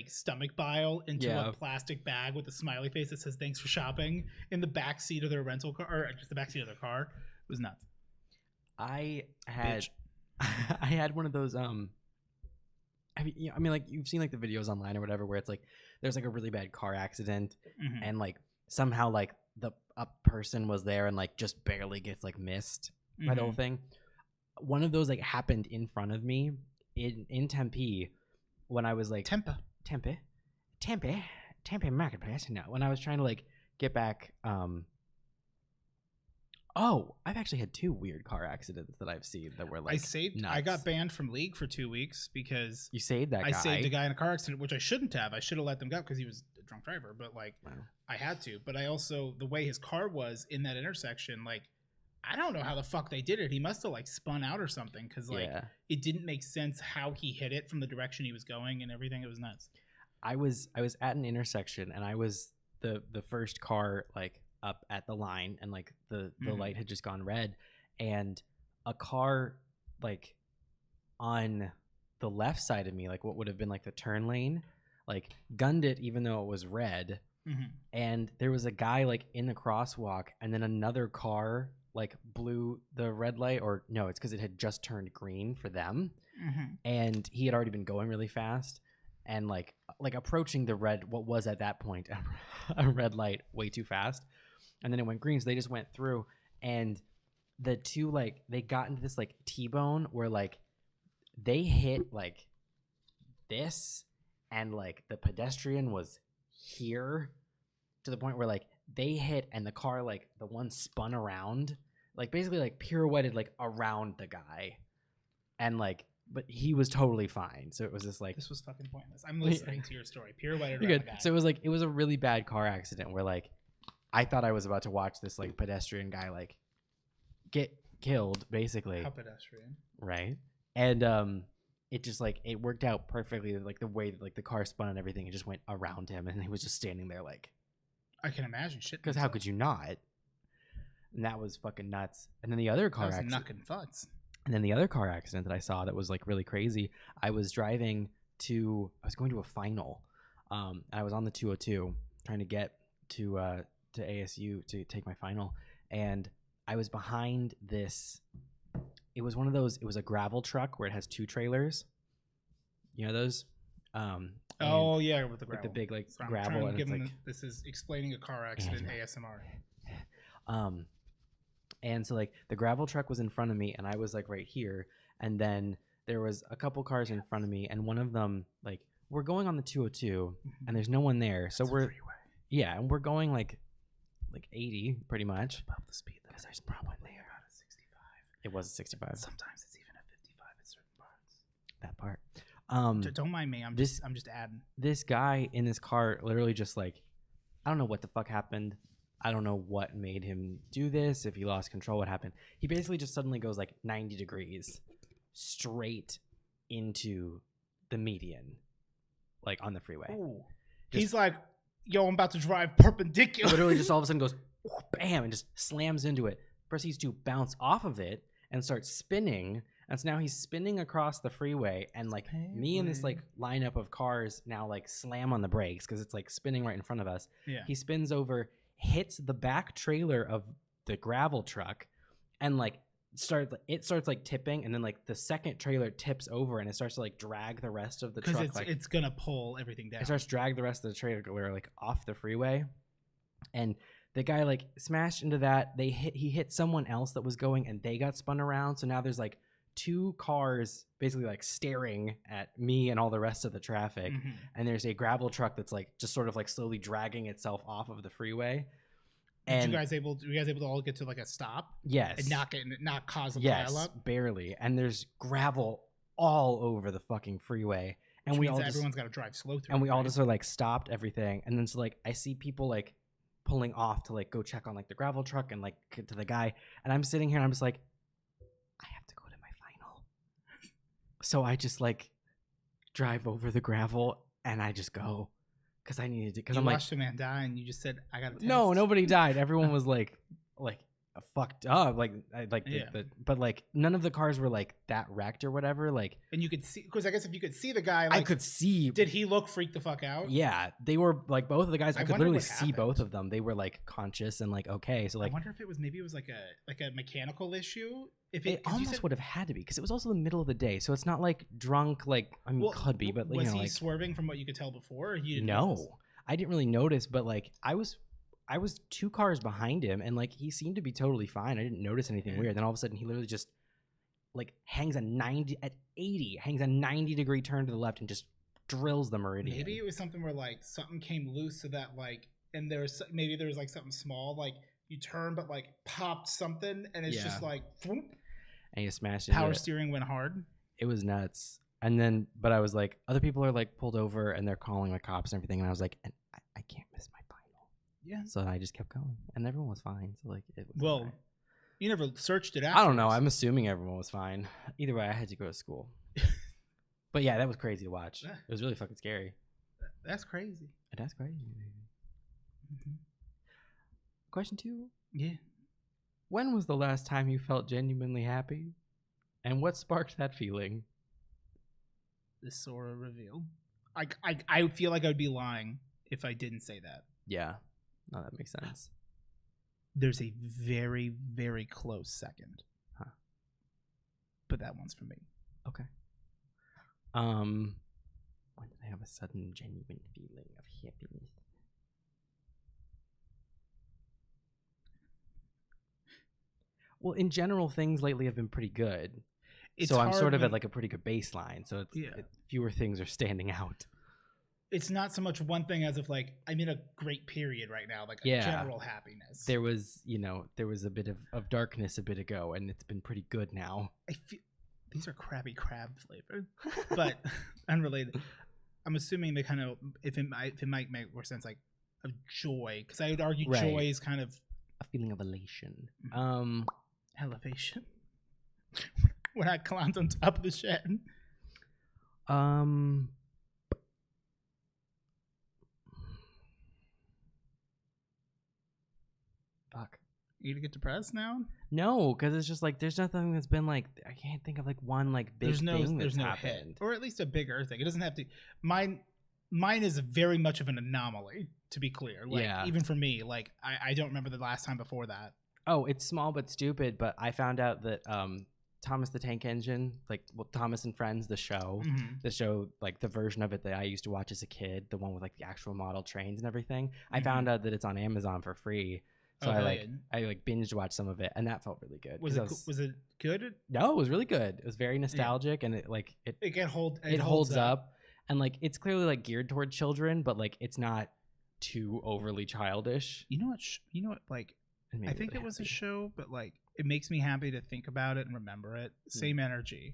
stomach bile into a plastic bag with a smiley face that says "Thanks for shopping" in the back seat of their rental car, or just the back seat of their car. It was nuts. I had one of those you've seen the videos online or whatever where it's there's a really bad car accident, and somehow a person was there and just barely gets missed by the whole thing. One of those happened in front of me in Tempe when I was Tempe Marketplace. No, when I was trying to get back. I've actually had 2 weird car accidents that I've seen that were nuts. I got banned from League for 2 weeks because you saved that guy. I saved a guy in a car accident, which I shouldn't have. I should have let them go because he was a drunk driver, but wow. I had to. But I also, the way his car was in that intersection, I don't know how the fuck they did it. He must have spun out or something because it didn't make sense how he hit it from the direction he was going and everything. It was nuts. I was at an intersection and I was the first car up at the line, and the light had just gone red, and a car on the left side of me, what would have been the turn lane, gunned it even though it was red, and there was a guy in the crosswalk, and then another car blew the red light, or no, it's because it had just turned green for them, and he had already been going really fast and approaching the red, what was at that point a red light, way too fast. And then it went green, so they just went through, and the two they got into this T-bone where they hit this, and the pedestrian was here, to the point where they hit, and the car the one spun around, basically pirouetted around the guy, and but he was totally fine. So it was just this was fucking pointless. I'm listening to your story. Pirouetted around the guy. So it was a really bad car accident where I thought I was about to watch this pedestrian guy get killed, basically. How pedestrian? Right. And it just it worked out perfectly, the way that the car spun and everything. It just went around him, and he was just standing there I can imagine shit. Because how could you not? And that was fucking nuts. And then the other car accident. Knuckin' thoughts. And then the other car accident that I saw that was really crazy. I was going to a final. I was on the 202 trying to get to ASU to take my final, and I was behind this. It was one of those. It was a gravel truck where it has 2 trailers. You know those? Oh yeah, with the gravel. The big gravel. And this is explaining a car accident ASMR. And so the gravel truck was in front of me, and I was right here, and then there was a couple cars in front of me, and one of them we're going on the 202, and there's no one there, so we're and we're going 80 pretty much. Above the speed because there's probably out at 65. It was 65. Sometimes it's even at 55 at certain parts. That part. Don't mind me. I'm just adding. This guy in this car literally just I don't know what the fuck happened. I don't know what made him do this. If he lost control, what happened? He basically just suddenly goes 90 degrees straight into the median, on the freeway. Ooh. He's yo, I'm about to drive perpendicular. Literally just all of a sudden goes, bam, and just slams into it. Proceeds to bounce off of it and starts spinning And so now he's spinning across the freeway, and like me and this like lineup of cars now like slam on the brakes because it's like spinning right in front of us. Yeah. He spins over, hits the back trailer of the gravel truck, and like starts like tipping, and then like the second trailer tips over, and it starts to like drag the rest of the truck. Because it's gonna pull everything down. It starts to drag the rest of the trailer like off the freeway, and the guy like smashed into that. He hit someone else that was going, and they got spun around. So now there's like 2 cars basically like staring at me and all the rest of the traffic, and there's a gravel truck that's like just sort of like slowly dragging itself off of the freeway. Were you guys able to all get to like a stop? Yes. And not cause a yes, pile up? barely. And there's gravel all over the fucking freeway. And Which means everyone's got to drive slow through. And we all just are like stopped everything. And then so like I see people like pulling off to like go check on like the gravel truck and like to the guy. And I'm sitting here and I'm just like, I have to go to my final. So I just like drive over the gravel and I just go. Because I needed to. Because I'm like, watched a man die, and you just said, "I got to." No, nobody died. Everyone was like fucked up. But like none of the cars were like that wrecked or whatever. Like, and you could see, because I guess if you could see the guy, I could see. Did he look freaked the fuck out? Yeah, they were like both of the guys. I could literally see happened. both of them. They were like conscious and like okay. So like, I wonder if it was like a mechanical issue. If it almost would have had to be because it was also the middle of the day, so it's not like drunk. Like I mean, could be, but was he like swerving from what you could tell before? Or you didn't no, notice? I didn't really notice, but like I was 2 cars behind him, and like he seemed to be totally fine. I didn't notice anything weird. Then all of a sudden, he literally just like hangs a 90-degree turn to the left and just drills the Meridian. Maybe it was something where like something came loose, so that like, and there was like something small, like you turn but like popped something, and it's just like, whoop, and you smashed power steering went hard. It was nuts. And then, but I was like, other people are like pulled over and they're calling the cops and everything, and I was like, and I can't miss my final. Yeah. So I just kept going, and everyone was fine. So like, it was well, fine. You never searched it afterwards. I don't know. I'm assuming everyone was fine. Either way, I had to go to school. But yeah, that was crazy to watch. It was really fucking scary. That's crazy. That's crazy. Mm-hmm. Question 2. Yeah. When was the last time you felt genuinely happy? And what sparked that feeling? The Sora reveal. I feel like I would be lying if I didn't say that. Yeah. No, that makes sense. There's a very, very close second. Huh. But that one's for me. Okay. When did I have a sudden genuine feeling of happiness? Well, in general, things lately have been pretty good. So I'm sort of at like a pretty good baseline. So fewer things are standing out. It's not so much one thing as if like I'm in a great period right now, like a general happiness. There was, a bit of darkness a bit ago, and it's been pretty good now. I feel these are Krabby Krab flavored, but unrelated. I'm assuming they kind of, if it might make more sense, like of joy, because I would argue joy is kind of a feeling of elation, elevation. When I climbed on top of the shed. Fuck. You gonna get depressed now? No, because it's just like there's nothing that's been like I can't think of like one like big thing that's happened, hit, or at least a bigger thing. It doesn't have to. Mine is very much of an anomaly, to be clear. Like, even for me, like I don't remember the last time before that. Oh, it's small but stupid. But I found out that Thomas the Tank Engine, Thomas and Friends, the show, like the version of it that I used to watch as a kid, the one with like the actual model trains and everything. I found out that it's on Amazon for free. So I binged watched some of it, and that felt really good. Was it good? No, it was really good. It was very nostalgic, and it holds up, and like it's clearly like geared toward children, but like it's not too overly childish. You know what? Like I think it was a show, but like it makes me happy to think about it and remember it. Same energy.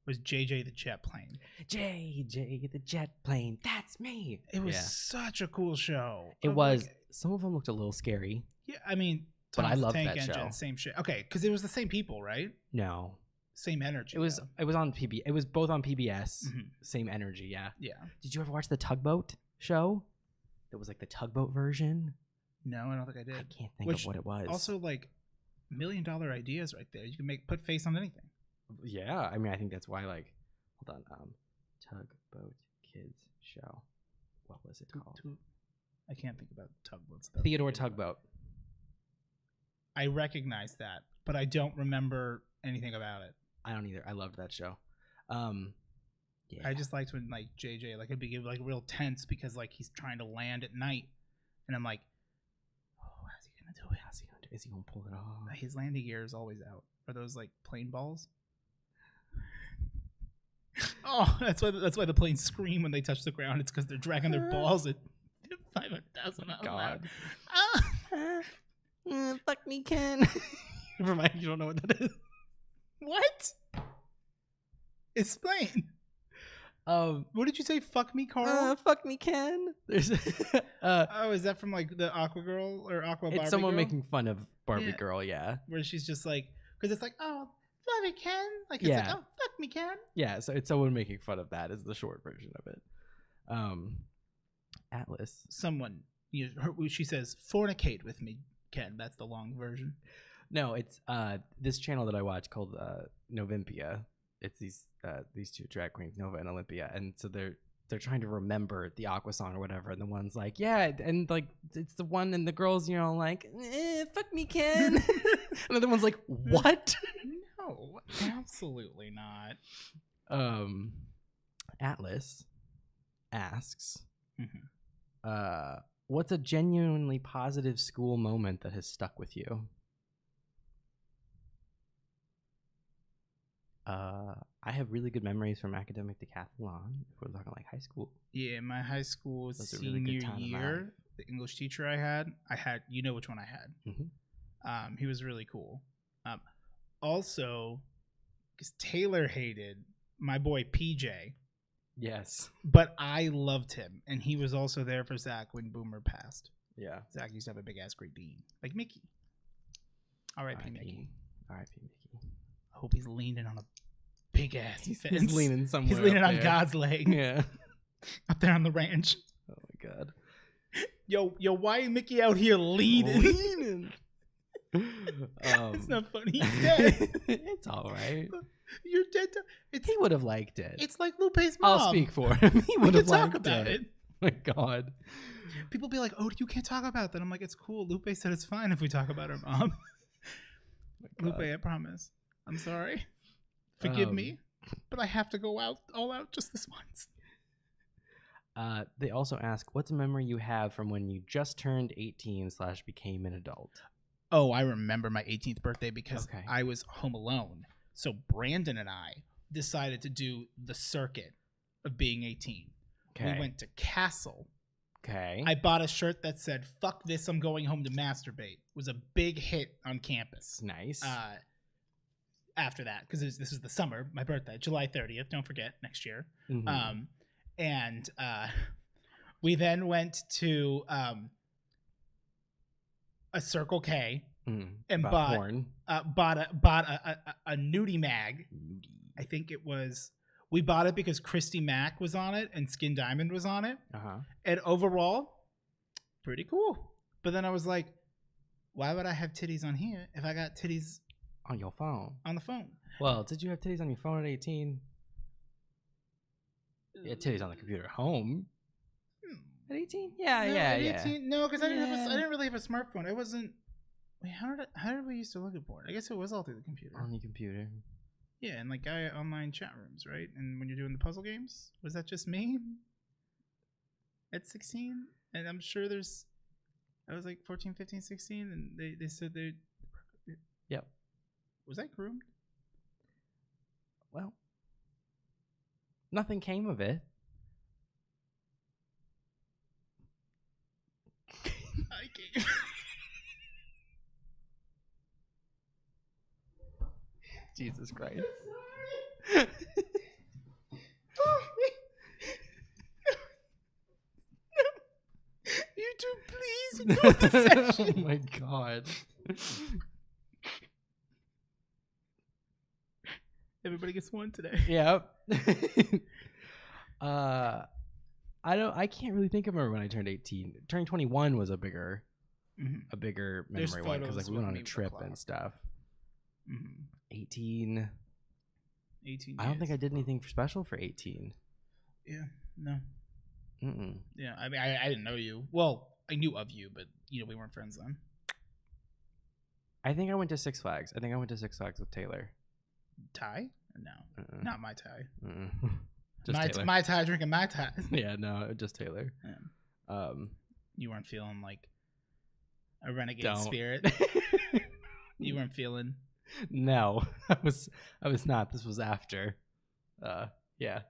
Was JJ the Jet Plane? JJ the Jet Plane. That's me. It was such a cool show. It was. Some of them looked a little scary. Yeah, I mean, but I love that show. Same shit. Okay, because it was the same people, right? No, same energy. It was on PB. It was both on PBS. Same energy. Yeah. Yeah. Did you ever watch the Tugboat show? That was like the Tugboat version. No, I don't think I did. I can't think of what it was. Also, like $1 million ideas right there. You can put face on anything. Yeah, I mean, I think that's why, like, hold on, Tugboat Kids Show. What was it called? I can't think about tugboats. Theodore Tugboat. I recognize that, but I don't remember anything about it. I don't either. I loved that show. Yeah. I just liked when like JJ like it'd be like real tense because like he's trying to land at night, and I'm like, oh, how's he gonna do it? How's he gonna do it? Is he gonna pull it off? His landing gear is always out. Are those like plane balls? Oh, that's why the planes scream when they touch the ground. It's because they're dragging their balls at 500,000 miles an hour. God. Fuck me, Ken. Never mind. You don't know what that is. What? Explain. What did you say? Fuck me, Carl. Fuck me, Ken. There's. Oh, is that from like the Aqua Girl or Aqua Barbie? It's someone Girl? making fun of Barbie Girl. Yeah. Where she's just like, because it's like, oh, love me, Ken. Like it's Yeah. like, oh, fuck me, Ken. Yeah. So it's someone making fun of that. Is the short version of it. Atlas. Someone. She says, fornicate with me, Ken. That's the long version. No, it's this channel that I watch called Novimpia. It's these two drag queens, Nova and Olympia, and so they're trying to remember the Aqua song or whatever, and the one's like, yeah, and like it's the one, and the girls, you know, like, fuck me, Ken, and the other one's like, what? No, absolutely not. Atlas asks, what's a genuinely positive school moment that has stuck with you? I have really good memories from academic decathlon. If we're talking like high school. Yeah, my high school senior really good time year, the English teacher I had, you know which one I had. Mm-hmm. He was really cool. Also, because Taylor hated my boy PJ. Yes. But I loved him, and he was also there for Zach when Boomer passed. Yeah. Zach used to have a big ass Great Dane, like Mickey. R.I.P. Mickey. R.I.P. Mickey. I hope he's leaning on a big ass. He's leaning somewhere. He's leaning on there. God's leg. Yeah. Up there on the ranch. Oh my God. Yo, why Mickey out here leaning? It's not funny. He's dead. It's all right. You're dead. He would have liked it. It's like Lupe's mom. I'll speak for him. He would have liked talk about it. My God. People be like, "Oh, you can't talk about that." I'm like, "It's cool." Lupe said it's fine if we talk about her mom. Lupe, I promise. I'm sorry. Forgive me, but I have to go all out just this once. They also ask, what's a memory you have from when you just turned 18 / became an adult? Oh, I remember my 18th birthday because I was home alone. So Brandon and I decided to do the circuit of being 18. We went to Castle. Okay. I bought a shirt that said, fuck this, I'm going home to masturbate. It was a big hit on campus. Nice. After that, because this was the summer, my birthday, July 30th, don't forget, next year. Mm-hmm. And we then went to a Circle K and bought a nudie mag. I think it was. We bought it because Christy Mack was on it and Skin Diamond was on it. And overall, pretty cool. But then I was like, why would I have titties on here if I got titties on your phone? On the phone. Well, did you have titties on your phone at 18? You had titties on the computer at home. At 18? Yeah. 18? No, because I didn't really have a smartphone. I wasn't. Wait, how did we used to look at porn? I guess it was all through the computer. On the computer. Yeah, and like online chat rooms, right? And when you're doing the puzzle games, was that just me? At 16? And I'm sure I was like 14, 15, 16, and they said they. Yep. Was I groomed? Well, nothing came of it. I came. Jesus Christ. YouTube, please. No deception. Oh my God. Everybody gets one today. Yep. I can't really think of when I turned 18. Turning 21 was a bigger memory one because like we went on a trip and stuff. 18. 18 I don't think I years. did anything special for 18. Yeah, no. Mm-mm. Yeah, I mean, I didn't know you. Well, I knew of you, but we weren't friends then. I think I went to Six Flags. I think I went to Six Flags with Taylor. Ty? No, not my Ty. Just Taylor. My Ty drinking my Ty. Yeah, no, just Taylor. Yeah. You weren't feeling like a renegade spirit. You weren't feeling. No, I was not. This was after. Yeah.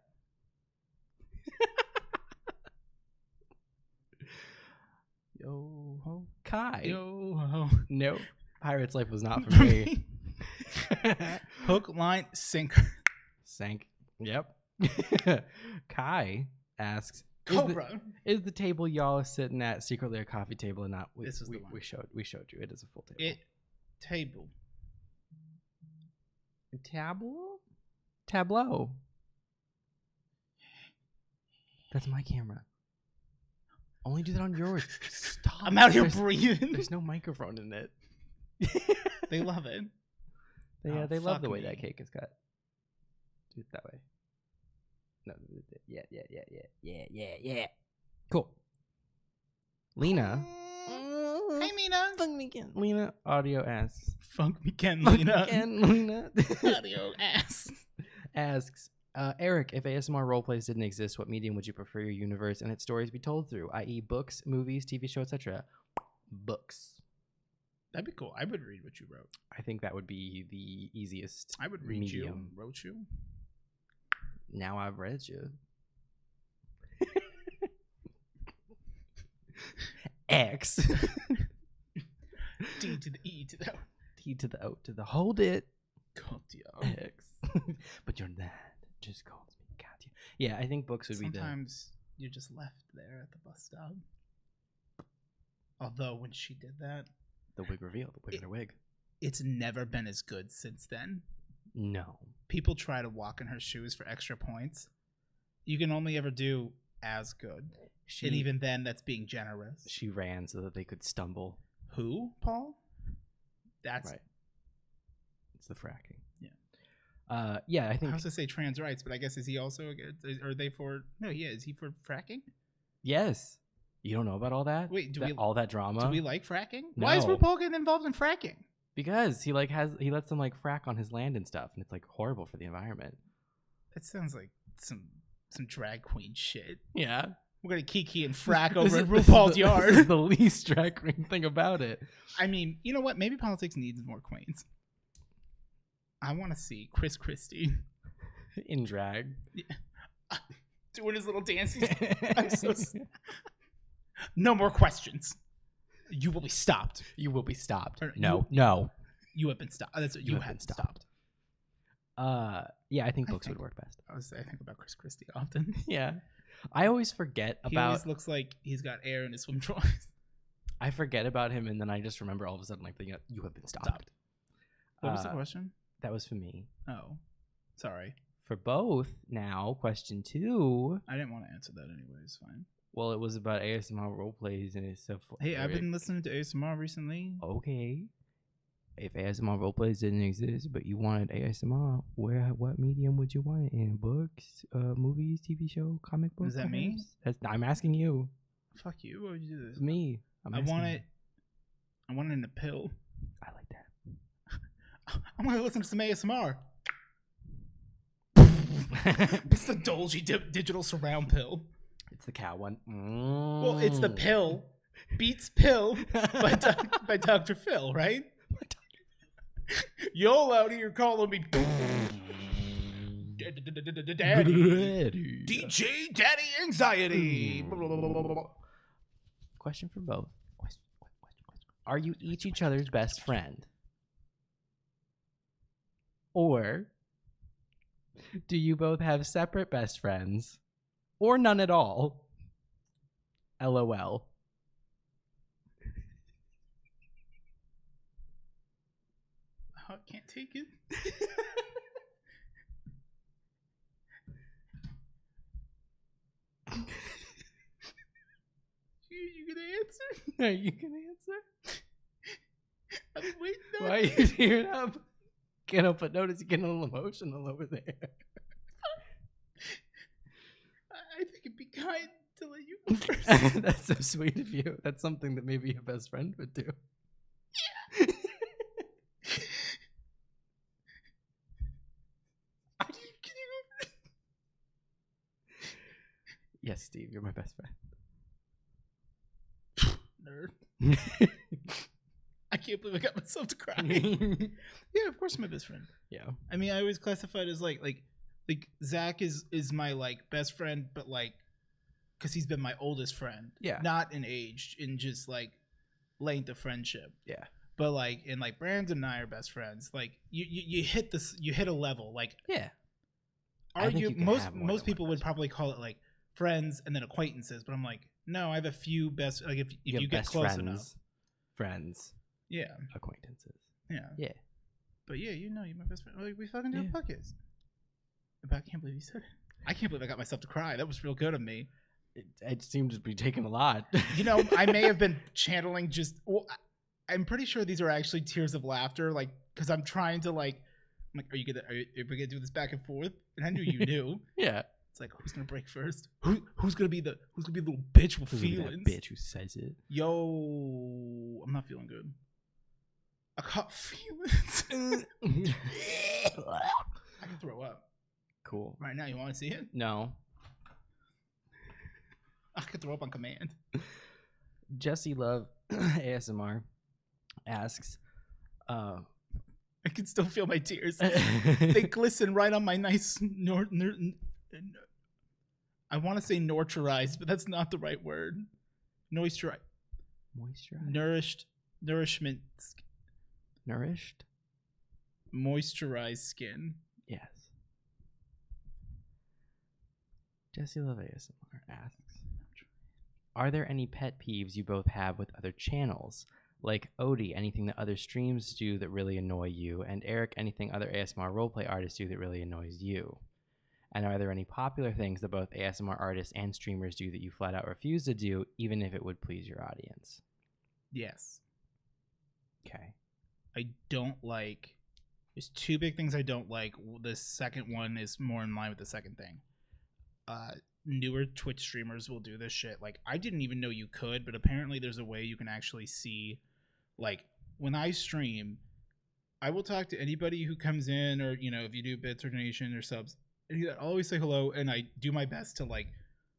Yo ho, Kai. Yo ho. No, Pirate's Life was not for me. Hook, line, sinker. Sank. Yep. Kai asks, Cobra. Is the table y'all are sitting at secretly a coffee table and not? This is the one. We showed you. It is a full table. Tableau. That's my camera. Only do that on yours. Stop. I'm out here breathing. There's no microphone in it. They love it. They love the way that cake is cut. Do it that way. No, yeah. Cool. Lena. Hey, Mina. Funk me again. Lena Audio asks. Funk me again, Lena. Lena. Audio asks, Eric, if ASMR roleplays didn't exist, what medium would you prefer your universe and its stories be told through? I.e. books, movies, TV show, etc. Books. That'd be cool. I would read what you wrote. I think that would be the easiest. I would read medium. you. Wrote you. Now I've read you. X. D to the E to the O. T to the O to the hold it. Katya. X. But you're that. Just calls me Katya. Yeah, I think books would be the. Sometimes you're just left there at the bus stop. Although when she did that, the wig reveal, the wig in her wig. It's never been as good since then. No. People try to walk in her shoes for extra points. You can only ever do as good. And even then, that's being generous. She ran so that they could stumble. Who, Paul? That's right. It's the fracking. Yeah. Yeah, I think. I was to say trans rights, but I guess is he also? Are they for? No, yeah. Is he for fracking? Yes. You don't know about all that? Wait, all that drama? Do we like fracking? No. Why is RuPaul getting involved in fracking? Because he lets them like frack on his land and stuff, and it's like horrible for the environment. That sounds like some drag queen shit. Yeah. We're gonna kiki and frack over at RuPaul's yard. This is the least drag queen thing about it. I mean, you know what? Maybe politics needs more queens. I want to see Chris Christie in drag, doing his little dances. No more questions. You will be stopped. You will be stopped. No. You have been stopped. That's what you have been stopped. Yeah, I think books would work best. I think about Chris Christie often. Yeah. I always forget about. He always looks like he's got air in his swim trunks. I forget about him, and then I just remember all of a sudden, like, you have been stopped. What was the question? That was for me. Oh, sorry. For both now, question 2. I didn't want to answer that anyway. It's fine. Well, it was about ASMR roleplays, and it's so. Hey, I've been listening to ASMR recently. Okay. If ASMR roleplays didn't exist, but you wanted ASMR, what medium would you want it in? Books, movies, TV show, comic books? Is that me? I'm asking you. Fuck you. Why would you do this? Me. I want it in a pill. I like that. I'm gonna listen to some ASMR. It's the Dolce digital surround pill. It's the cow one. Well, it's the pill. Beats Pill by Dr. Phil, right? Y'all out here calling me Daddy. DJ Daddy Anxiety. Question for both. Are you each other's best friend? Or do you both have separate best friends? Or none at all? LOL. I can't take it. You gonna answer? Are you gonna answer? I've been waiting. Why are you tearing up? can't help but notice you getting a little emotional over there. I think it'd be kind to let you go first. That's so sweet of you. That's something that maybe your best friend would do. Yeah. Can you go first? Yes, Steve, you're my best Nerd. friend. I can't believe I got myself to cry. Yeah, of course, my best friend. Yeah. I mean, I always classified as like Zach is my like best friend, but like because he's been my oldest friend. Yeah. Not in age, in just like length of friendship. Yeah. But like in like Brandon and I are best friends. Like you hit this, you hit a level. Like Yeah. most people would probably call it like friends and then acquaintances, but I'm like, no, I have a few best. Like if you get close enough, friends, yeah, acquaintances, yeah. But yeah, you're my best friend. Like we fucking do a podcast. But I can't believe you said it. I can't believe I got myself to cry. That was real good of me. It seemed to be taking a lot. You know, I may have been channeling just. Well, I'm pretty sure these are actually tears of laughter, like because I'm trying to like. I'm like, are we gonna do this back and forth? And I knew you knew. Yeah. It's like, who's gonna break first? Who's gonna be the little bitch with feelings? Bitch who says it. Yo, I'm not feeling good. I got feelings. I can throw up. Cool. Right now, you want to see it? No. I can throw up on command. Jesse Love ASMR asks, I can still feel my tears. They glisten right on my nice I want to say nourturized, but that's not the right word. Moisturized. Nourishment. Nourished? Moisturized skin. Yes. Jesse Love ASMR asks, are there any pet peeves you both have with other channels? Like Odie, anything that other streams do that really annoy you, and Eric, anything other ASMR roleplay artists do that really annoys you? And are there any popular things that both ASMR artists and streamers do that you flat out refuse to do, even if it would please your audience? Yes. Okay. I don't like. There's two big things I don't like. The second one is more in line with the second thing. Newer Twitch streamers will do this shit. Like, I didn't even know you could, but apparently there's a way you can actually see. Like, when I stream, I will talk to anybody who comes in, or, you know, if you do bits or donation or subs, and I always say hello, and I do my best to, like,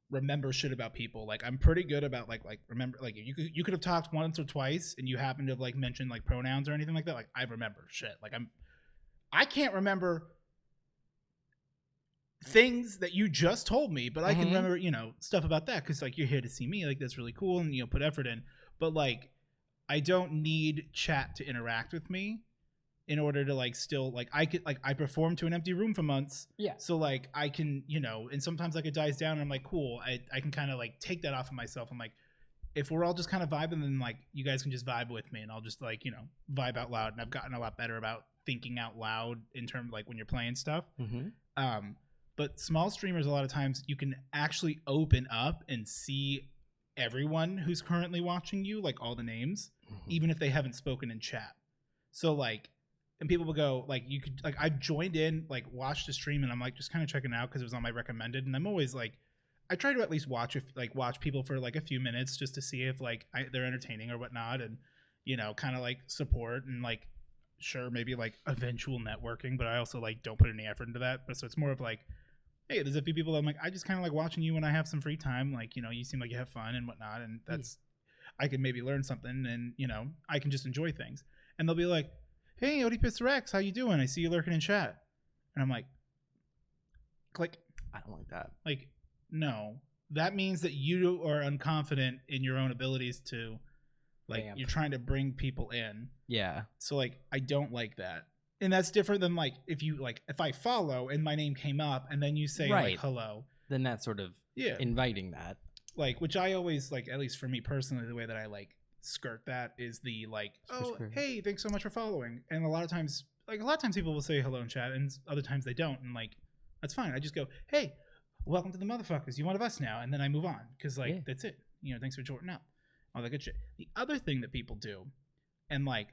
remember shit about people. Like, I'm pretty good about, like remember, like, you could have talked once or twice, and you happen to have, like, mentioned, like, pronouns or anything like that. Like, I remember shit. Like, I can't remember things that you just told me, but I can remember, you know, stuff about that, because, like, you're here to see me. Like, that's really cool, and, you know, put effort in. But, like, I don't need chat to interact with me in order to, like, still, like, I performed to an empty room for months. Yeah. So, like, I can, you know, and sometimes, like, it dies down and I'm like, cool. I can kind of, like, take that off of myself. I'm like, if we're all just kind of vibing, then, like, you guys can just vibe with me, and I'll just, like, you know, vibe out loud. And I've gotten a lot better about thinking out loud in terms of, like, when you're playing stuff. But small streamers, a lot of times you can actually open up and see everyone who's currently watching you, like, all the names, even if they haven't spoken in chat. So, like, and people will go, like, you could, like, I've joined in, like, watched the stream, and I'm, like, just kind of checking out because it was on my recommended. And I'm always, like, I try to at least watch people for, like, a few minutes just to see if, like, they're entertaining or whatnot, and, you know, kind of, like, support and, like, sure, maybe, like, eventual networking, but I also, like, don't put any effort into that. But so it's more of, like, hey, there's a few people that I'm like, I just kind of like watching you when I have some free time. Like, you know, you seem like you have fun and whatnot. And that's, I can maybe learn something, and, you know, I can just enjoy things. And they'll be like, hey, Odiepus Rex, how you doing? I see you lurking in chat. And I'm like, click. I don't like that. Like, no. That means that you are unconfident in your own abilities to, like, you're trying to bring people in. Yeah. So, like, I don't like that. And that's different than, like, if I follow and my name came up and then you say, like, hello. Then that's sort of inviting that. Like, which I always, like, at least for me personally, the way that I, like, skirt that is the, like, hey, thanks so much for following. And a lot of times people will say hello in chat, and other times they don't. And, like, that's fine. I just go, hey, welcome to the motherfuckers. You one of us now. And then I move on. Because, like, that's it. You know, thanks for joining up. All that good shit. The other thing that people do, and, like,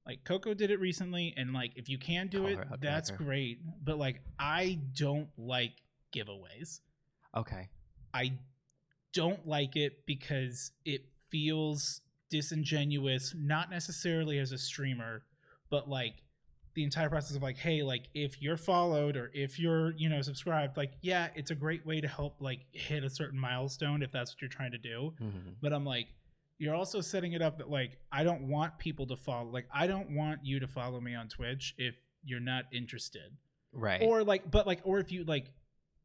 Like Coco did it recently, and like if you can do it, that's great. But like I don't like giveaways. Okay. I don't like it because it feels disingenuous, not necessarily as a streamer, but like the entire process of like, hey, like if you're followed or if you're, subscribed, like, yeah, it's a great way to help like hit a certain milestone if that's what you're trying to do. Mm-hmm. But I'm like, you're also setting it up that like I don't want people to follow, like I don't want you to follow me on Twitch if you're not interested. Right. Or like, but like, or if you like,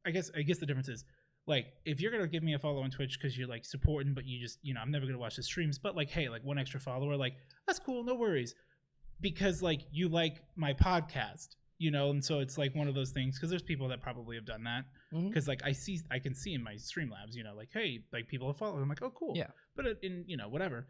I guess the difference is like if you're gonna give me a follow on Twitch because you're like supporting, but you just I'm never gonna watch the streams, but like hey, like one extra follower, like that's cool, no worries, because like you like my podcast, and so it's like one of those things because there's people that probably have done that because like I can see in my Streamlabs, like hey, like people have followed, I'm like oh cool, yeah, but in whatever,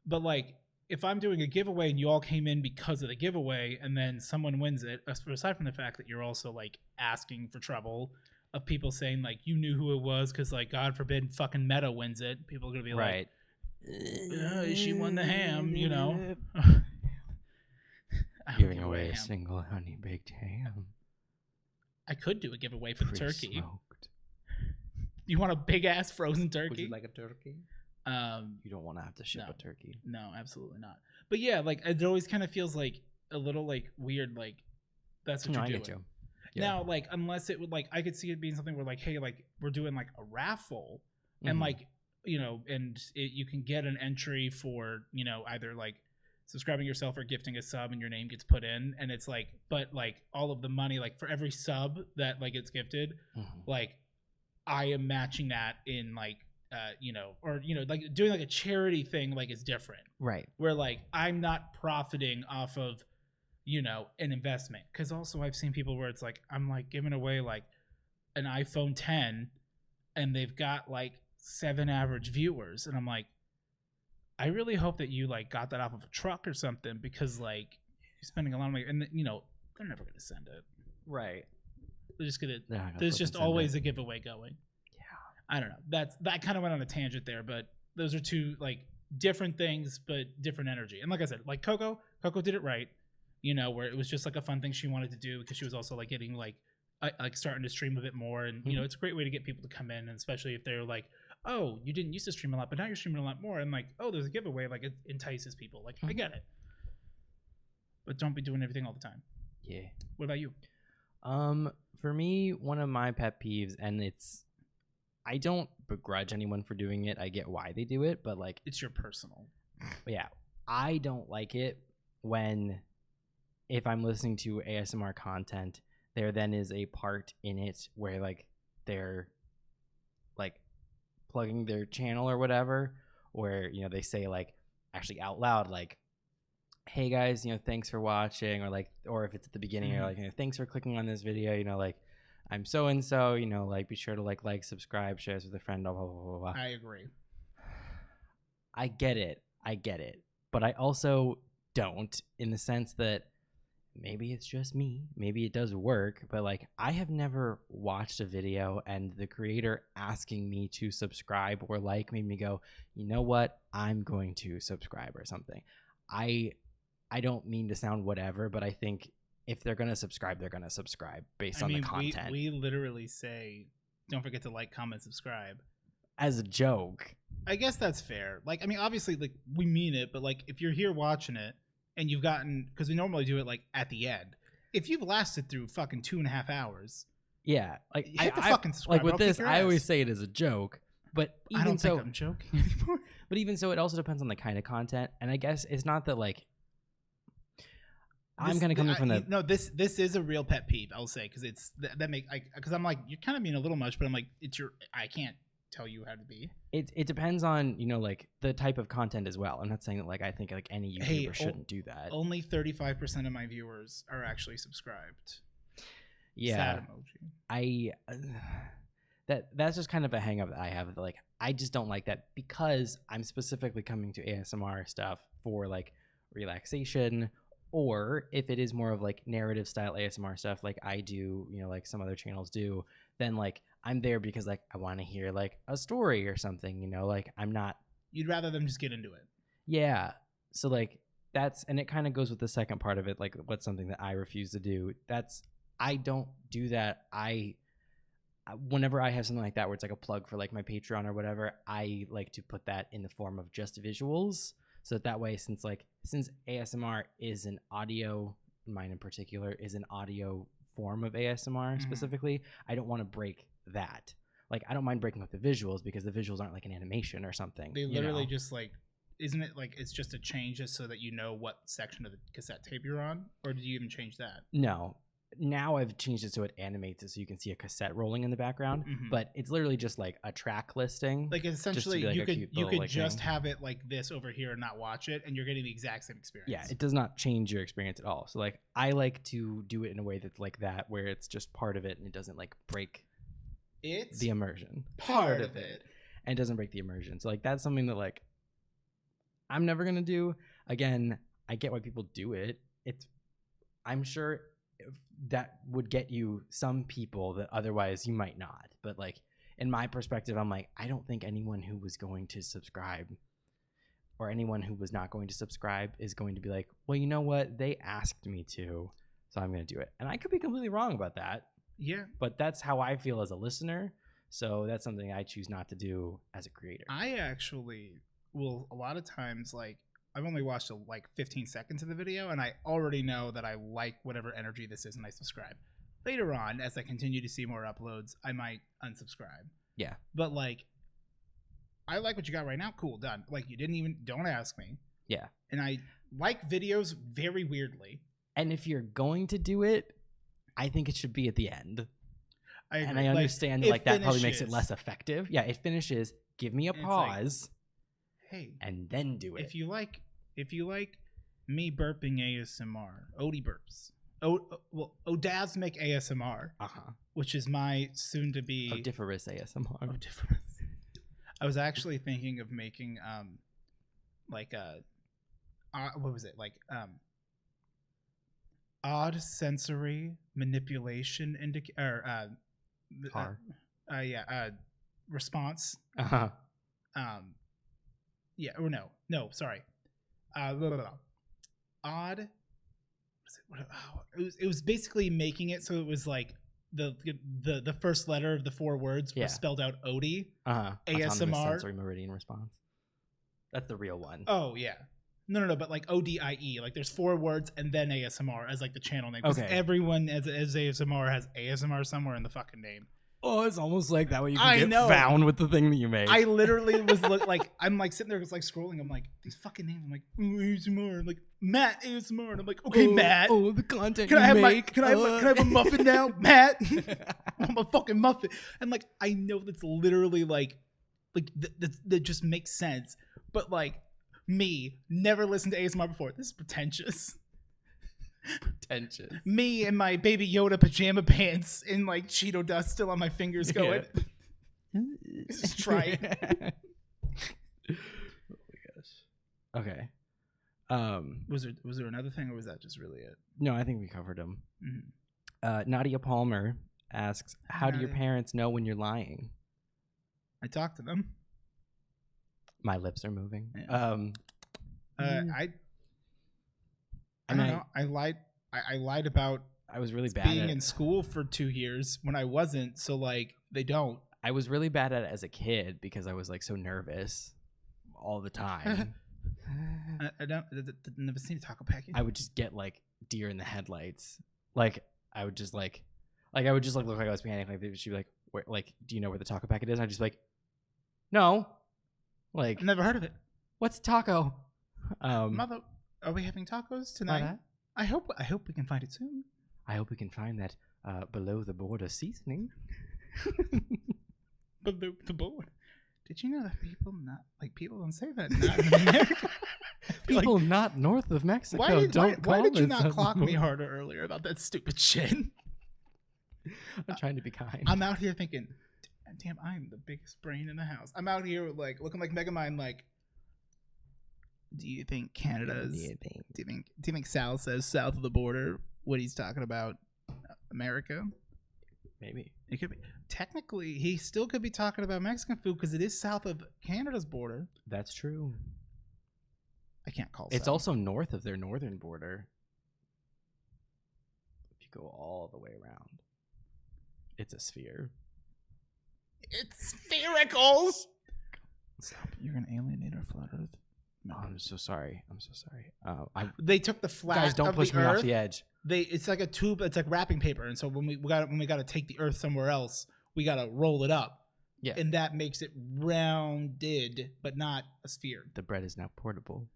but like if I'm doing a giveaway and you all came in because of the giveaway and then someone wins it, aside from the fact that you're also like asking for trouble of people saying like you knew who it was because like God forbid fucking Meta wins it, people are gonna be right. like, she won the ham, Giving away a single honey baked ham. I could do a giveaway for the turkey. Smoked. You want a big ass frozen turkey? Would you like a turkey? You don't want to have to ship a turkey. No, absolutely not. But yeah, like it always kind of feels like a little like weird, like that's what you're doing. I get you. Yeah. Now, like, unless it would like, I could see it being something where like, hey, like we're doing like a raffle, and like, and you can get an entry for either like subscribing yourself or gifting a sub, and your name gets put in, and it's like, but like all of the money, like for every sub that like gets gifted, like I am matching that in like. Or like doing like a charity thing, like is different, right? Where like I'm not profiting off of, an investment. Because also I've seen people where it's like I'm like giving away like an iPhone 10, and they've got like 7 average viewers, and I'm like, I really hope that you like got that off of a truck or something, because like you're spending a lot of money, and they're never gonna send it, right? They're just gonna. There's just always a giveaway going. I don't know. That kind of went on a tangent there, but those are two like different things, but different energy. And like I said, like Coco did it right, where it was just like a fun thing she wanted to do because she was also like getting like starting to stream a bit more, and it's a great way to get people to come in, and especially if they're like, oh, you didn't used to stream a lot, but now you're streaming a lot more, and like, oh, there's a giveaway, like it entices people. Like I get it, but don't be doing everything all the time. Yeah. What about you? For me, one of my pet peeves, and I don't begrudge anyone for doing it. I get why they do it, but like it's your personal. Yeah, I don't like it when if I'm listening to ASMR content, there then is a part in it where like they're like plugging their channel or whatever, where they say like actually out loud like, hey guys, thanks for watching, or like, or if it's at the beginning, or like, thanks for clicking on this video, like I'm so and so, like be sure to like, subscribe, share this with a friend, blah, blah, blah, blah. I agree. I get it. But I also don't, in the sense that maybe it's just me, maybe it does work, but like I have never watched a video and the creator asking me to subscribe or like made me go, you know what, I'm going to subscribe or something. I don't mean to sound whatever, but I think if they're going to subscribe, they're going to subscribe based on the content. We literally say, don't forget to like, comment, subscribe. As a joke. I guess that's fair. Like, I mean, obviously, like, we mean it, but like, if you're here watching it and you've gotten, because we normally do it like at the end. If you've lasted through fucking 2.5 hours. Yeah. Like, hit the fucking subscribe. Like with this, I always say it as a joke. But even I don't think I'm joking anymore. But even so, it also depends on the kind of content. And I guess it's not that like, I'm kind of coming from the this is a real pet peeve, I'll say, because it's that make because I'm like, you're kind of being a little much, but I'm like, I can't tell you how to be. It depends on like the type of content as well. I'm not saying that like I think like any YouTuber shouldn't do that. Only 35% of my viewers are actually subscribed. Yeah, sad emoji. That's just kind of a hang up that I have. Like I just don't like that because I'm specifically coming to ASMR stuff for like relaxation. Or if it is more of like narrative style ASMR stuff like I do, like some other channels do, then like I'm there because like I want to hear like a story or something, like I'm not. You'd rather them just get into it. Yeah. So like and it kind of goes with the second part of it, like what's something that I refuse to do. I don't do that. Whenever I have something like that where it's like a plug for like my Patreon or whatever, I like to put that in the form of just visuals, so that way, since ASMR is an audio, mine in particular is an audio form of ASMR specifically, I don't want to break that. Like, I don't mind breaking up the visuals because the visuals aren't like an animation or something. They literally just like, isn't it like it's just a change just so that you know what section of the cassette tape you're on? Or did you even change that? No. Now I've changed it so it animates it so you can see a cassette rolling in the background, but it's literally just like a track listing. Like essentially like you could just have it like this over here and not watch it, and you're getting the exact same experience. Yeah, it does not change your experience at all. So like I like to do it in a way that's like that, where it's just part of it and it doesn't like break the immersion. Part of it. And it doesn't break the immersion. So like that's something that like I'm never gonna do. Again, I get why people do it. I'm sure that would get you some people that otherwise you might not. But like in my perspective, I'm like, I don't think anyone who was going to subscribe or anyone who was not going to subscribe is going to be like, well, you know what? They asked me to, so I'm going to do it. And I could be completely wrong about that. Yeah. But that's how I feel as a listener. So that's something I choose not to do as a creator. I actually will a lot of times, like, I've only watched like 15 seconds of the video and I already know that I like whatever energy this is and I subscribe. Later on, as I continue to see more uploads, I might unsubscribe. Yeah. But like, I like what you got right now. Cool, done. Like, don't ask me. Yeah. And I like videos very weirdly. And if you're going to do it, I think it should be at the end. I agree. And I understand like that probably makes it less effective. Yeah, it finishes. Give me a pause. Like, hey. And then do it. If you like me burping ASMR, Odie burps. Odasmic ASMR, which is my soon-to-be Odiepus ASMR. Odiepus. I was actually thinking of making like a what was it, like odd sensory manipulation response. Yeah, or no, sorry. Odd. It was basically making it so it was like the first letter of the 4 words were spelled out Odie. ASMR. Sensory meridian response. That's the real one. Oh yeah. No, but like ODIE, like there's 4 words and then ASMR as like the channel name. Because everyone as ASMR has ASMR somewhere in the fucking name. Oh, it's almost like that way you can get found with the thing that you made. I literally was like, I'm like sitting there just like scrolling. I'm like, these fucking names. I'm like, ASMR. I'm like, Matt ASMR. And I'm like, okay, Matt. Oh, the content can I have a muffin now, Matt? I'm a fucking muffin. And like, I know that's literally like that just makes sense. But like, me, never listened to ASMR before. This is pretentious. Me and my Baby Yoda pajama pants and like Cheeto dust still on my fingers going. Just try it. Oh my gosh. Okay. Was there another thing or was that just really it? No, I think we covered them. Nadia Palmer asks, how do your parents know when you're lying? I talk to them. My lips are moving. Yeah. I don't know. I lied about I was really bad being in school for 2 years when I wasn't. So like they don't. I was really bad at it as a kid because I was like so nervous all the time. I never seen a taco package. I would just get like deer in the headlights. Like I would just like I would just like look like I was panicking. Like she'd be like, where, like, do you know where the taco packet is? And I'd just be like, no. Like, never heard of it. What's taco? Mother, are we having tacos tonight? I hope we can find it soon. I hope we can find that below the border seasoning. Below the border. Did you know that people don't say that not in America? People not north of Mexico why did you not clock me harder earlier about that stupid shit? I'm trying to be kind. I'm out here thinking, damn, I'm the biggest brain in the house. I'm out here like looking like Megamind. Like, do you think Canada's? Do you think Sal says south of the border what he's talking about? America? Maybe it could be. Technically, he still could be talking about Mexican food because it is south of Canada's border. That's true. I can't call. It's also north of their northern border. If you go all the way around, it's a sphere. It's spherical. Stop. You're going to alienate our flat Earth. Oh, I'm so sorry. They took the flat. Guys, don't push me off the edge. It's like a tube. It's like wrapping paper, and so when we got to take the Earth somewhere else, we got to roll it up. Yeah, and that makes it rounded, but not a sphere. The bread is now portable.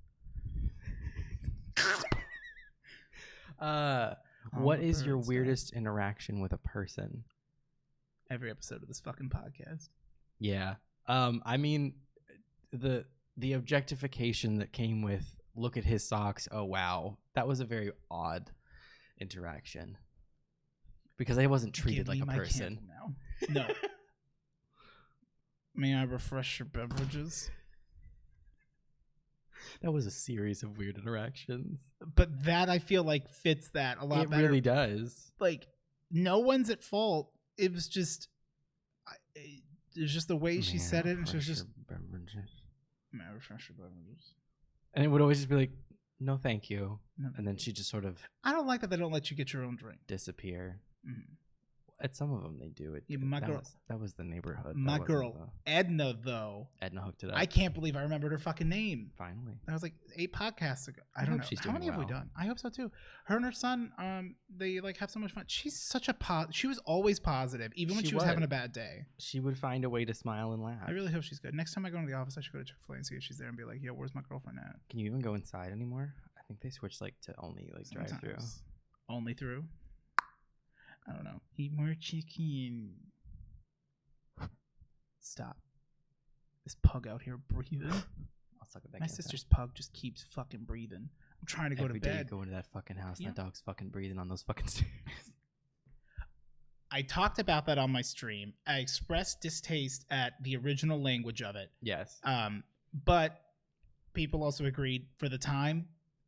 What is your weirdest interaction with a person? Every episode of this fucking podcast. Yeah. I mean, the objectification that came with look at his socks. Oh wow, that was a very odd interaction because I wasn't treated like a person. Now. No. May I refresh your beverages? That was a series of weird interactions. But that I feel like fits that a lot better. It really does. Like, no one's at fault. It was just, it's just the way she said it. And she was just, may I refresh your beverages? And it would always just be like, no, thank you. No. And then she just sort of. I don't like that they don't let you get your own drink. Disappear. Mm-hmm. At some of them, they do it. Yeah, that was the neighborhood. My girl, Edna, though. Edna hooked it up. I can't believe I remembered her fucking name. Finally. That was like 8 podcasts ago. I don't know. How many have we done? I hope so too. Her and her son, they like have so much fun. She's such a she was always positive, even when she was having a bad day. She would find a way to smile and laugh. I really hope she's good. Next time I go into the office, I should go to Chick-fil-A and see if she's there and be like, yo, where's my girlfriend at? Can you even go inside anymore? I think they switched like to only like drive through. Only through? I don't know. Eat more chicken. Stop. This pug out here breathing. I'll suck it back. My sister's pug just keeps fucking breathing. I'm trying to go to bed. Every day you go into that fucking house and that dog's fucking breathing on those fucking stairs. I talked about that on my stream. I expressed distaste at the original language of it. Yes. But people also agreed for the time.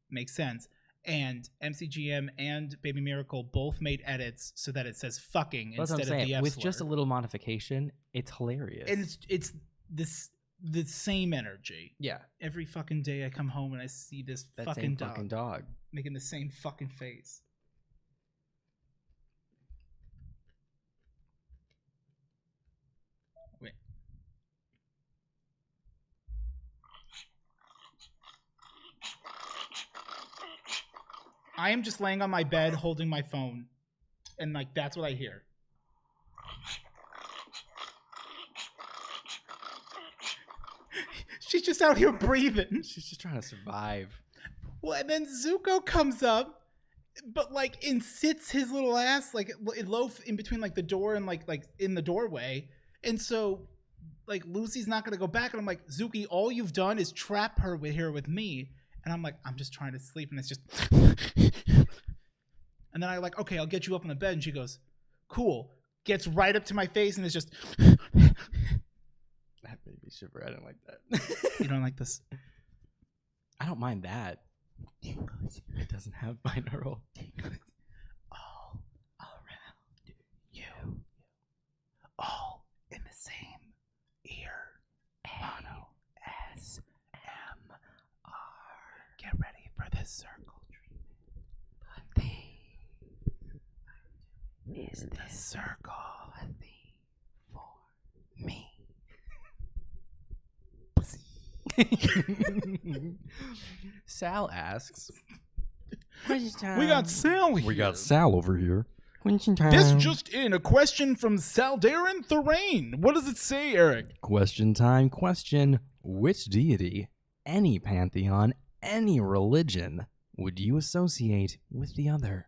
Makes sense. And MCGM and Baby Miracle both made edits so that it says fucking instead of the F with slur. just a little modification, it's hilarious. And it's the same energy. Yeah. Every fucking day I come home and I see this fucking dog making the same fucking face. Wait. I am just laying on my bed holding my phone, and like that's what I hear. She's just out here breathing. She's just trying to survive. Well, and then Zuko comes up, but like and sits his little ass like loaf in between like the door and like in the doorway, and so like Lucy's not gonna go back, and I'm like, Zuki, all you've done is trap her here with me. And I'm like, I'm just trying to sleep, and it's just... And then I like, okay, I'll get you up on the bed. And she goes, cool. Gets right up to my face, and it's just... That made me shiver. I don't like that. You don't like this? I don't mind that. It doesn't have binaural. All around you. All in the same ear. Mono. ASMR. Get ready for this circle treatment. Is the circle for me? Sal asks, question time. We got Sal here. We got Sal over here. Question time. This just in, a question from Saldarin Therain. What does it say, Eric? Question time. Question. Which deity, any pantheon, any religion, would you associate with the other?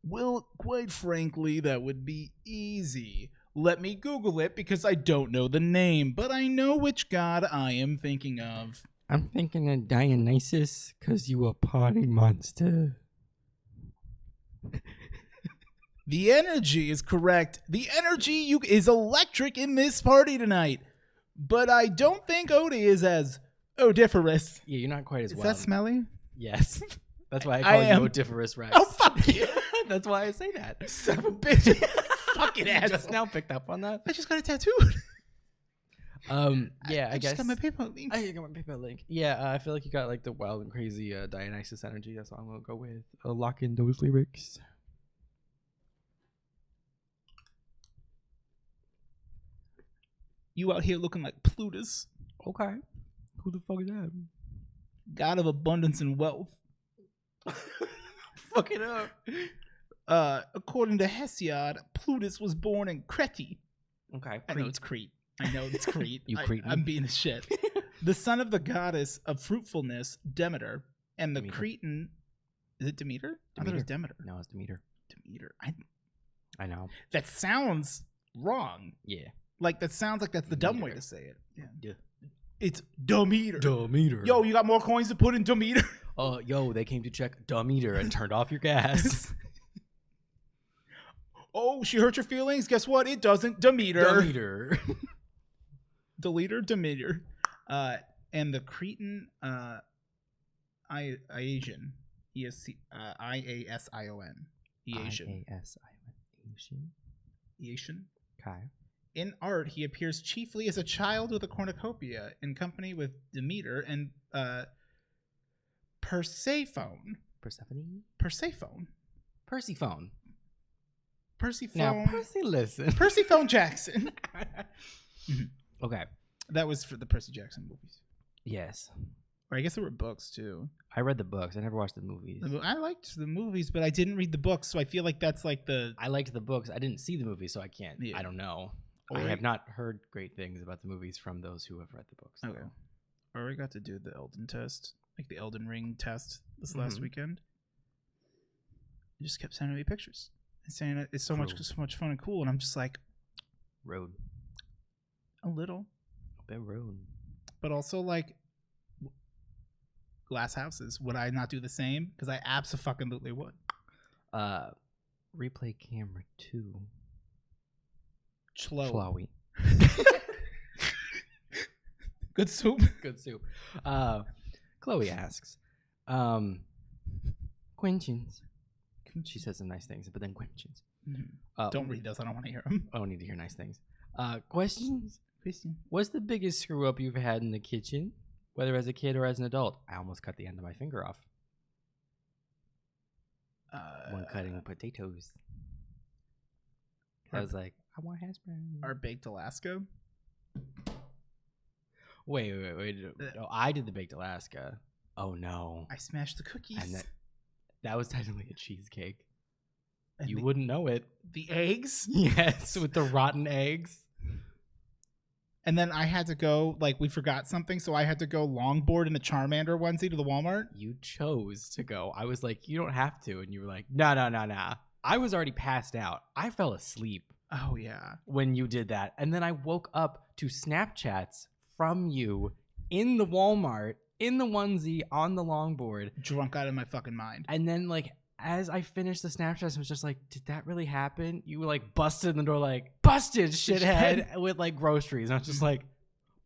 Well, quite frankly, that would be easy. Let me Google it because I don't know the name, but I know which god I am thinking of. I'm thinking of Dionysus, because you a party monster. The energy is correct. The energy is electric in this party tonight. But I don't think Odie is as odiferous. Yeah, you're not quite as Is wild. that smelly? Yes. That's why I call you Odiepus Rex. Oh, fuck you. That's why I say that. Son of a bitch. Fucking You ass. just now picked up on that. I just got a tattoo. Yeah, I guess. just got my PayPal link. I got my PayPal link. Yeah, I feel like you got like the wild and crazy Dionysus energy. That's what I'm gonna go with. Lock in those lyrics. You out here looking like Plutus, Okay. Who the fuck is that? god of abundance and wealth. Fuck it up. According to Hesiod, Plutus was born in Crete. Okay. I know it's Crete. I know it's Crete. You Cretan. I'm being a shit. The son of the goddess of fruitfulness, Demeter, and the Demeter. Cretan. Is it Demeter? I thought it was Demeter. No, it's Demeter. Demeter. I know. That sounds wrong. Yeah. Like that sounds like that's the dumb way Demeter. to say it. Yeah. It's Demeter. Demeter. Yo, you got more coins to put in Demeter? Yo, they came to check Demeter and turned off your gas. Oh, she hurt your feelings? Guess what? It doesn't. Demeter. Demeter. Deleter, Demeter. And the Cretan Iasian. IASION. Iasian. Asian. Iasian. Okay. In art, he appears chiefly as a child with a cornucopia in company with Demeter and Persephone. Persephone? Persephone. Persephone. Persephone. Now, Percy, listen. Persephone Jackson. Okay. That was for the Percy Jackson movies. Yes. Or I guess there were books too. I read the books. I never watched the movies. I liked the movies, but I didn't read the books, so I feel like that's like the. I liked the books. I didn't see the movies, so I can't. Yeah. I don't know. Or I have not heard great things about the movies from those who have read the books. Okay. Or I got to do the Elden test, like the Elden Ring test this last Mhm. weekend. He just kept sending me pictures and saying it's so much fun and cool, and I'm just like Road. a little, A bit road. but also like glass houses. Would I not do the same? Because I absolutely would. Replay camera 2. Chloe. Chloe. Good soup. Good soup. Chloe asks, Quenchins. She says some nice things, but then Quenchins. Don't read those. I don't want to hear them. I don't need to hear nice things. Questions? Christian. What's the biggest screw up you've had in the kitchen, whether as a kid or as an adult? I almost cut the end of my finger off when cutting potatoes. I was like, I want hash browns. Our baked Alaska. Wait. No, I did the baked Alaska. Oh no. I smashed the cookies. And that was technically a cheesecake. And You wouldn't know it. the eggs. Yes, with the rotten eggs. And then I had to go, like, we forgot something, so I had to go longboard in the Charmander onesie to the Walmart. You chose to go. I was like, you don't have to. And you were like, no. I was already passed out. I fell asleep Oh, yeah. when you did that. And then I woke up to Snapchats from you in the Walmart, in the onesie, on the longboard. Drunk out of my fucking mind. And then, like, as I finished the Snapchats, I was just like, did that really happen? You like busted in the door, like, busted, shithead, with like groceries. And I was just like,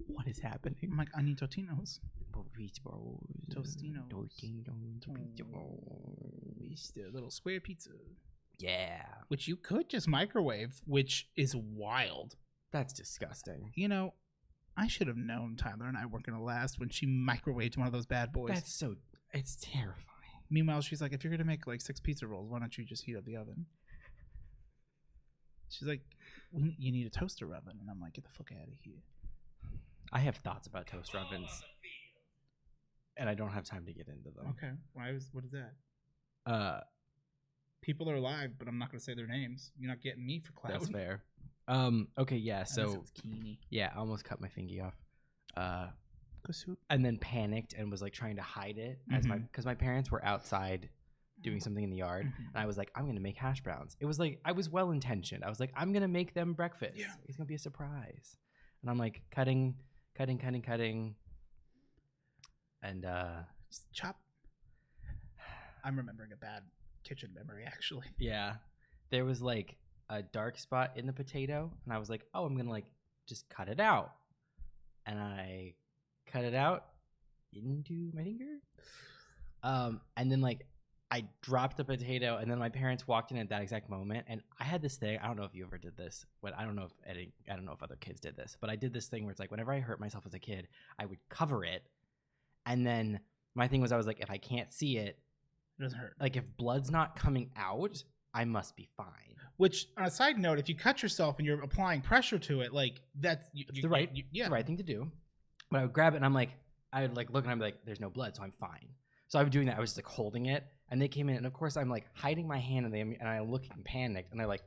what is happening? I'm like, I need Totinos. Tostinos. It's the little square pizza. Yeah. Which you could just microwave, which is wild. That's disgusting. You know, I should have known Tyler and I weren't going to last when she microwaved one of those bad boys. It's terrifying. Meanwhile, she's like, if you're going to make like 6 pizza rolls, why don't you just heat up the oven? She's like, you need a toaster oven. And I'm like, get the fuck out of here. I have thoughts about toaster ovens, and I don't have time to get into them. Okay. What is that? People are alive, but I'm not going to say their names. You're not getting me for clout. That's fair. Okay, yeah, so yeah, I almost cut my fingy off. And then panicked and was like trying to hide it as because my parents were outside doing something in the yard, and I was like, I'm gonna make hash browns. It was like I was well intentioned. I was like, I'm gonna make them breakfast. Yeah. It's gonna be a surprise. And I'm like cutting, and just chop. I'm remembering a bad kitchen memory actually. Yeah, there was like a dark spot in the potato, and I was like, oh, I'm gonna like just cut it out, and I cut it out into my finger, and then like I dropped the potato, and then my parents walked in at that exact moment, and I had this thing. I don't know if you ever did this, but I don't know if other kids did this, but I did this thing where it's like whenever I hurt myself as a kid, I would cover it, and then my thing was I was like, if I can't see it, It doesn't hurt. like if blood's not coming out, I must be fine. Which, on a side note, if you cut yourself and you're applying pressure to it, like that's It's the right thing to do. But I would grab it, and I would like look, and I'm like, there's no blood, so I'm fine. So I was doing that. I was just like holding it, and they came in, and of course I'm like hiding my hand, and I look panicked, and they're like,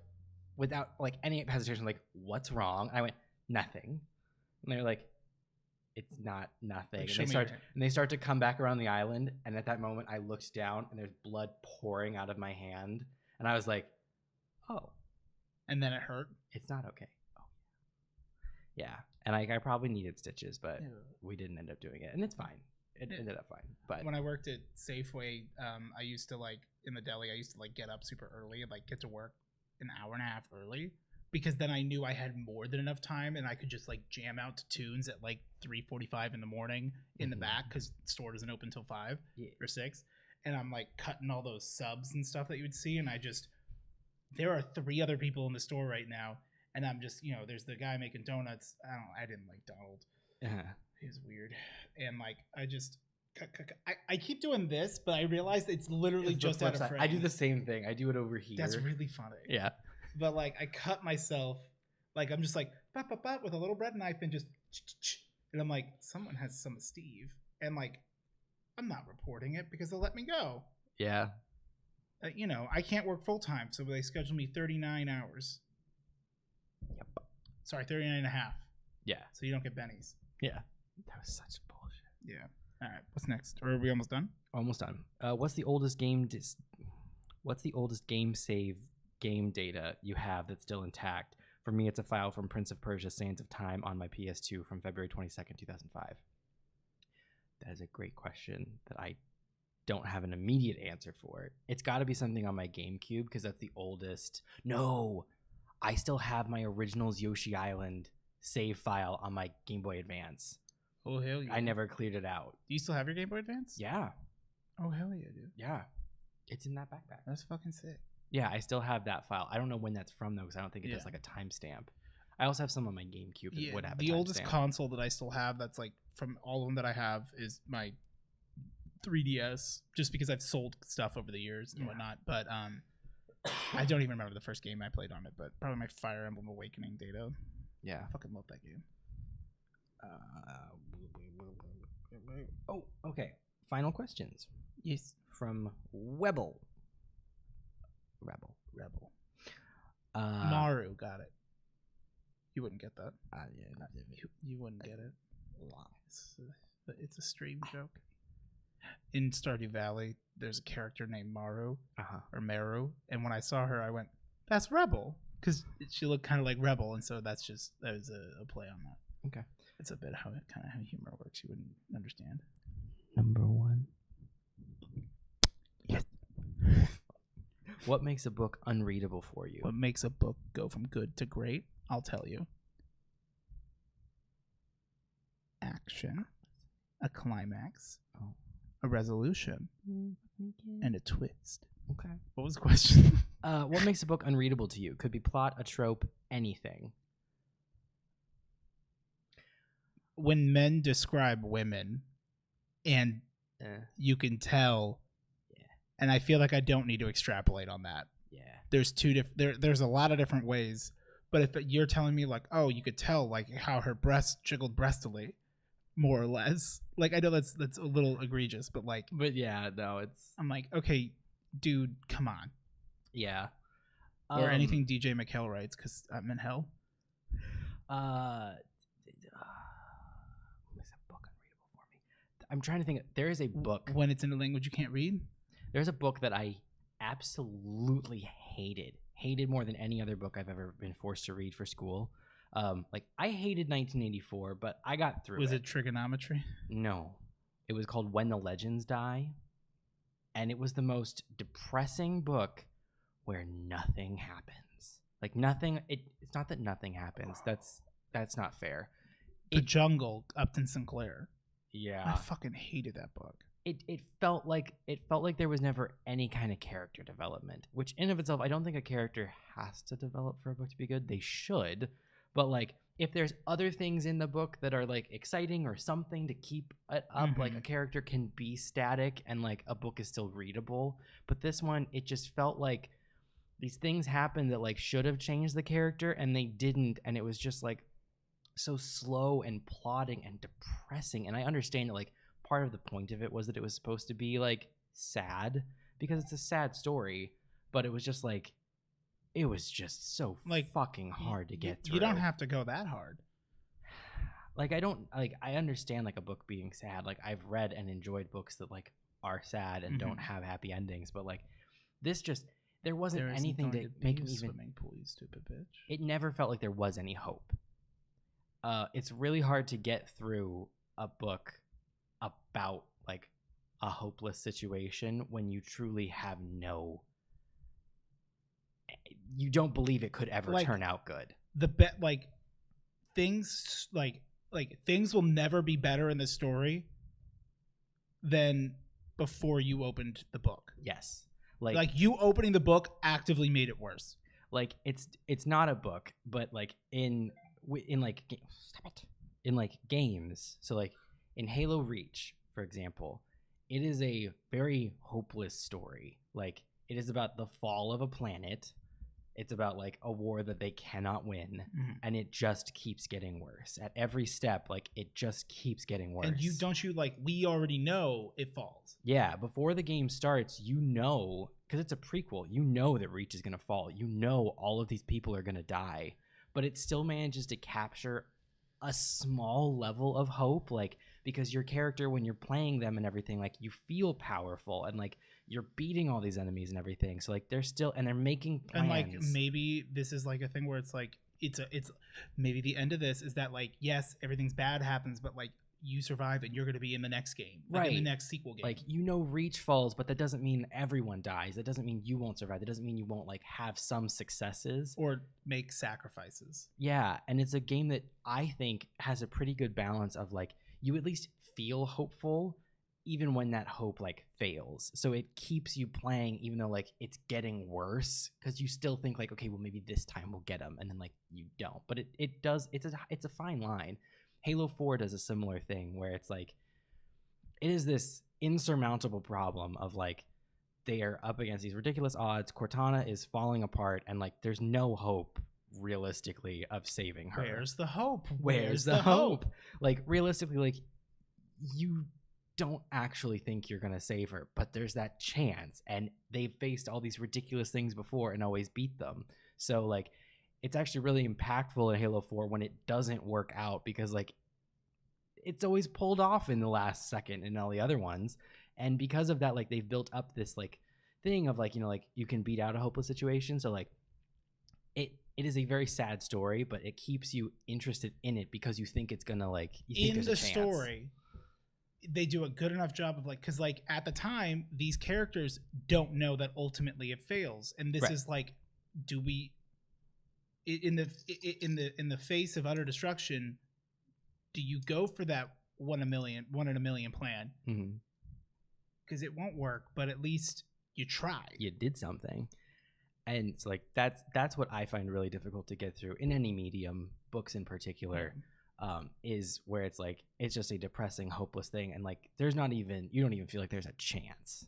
without like any hesitation, like, what's wrong? And I went, nothing. And they're like, it's not nothing. Like, and they start to come back around the island, and at that moment I looked down, and there's blood pouring out of my hand, and I was like, oh. And then it hurt. It's not okay. Oh, yeah. And I probably needed stitches, but we didn't end up doing it, and it's fine. It ended up fine. But when I worked at Safeway, I used to like in the deli. I used to like get up super early and like get to work an hour and a half early because then I knew I had more than enough time and I could just like jam out to tunes at like 3:45 in the morning in the back because the store doesn't open until 5 or 6. And I'm like cutting all those subs and stuff that you would see, and there are 3 other people in the store right now, and I'm just, there's the guy making donuts. I didn't like Donald. He was weird. And like, I just, I keep doing this, but I realize it's literally just out of frame. I do the same thing. I do it over here. That's really funny. Yeah. But like, I cut myself, like, I'm just like, with a little bread knife and just, and I'm like, someone has some of Steve. And like, I'm not reporting it because they'll let me go. Yeah. I can't work full time, so they scheduled me 39 hours. Yep. Sorry, 39 and a half. Yeah. So you don't get bennies. Yeah. That was such bullshit. Yeah. All right. What's next? Or are we almost done? Almost done. What's the oldest game save game data you have that's still intact? For me, it's a file from Prince of Persia: Sands of Time on my PS2 from February 22nd, 2005. That is a great question that I don't have an immediate answer for it. It's got to be something on my GameCube because that's the oldest. No, I still have my originals Yoshi Island save file on my Game Boy Advance. Oh, hell yeah. I never cleared it out. Do you still have your Game Boy Advance? Yeah. Oh, hell yeah, dude. Yeah. It's in that backpack. That's fucking sick. Yeah, I still have that file. I don't know when that's from, though, because I don't think it does like a timestamp. I also have some on my GameCube that would have the a oldest timestamp. console that I still have that's like from all of them that I have is my 3DS, just because I've sold stuff over the years and whatnot. But I don't even remember the first game I played on it, but probably my Fire Emblem Awakening data. Yeah. I fucking love that game. Oh, okay. Final questions. Yes. From Rebel. Maru got it. You wouldn't get that. Yeah, you wouldn't get it. It's a stream joke. In Stardew Valley, there's a character named Maru or Meru, and when I saw her, I went, "That's Rebel," because she looked kind of like Rebel, and so that was a play on that. Okay, it's a bit how humor works. You wouldn't understand. Number 1. Yes. What makes a book unreadable for you? What makes a book go from good to great? I'll tell you. Action, a climax, a resolution, and a twist. Okay. What was the question? What makes a book unreadable to you? Could be plot, a trope, anything. When men describe women, and you can tell, and I feel like I don't need to extrapolate on that. Yeah. There's there's a lot of different ways, but if you're telling me like, oh, you could tell like how her breast jiggled breastily, more or less. Like I know that's a little egregious, but like. But yeah, no, it's. I'm like, okay, dude, come on. Yeah. Or anything DJ McHale writes, because I'm in hell. What makes a book unreadable for me? I'm trying to think. There is a book. When it's in a language you can't read? There's a book that I absolutely hated more than any other book I've ever been forced to read for school. Like I hated 1984, but I got through it. Was it trigonometry? No. It was called When the Legends Die. And it was the most depressing book where nothing happens. Like nothing, it's not that nothing happens. That's not fair. The Jungle, Upton Sinclair. Yeah. I fucking hated that book. it felt like there was never any kind of character development, which in of itself, I don't think a character has to develop for a book to be good. They should, but like if there's other things in the book that are like exciting or something to keep it up, like a character can be static and like a book is still readable. But this one, it just felt like these things happened that like should have changed the character and they didn't, and it was just like so slow and plodding and depressing. And I understand that like part of the point of it was that it was supposed to be like sad because it's a sad story, but it was just like it was just so like fucking hard to get through. You don't have to go that hard. Like I understand like a book being sad. Like I've read and enjoyed books that like are sad and don't have happy endings, but like this just there wasn't anything to make me even swimming pool, you stupid bitch. It never felt like there was any hope. It's really hard to get through a book about like a hopeless situation when you truly have you don't believe it could ever turn out good. Things things will never be better in the story than before you opened the book. Yes. Like you opening the book actively made it worse. Like it's not a book, but like in games. So like in Halo Reach, for example, it is a very hopeless story. Like it is about the fall of a planet. It's about like a war that they cannot win, and it just keeps getting worse at every step. Like it just keeps getting worse. And we already know it falls. Yeah, before the game starts, you know, because it's a prequel, you know that Reach is gonna fall. You know all of these people are gonna die, but it still manages to capture a small level of hope, like because your character, when you're playing them and everything, like you feel powerful and like you're beating all these enemies and everything. So like they're still, and they're making plans. And like maybe this is like a thing where it's like it's maybe the end of this is that like yes, everything's bad happens, but like you survive and you're going to be in the next game, like right? In the next sequel game. Like Reach falls, but that doesn't mean everyone dies. That doesn't mean you won't survive. That doesn't mean you won't like have some successes or make sacrifices. Yeah, and it's a game that I think has a pretty good balance of like you at least feel hopeful even when that hope like fails. So it keeps you playing even though like it's getting worse, because you still think like, okay, well maybe this time we'll get them, and then like you don't. But it does, it's a fine line. Halo 4 does a similar thing where it's like it is this insurmountable problem of like they are up against these ridiculous odds. Cortana is falling apart and like there's no hope realistically of saving her. Where's the hope? Where's the hope? Like realistically, like you don't actually think you're gonna save her, but there's that chance, and they've faced all these ridiculous things before and always beat them. So like it's actually really impactful in Halo 4 when it doesn't work out, because like it's always pulled off in the last second in all the other ones. And because of that, like they've built up this like thing of like, you know, like you can beat out a hopeless situation. So like it is a very sad story, but it keeps you interested in it because you think it's gonna like in the story. They do a good enough job of like, because like at the time these characters don't know that ultimately it fails, and this is like, do we in the face of utter destruction, do you go for that one in a million plan? Because it won't work, but at least you tried. You did something. And it's like that's what I find really difficult to get through in any medium, books in particular. Is where it's like it's just a depressing, hopeless thing, and like you don't even feel like there's a chance.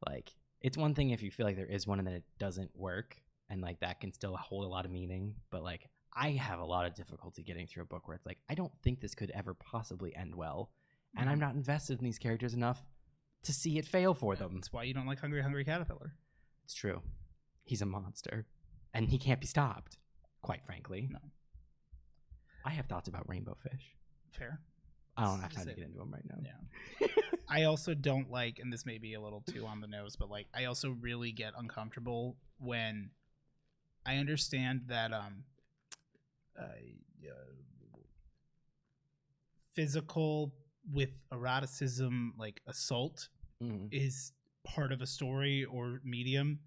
Like it's one thing if you feel like there is one and then it doesn't work, and like that can still hold a lot of meaning, but like I have a lot of difficulty getting through a book where it's like I don't think this could ever possibly end well, and I'm not invested in these characters enough to see it fail for them. That's why you don't like Hungry Caterpillar. It's true. He's a monster, and he can't be stopped, quite frankly. No. I have thoughts about rainbow fish. Fair. I don't have time to get into them right now. Yeah. I also don't like, and this may be a little too on the nose, but like I also really get uncomfortable when I understand that physical with eroticism, like assault, is part of a story or medium,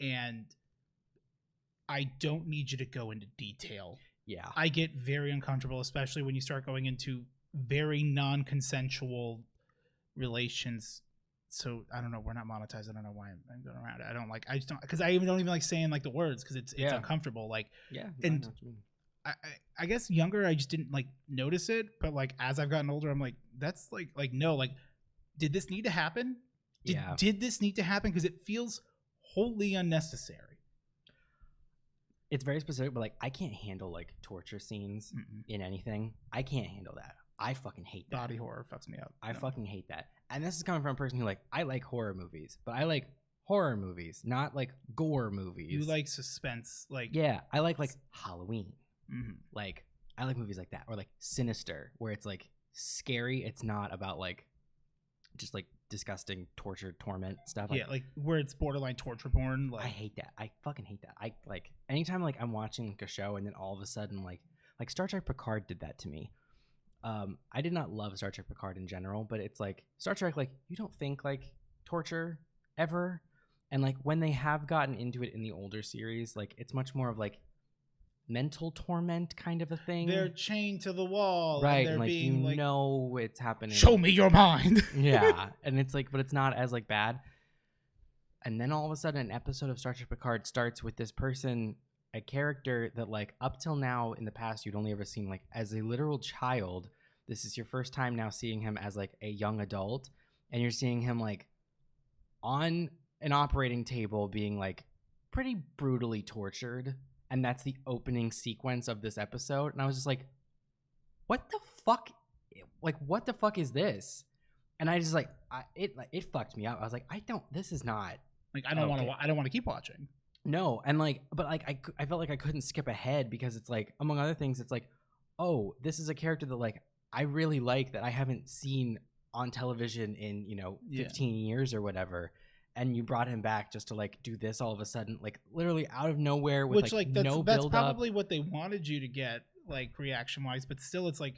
and I don't need you to go into detail. Yeah. I get very uncomfortable, especially when you start going into very non-consensual relations. So I don't know. We're not monetized. I don't know why I'm going around it. I just don't, because I don't even like saying like the words because it's uncomfortable. Like, Yeah. And I know what you mean. I guess younger, I just didn't like notice it. But like as I've gotten older, I'm like, that's like no, like, did this need to happen? Did this need to happen? Because it feels wholly unnecessary. It's very specific, but like I can't handle like torture scenes in anything. I can't handle that. I fucking hate that. Body horror fucks me up. I fucking hate that. And this is coming from a person who like, I like horror movies, but I like horror movies, not like gore movies. You like suspense, like yeah, I like Halloween. Mm-hmm. Like I like movies like that, or like Sinister, where it's like scary. It's not about like just like disgusting torture, torment stuff. Yeah, like where it's borderline torture porn. Like I hate that. I fucking hate that. I like anytime like I'm watching like a show and then all of a sudden like Star Trek Picard did that to me. I did not love Star Trek Picard in general, but it's like Star Trek, like you don't think like torture ever. And like when they have gotten into it in the older series, like it's much more of like mental torment kind of a thing. They're chained to the wall. Right. And like being you know it's happening. Show me your mind. Yeah. And it's like, but it's not as like bad. And then all of a sudden an episode of Star Trek Picard starts with this person, a character that like up till now in the past you'd only ever seen like as a literal child. This is your first time now seeing him as like a young adult, and you're seeing him like on an operating table being like pretty brutally tortured, and that's the opening sequence of this episode. And I was just like, what the fuck? Like what the fuck is this? And I just like it fucked me up. I was like, this is not like I don't want to keep watching. No, and like, but like I felt like I couldn't skip ahead because it's like, among other things, it's like, oh, this is a character that like I really like that I haven't seen on television in 15 years or whatever, and you brought him back just to like do this all of a sudden, like literally out of nowhere with that's build probably what they wanted you to get like reaction wise, but still it's like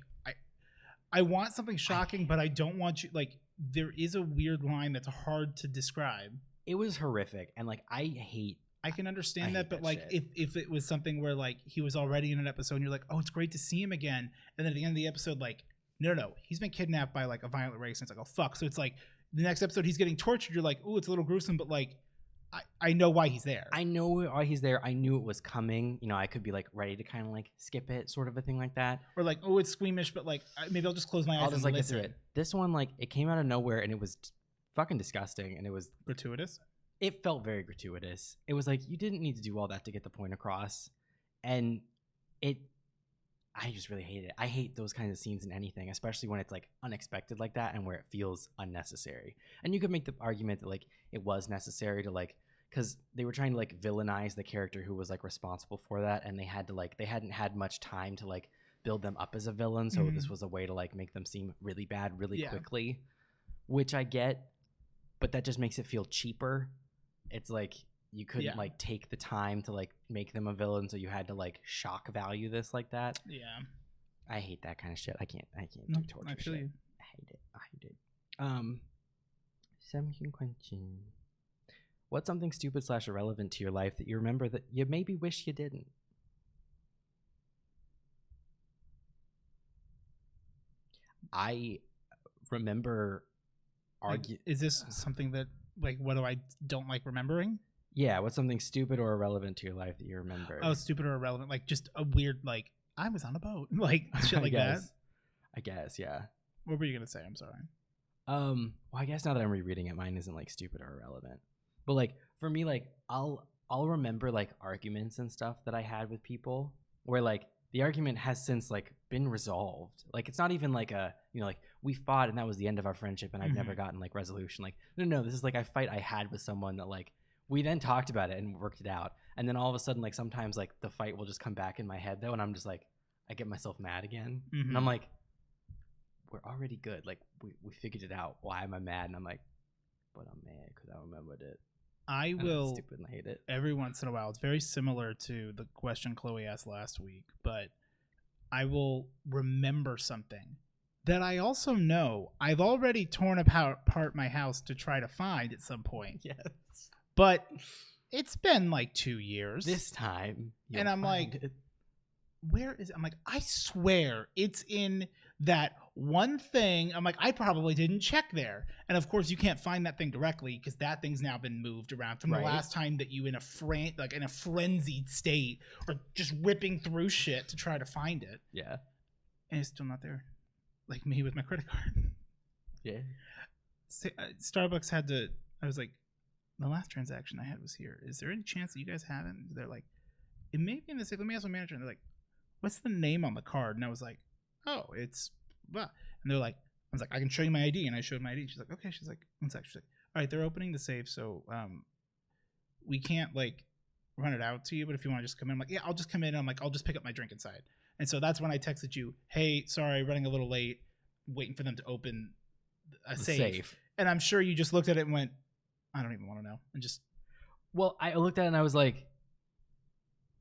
I want something shocking, but I don't want you like there is a weird line that's hard to describe. It was horrific, and like I can understand that, but like if it was something where like he was already in an episode and you're like, oh, it's great to see him again, and then at the end of the episode, like, no, he's been kidnapped by like a violent race, and it's like, oh fuck. So it's like the next episode he's getting tortured. You're like, oh, it's a little gruesome, but like I know why he's there. I know why he's there. I knew it was coming. I could be like ready to kind of like skip it, sort of a thing like that. Or like, oh, it's squeamish, but like maybe I'll just close my eyes and get through it. This one, like, it came out of nowhere and it was fucking disgusting, and it was gratuitous. It felt very gratuitous. It was like you didn't need to do all that to get the point across, and I just really hate it. I hate those kinds of scenes in anything, especially when it's like unexpected like that and where it feels unnecessary. And you could make the argument that like it was necessary to like, because they were trying to like villainize the character who was like responsible for that, and they had to like, they hadn't had much time to like build them up as a villain, so this was a way to like make them seem really bad really quickly, which I get, but that just makes it feel cheaper. It's like you couldn't like take the time to like make them a villain, so you had to like shock value this like that. Yeah, I hate that kind of shit. I can't do torture shit. I hate it. Second question: what's something stupid / irrelevant to your life that you remember that you maybe wish you didn't? I remember Is this something that like what do I don't like remembering? Yeah, what's something stupid or irrelevant to your life that you remember? Oh, stupid or irrelevant, like just a weird like I was on a boat, like shit like that. I guess, yeah. What were you gonna say? I'm sorry. Well, I guess now that I'm rereading it, mine isn't like stupid or irrelevant. But like for me, like I'll remember like arguments and stuff that I had with people where like the argument has since like been resolved. Like it's not even like a like we fought and that was the end of our friendship and I've never gotten like resolution. Like no, this is like a fight I had with someone that like we then talked about it and worked it out. And then all of a sudden like sometimes like the fight will just come back in my head though, and I'm just like I get myself mad again. And I'm like, we're already good. Like we figured it out. Why am I mad? And I'm like, but I'm mad because I remembered it. I will stupid and I hate it. Every once in a while. It's very similar to the question Chloe asked last week, but I will remember something that I also know I've already torn apart my house to try to find at some point. Yes. But it's been like 2 years. This time. And I'm like, where is it? I'm like, I swear it's in that one thing, I'm like, I probably didn't check there. And of course, you can't find that thing directly because that thing's now been moved around from the last time that you in a frenzied state or just ripping through shit to try to find it. Yeah. And it's still not there. Like me with my credit card. Yeah. Starbucks had to, I was like, the last transaction I had was here. Is there any chance that you guys haven't? They're like, it may be in this. Let me ask my manager. And they're like, what's the name on the card? And I was like, oh, it's blah. And they're like, I was like, I can show you my ID. And I showed my ID. She's like, okay. She's like, one sec. She's like, all right, they're opening the safe. So we can't like run it out to you. But if you want to just come in, I'm like, yeah, I'll just come in. And I'm like, I'll just pick up my drink inside. And so that's when I texted you, hey, sorry, running a little late, waiting for them to open a safe. And I'm sure you just looked at it and went, I don't even want to know. And just. Well, I looked at it and I was like,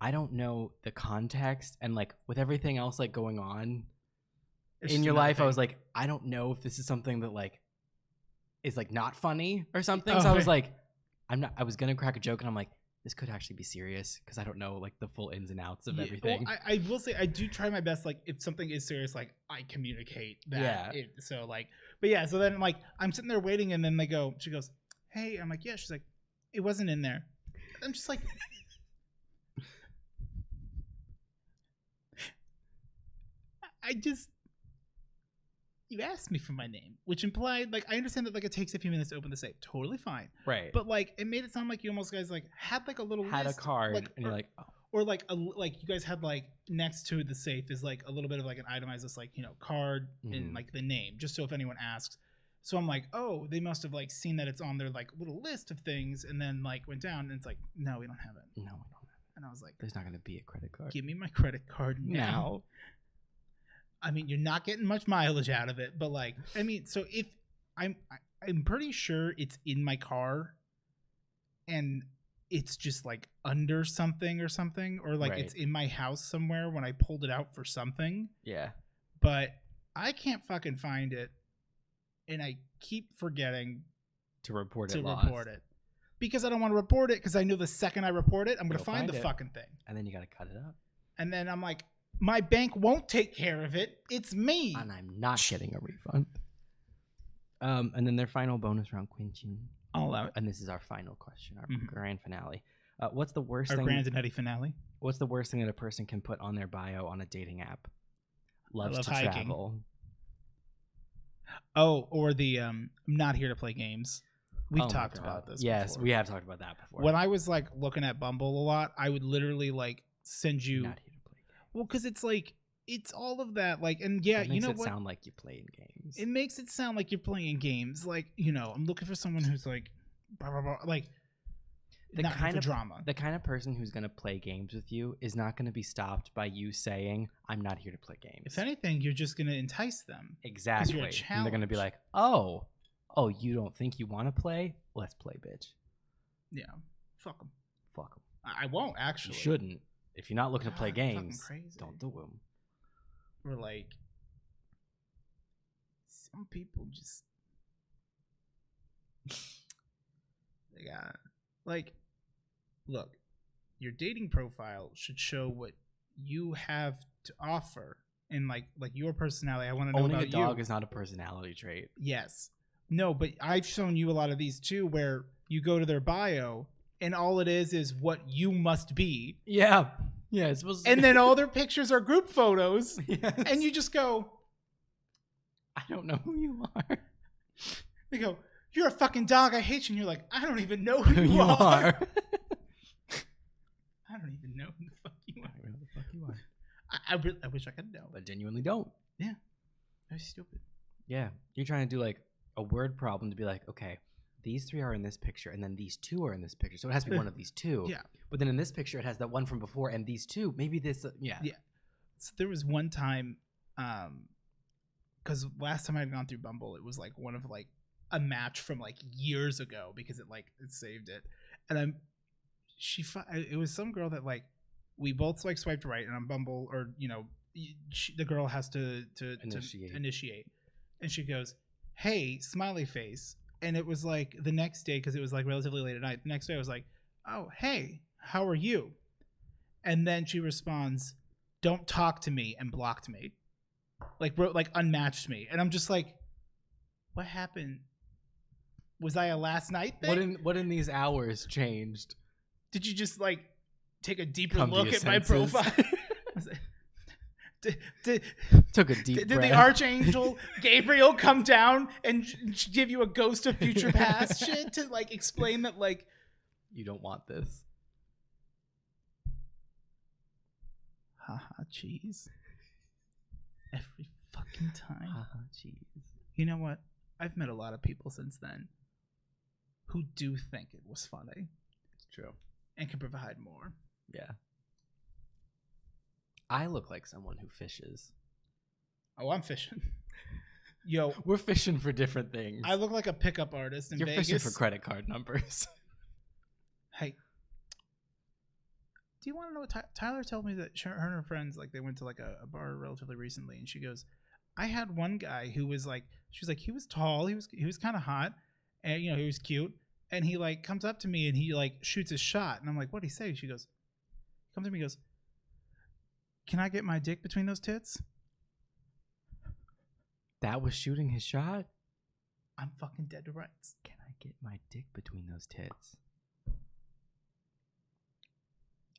I don't know the context. And like with everything else like going on in your life, I was like, I don't know if this is something that like is like not funny or something. So I was like, I was going to crack a joke and I'm like, this could actually be serious because I don't know like the full ins and outs of everything. Well, I will say I do try my best. Like if something is serious, like I communicate that. Yeah. So like, but yeah. So then like I'm sitting there waiting, and then she goes, hey. I'm like, yeah. She's like, it wasn't in there. I'm just like, you asked me for my name, which implied like I understand that like it takes a few minutes to open the safe. Totally fine. Right. But like it made it sound like you almost guys like had like a little had list, a card like, and you're like, oh. Or like you guys had like next to the safe is like a little bit of like an itemized list, like, you know, card and like the name, just so if anyone asks. So I'm like, oh, they must have like seen that it's on their like little list of things, and then like went down and it's like, no, we don't have it. No, we don't have it. And I was like, there's not going to be a credit card. give me my credit card now. I mean, you're not getting much mileage out of it, but like, I mean, so if I'm pretty sure it's in my car and it's just like under something or like it's in my house somewhere when I pulled it out for something. Yeah. But I can't fucking find it. And I keep forgetting to report it because I don't want to report it because I know the second I report it, I'm going to find the fucking thing. And then you got to cut it up. And then I'm like, my bank won't take care of it. It's me. And I'm not getting a refund. And then their final bonus round question. I'll allow it. And this is our final question, our grand finale. What's the worst our thing? Our grand and Eddie finale. What's the worst thing that a person can put on their bio on a dating app? Loves to hiking. travel. Oh, or the I'm not here to play games. We've talked about this. Yes, before. we have talked about that before. When I was like looking at Bumble a lot, I would literally like send you. Not here to play games. Well, because it's like it's all of that. Like, and yeah, you know what? It sound like you play in games. It makes it sound like you're playing games. Like, you know, I'm looking for someone who's like, blah, blah, blah, like. The not kind of drama. The kind of person who's going to play games with you is not going to be stopped by you saying, I'm not here to play games. If anything, you're just going to entice them. Exactly. You're a and they're going to be like, oh, you don't think you want to play? Let's play, bitch. Yeah. Fuck them. Fuck them. I won't, actually. You shouldn't. If you're not looking to play games, crazy. Don't do them. Or like, some people just, they got, like, look, your dating profile should show what you have to offer and like your personality. I want to know Owning about a dog you. is not a personality trait. Yes. No, but I've shown you a lot of these too where you go to their bio and all it is what you must be. Yeah. Yeah, it's supposed to and then all their pictures are group photos. Yes. And you just go, I don't know who you are. They go, you're a fucking dog. I hate you. And you're like, I don't even know who you are. I don't even know who the fuck you are. I don't know who the fuck you are. I wish I could know. But genuinely don't. Yeah. That's stupid. Yeah. You're trying to do like a word problem to be like, okay, these three are in this picture and then these two are in this picture. So it has to be one of these two. Yeah. But then in this picture, it has that one from before and these two. Maybe this, yeah. Yeah. So there was one time, because last time I had gone through Bumble, it was like one of like a match from like years ago because it saved it. And it was some girl that like we both like swiped right and on Bumble, or you know, the girl has to initiate, and she goes, hey, smiley face. And it was like the next day, because it was like relatively late at night, the next day I was like, oh, hey, how are you? And then she responds, don't talk to me, and blocked me. like unmatched me, and I'm just like, what happened? Was I a last night thing? What in these hours changed? Did you just like take a deeper Come to look your at my senses. profile? Did Took a deep breath. the archangel Gabriel come down and give you a ghost of future past shit to like explain that like You don't want this. haha cheese every fucking time. Haha, jeez. You know what? I've met a lot of people since then who do think it was funny It's true. and can provide more. Yeah. I look like someone who fishes. Oh, I'm fishing. Yo, We're fishing for different things. I look like a pickup artist in You're Vegas. fishing for credit card numbers. Hey, do you want to know what Tyler told me that her and her friends, like, they went to like a bar relatively recently, and she goes, I had one guy who was like, she was like, he was tall, he was kind of hot, and you know, he was cute, and he like comes up to me and he like shoots his shot, and I'm like, what'd he say? She goes, comes to me, goes, can I get my dick between those tits? That was shooting his shot? I'm fucking dead to rights. Can I get my dick between those tits?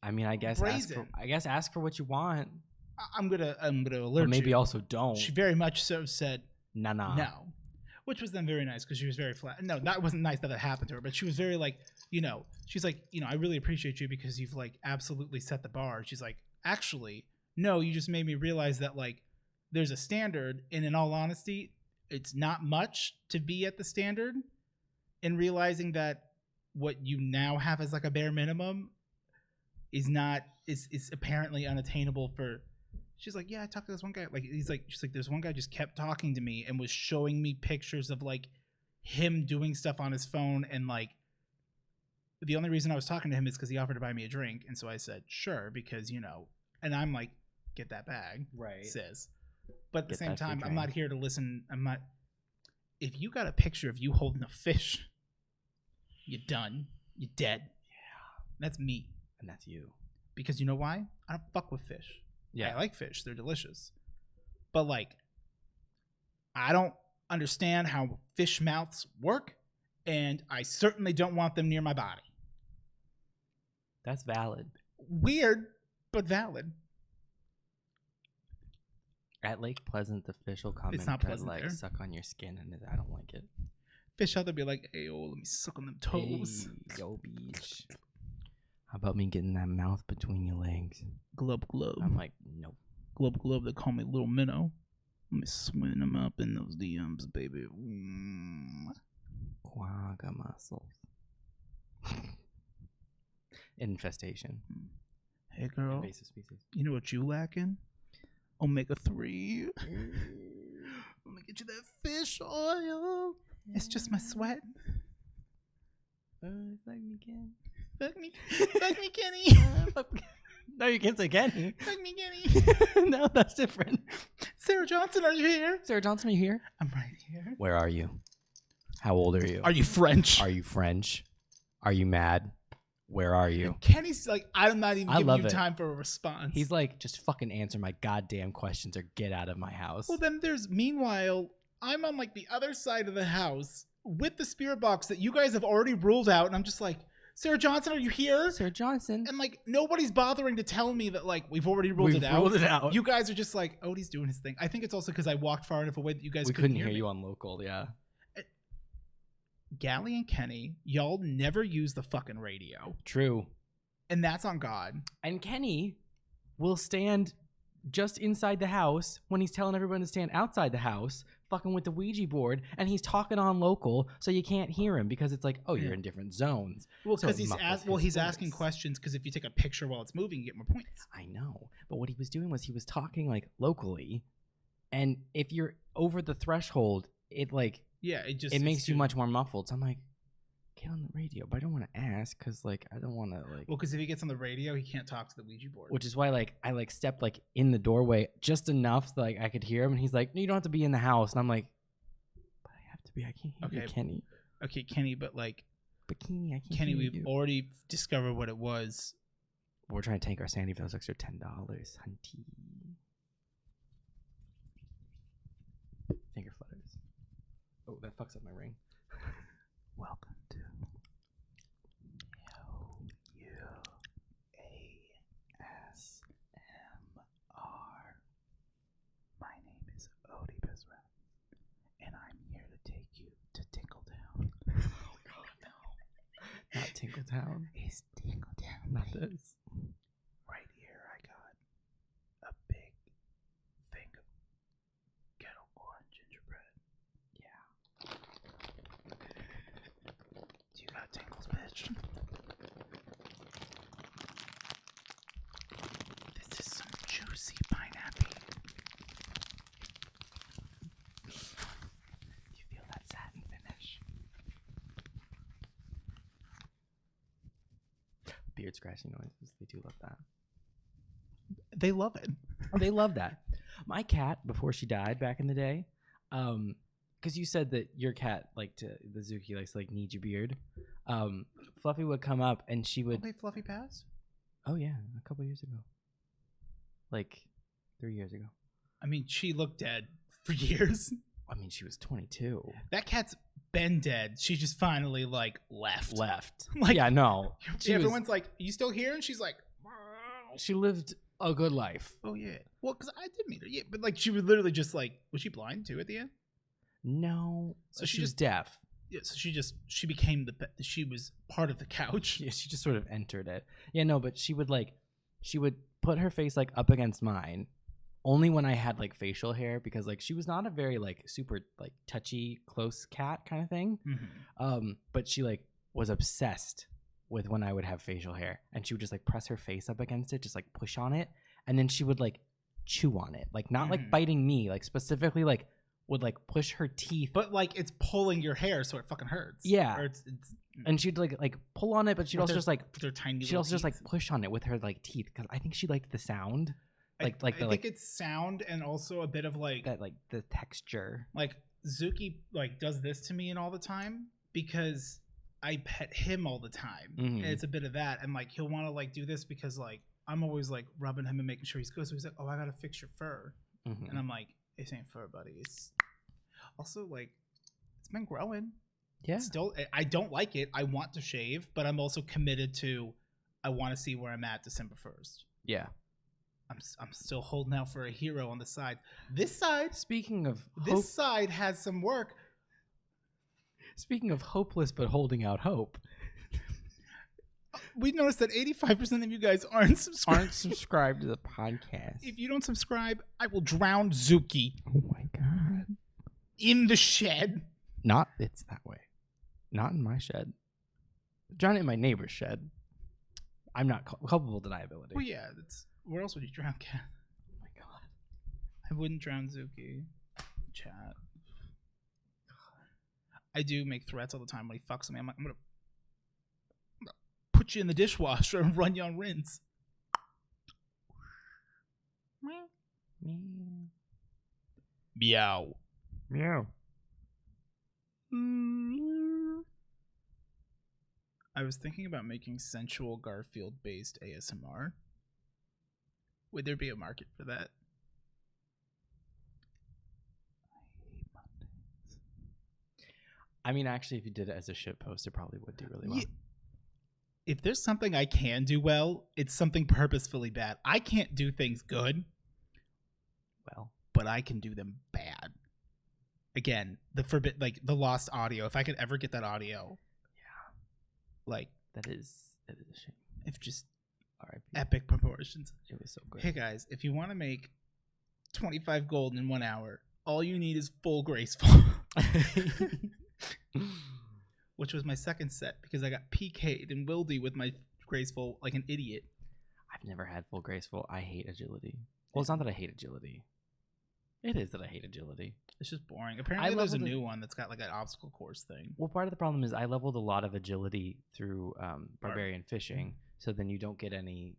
I mean, I guess Brazen. ask for what you want. I'm gonna alert Or maybe you. also don't. She very much so said Nah. no, which was then very nice because she was very flat. No, that wasn't nice that it happened to her, but she was very like, you know, she's like, you know, I really appreciate you because you've like absolutely set the bar. She's like, actually, no, you just made me realize that like there's a standard, and in all honesty, it's not much to be at the standard, and realizing that what you now have as like a bare minimum is apparently unattainable for. She's like, yeah, I talked to this one guy. Like, she's like, this one guy just kept talking to me and was showing me pictures of like him doing stuff on his phone, and like the only reason I was talking to him is because he offered to buy me a drink, and so I said sure because you know, and I'm like, get that bag, Right. sis. But at the Get same that free time, I'm drink. not here to listen. I'm not. If you got a picture of you holding a fish, you're done. You're dead. Yeah, that's me. And that's you. Because you know why? I don't fuck with fish. Yeah. I like fish. They're delicious. But like, I don't understand how fish mouths work, and I certainly don't want them near my body. That's valid. Weird, but valid. At Lake Pleasant, the fish will come It's and not try to pleasant like there. suck on your skin, and I don't like it. Fish out there be like, hey, oh, let me suck on them toes. Hey, yo, beach. How about me getting that mouth between your legs? Glub, glub. I'm like, nope. Glub, glub. They call me Little Minnow. Let me swing them up in those DMs, baby. Quagga mussels. Infestation. Hey, girl. Invasive species. You know what you lacking? Omega-3. Let me get you that fish oil. It's just my sweat. Fuck me, Ken. Fuck me, Kenny. No, you can't say Kenny. Fuck me, Kenny. No, that's different. Sarah Johnson, are you here? Sarah Johnson, are you here? I'm right here. Where are you? How old are you? Are you French? Are you French? Are you mad? Where are you? Kenny's like, I'm not even I giving love you it. time for a response. He's like, just fucking answer my goddamn questions or get out of my house. Well, then meanwhile, I'm on like the other side of the house with the spirit box that you guys have already ruled out, and I'm just like, Sarah Johnson, are you here? Sarah Johnson. And like, nobody's bothering to tell me that like we've already ruled We've it out. ruled it out. You guys are just like, Odie's doing his thing. I think it's also because I walked far enough away that you guys We couldn't hear me. you on local, yeah. Gally and Kenny, y'all never use the fucking radio, True. and that's on God. And Kenny will stand just inside the house when he's telling everyone to stand outside the house, fucking with the Ouija board, and he's talking on local, so you can't hear him because it's like, oh, you're in different zones. Well, So because it muffles his he's asking voice. questions. Because if you take a picture while it's moving, you get more points. I know, but what he was doing was he was talking like locally, and if you're over the threshold, it like Yeah, it makes you much more muffled. So I'm like, get on the radio, but I don't want to ask because like I don't want to like. Well, because if he gets on the radio, he can't talk to the Ouija board. Which is why like I like stepped like in the doorway just enough so like I could hear him, and he's like, "No, you don't have to be in the house," and I'm like, "But I have to be. I can't hear you, Kenny." Okay, Kenny, but like, Kenny, I can't Kenny, hear we've you. already discovered what it was. We're trying to tank our sanity for those extra $10, hunty. fucks up my ring. Welcome to ASMR. My name is Odiepus Rex, and I'm here to take you to Tinkletown. Oh God, no! Not Tinkletown. It's Tinkletown. Not this. Right here, I got a big thing of kettle corn gingerbread. Yeah. Do you got tingles, bitch? This is some juicy pineapple. You feel that satin finish? Beard scratching noises. They do love that. They love it. They love that. My cat, before she died back in the day, because you said that your cat liked to, the Zuki likes to like knead your beard. Fluffy would come up and she would. Wait, Fluffy passed? Oh yeah, a couple years ago. Like 3 years ago. I mean, she looked dead for years. I mean, she was 22. That cat's been dead. She just finally like left. Like, yeah, no. Everyone's like, "You still here?" And she's like, She lived a good life. "Oh yeah." Well, because I did meet her. Yeah, but like she was literally just like, was she blind too at the end? No. So She was deaf. Yeah. So she became she was part of the couch. Yeah, she just sort of entered it. Yeah, no, but she would put her face like up against mine only when I had like facial hair, because like she was not a very like super like touchy close cat kind of thing. Mm-hmm. But she like was obsessed with when I would have facial hair, and she would just like press her face up against it, just like push on it, and then she would like chew on it, like not like biting me, like specifically like would like push her teeth, But like it's pulling your hair, so it fucking hurts. Yeah. Or it's and she'd like pull on it, but she'd with also her- just like with her tiny. she'd little also just like teeth. push on it with her like teeth, because I think she liked the sound, I think the it's sound and also a bit of like that like the texture. like Zuki like does this to me and all the time because I pet him all the time. Mhm. And it's a bit of that, and like he'll want to like do this because like I'm always like rubbing him and making sure he's good. So he's like, "Oh, I gotta fix your fur," Mhm. and I'm like, "This ain't fur, buddy. It's also like it's been growing. Yeah. Still, I don't like it. I want to shave, but I'm also committed to. I want to see where I'm at December 1st. Yeah. I'm still holding out for a hero on the side. This side, Speaking of this side has some work. Speaking of hopeless but holding out hope, We noticed that 85% of you guys aren't subscribed. aren't subscribed to the podcast. If you don't subscribe, I will drown Zuki Oh my god. in the shed. Not it's that way. Not in my shed. Drown it in my neighbor's shed. I'm not culpable deniability. Well, yeah, that's where else would you drown Cat? Oh my god. I wouldn't drown Zuki. Chat. I do make threats all the time when he fucks me. I'm like, I'm gonna put you in the dishwasher and run you on rinse. Meow. Meow. I was thinking about making sensual Garfield based ASMR. Would there be a market for that? I mean, actually, if you did it as a shit post, it probably would do really well. Yeah. If there's something I can do well, it's something purposefully bad. I can't do things good, Well, but I can do them bad. Again, the lost audio. If I could ever get that audio, like that is a shame. if just R.I.P. epic proportions. It was so good. Hey guys, if you want to make 25 gold in 1 hour, all you need is full graceful. Which was my second set because I got PK'd and wildy with my graceful like an idiot. I've never had full graceful. I hate agility. Well, it's not that I hate agility. It is that I hate agility. It's just boring. Apparently, there's a leveled it- new one that's got like an obstacle course thing. Well, part of the problem is I leveled a lot of agility through barbarian fishing, so then you don't get any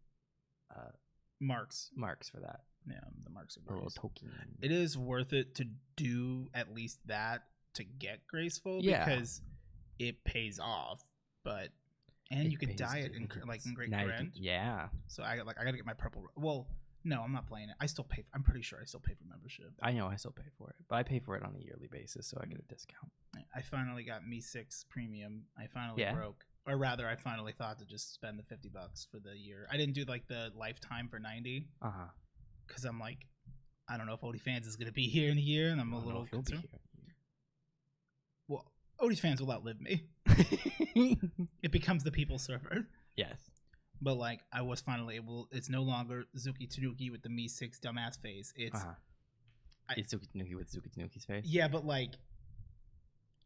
Marks. marks for that. Yeah, the marks are Or little nice. token. It is worth it to do at least that to get graceful Yeah. because it pays off. But and It you could pays dye it in dividends. Great Now you Grand. can- yeah, So I gotta get my purple. Well, no, I'm not playing it. I still pay. I'm pretty sure I still pay for membership. I know I still pay for it, but I pay for it on a yearly basis, so I get a discount. Yeah. I finally got Me 6 Premium. I finally Yeah? broke. Or rather, I finally thought to just spend the $50 for the year. I didn't do like the lifetime for 90 Uh-huh. because I'm like, I don't know if OnlyFans is going to be here in a year, and I'm a little concerned. Well, OnlyFans will outlive me. It becomes the people's server. Yes. But like, I was finally able. It's no longer Zuki Tanuki with the Me 6 dumbass face. It's It's Zuki Tanuki with Zuki Tanuki's face. yeah, but like,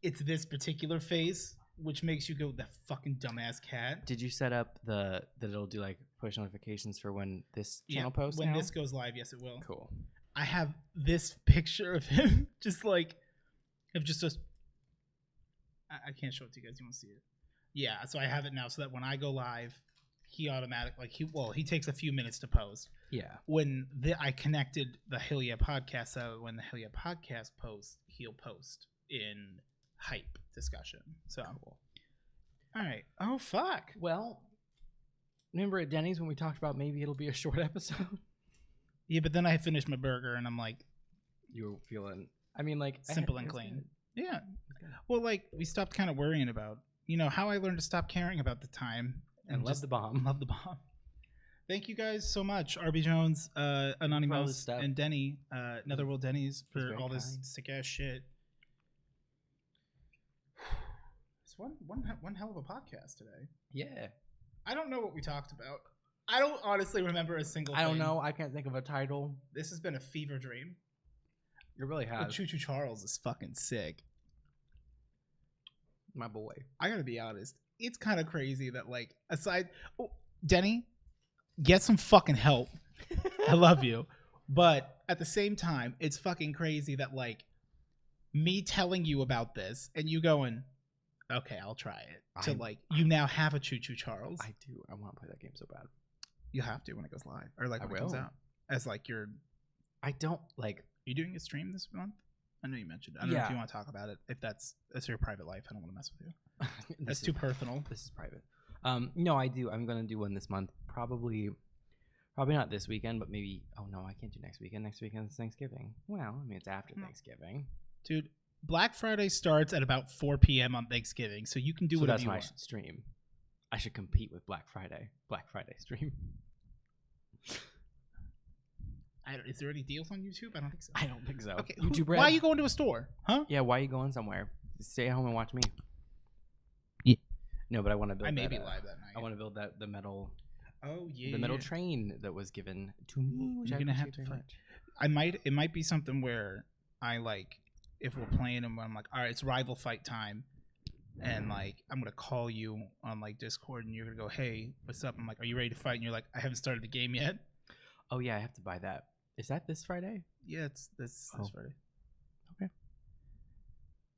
it's this particular face, which makes you go, the fucking dumbass cat. Did you set up that it'll do like push notifications for when this channel posts? When now? this goes live, yes, it will. Cool. I have this picture of him, just like, of just a. I can't show it to you guys. You won't see it. Yeah, so I have it now, so that when I go live, he he takes a few minutes to post. Yeah. When I connected the Hewll podcast, so when the Hewll podcast posts, he'll post in hype discussion. So cool. All right. Oh fuck. Well, remember at Denny's when we talked about maybe it'll be a short episode? Yeah, but then I finished my burger and I'm like, You were feeling. I mean, like simple and clean. Yeah. Well, like we stopped kind of worrying about, how I learned to stop caring about the time And love the bomb. Love the bomb. Thank you guys so much, Arby Jones, Anonymous, and Denny, Netherworld Denny's, for all this sick ass shit. It's one hell of a podcast today. Yeah. I don't know what we talked about. I don't honestly remember a single thing. I don't know. I can't think of a title. This has been a fever dream. It really has. But Choo Choo Charles is fucking sick. My boy. I gotta be honest. It's kind of crazy that, like, Denny, get some fucking help. I love you. But at the same time, it's fucking crazy that, like, me telling you about this and you going, okay, I'll try it. You now have a Choo Choo Charles. I do. I want to play that game so bad. You have to when it goes live. Or, like, when it comes out. As, like, I don't, like... Are you doing a stream this month? I know you mentioned. I don't know if you want to talk about it. If that's your private life, I don't want to mess with you. That's too personal. This is private. No, I do. I'm gonna do one this month. Probably not this weekend, but maybe. Oh no, I can't do next weekend. Next weekend is Thanksgiving. Well, I mean it's after Thanksgiving. Dude, Black Friday starts at about 4 p.m. on Thanksgiving, so you can do whatever you want. That's when I should stream. I should compete with Black Friday. Black Friday stream. Is there any deals on YouTube? I don't think so. I don't think so. Okay, YouTube why are you going to a store? Huh? Yeah, why are you going somewhere? Stay at home and watch me. Yeah. No, but I want to build. I may be live that night. I want to build the metal. Oh yeah. The metal train that was given to me. You're gonna have to find. It might be something where I like if we're playing and I'm like, all right, it's rival fight time, and like I'm gonna call you on like Discord and you're gonna go, hey, what's up? I'm like, are you ready to fight? And you're like, I haven't started the game yet. Oh yeah, I have to buy that. Is that this Friday? Yeah, it's this Friday. Okay.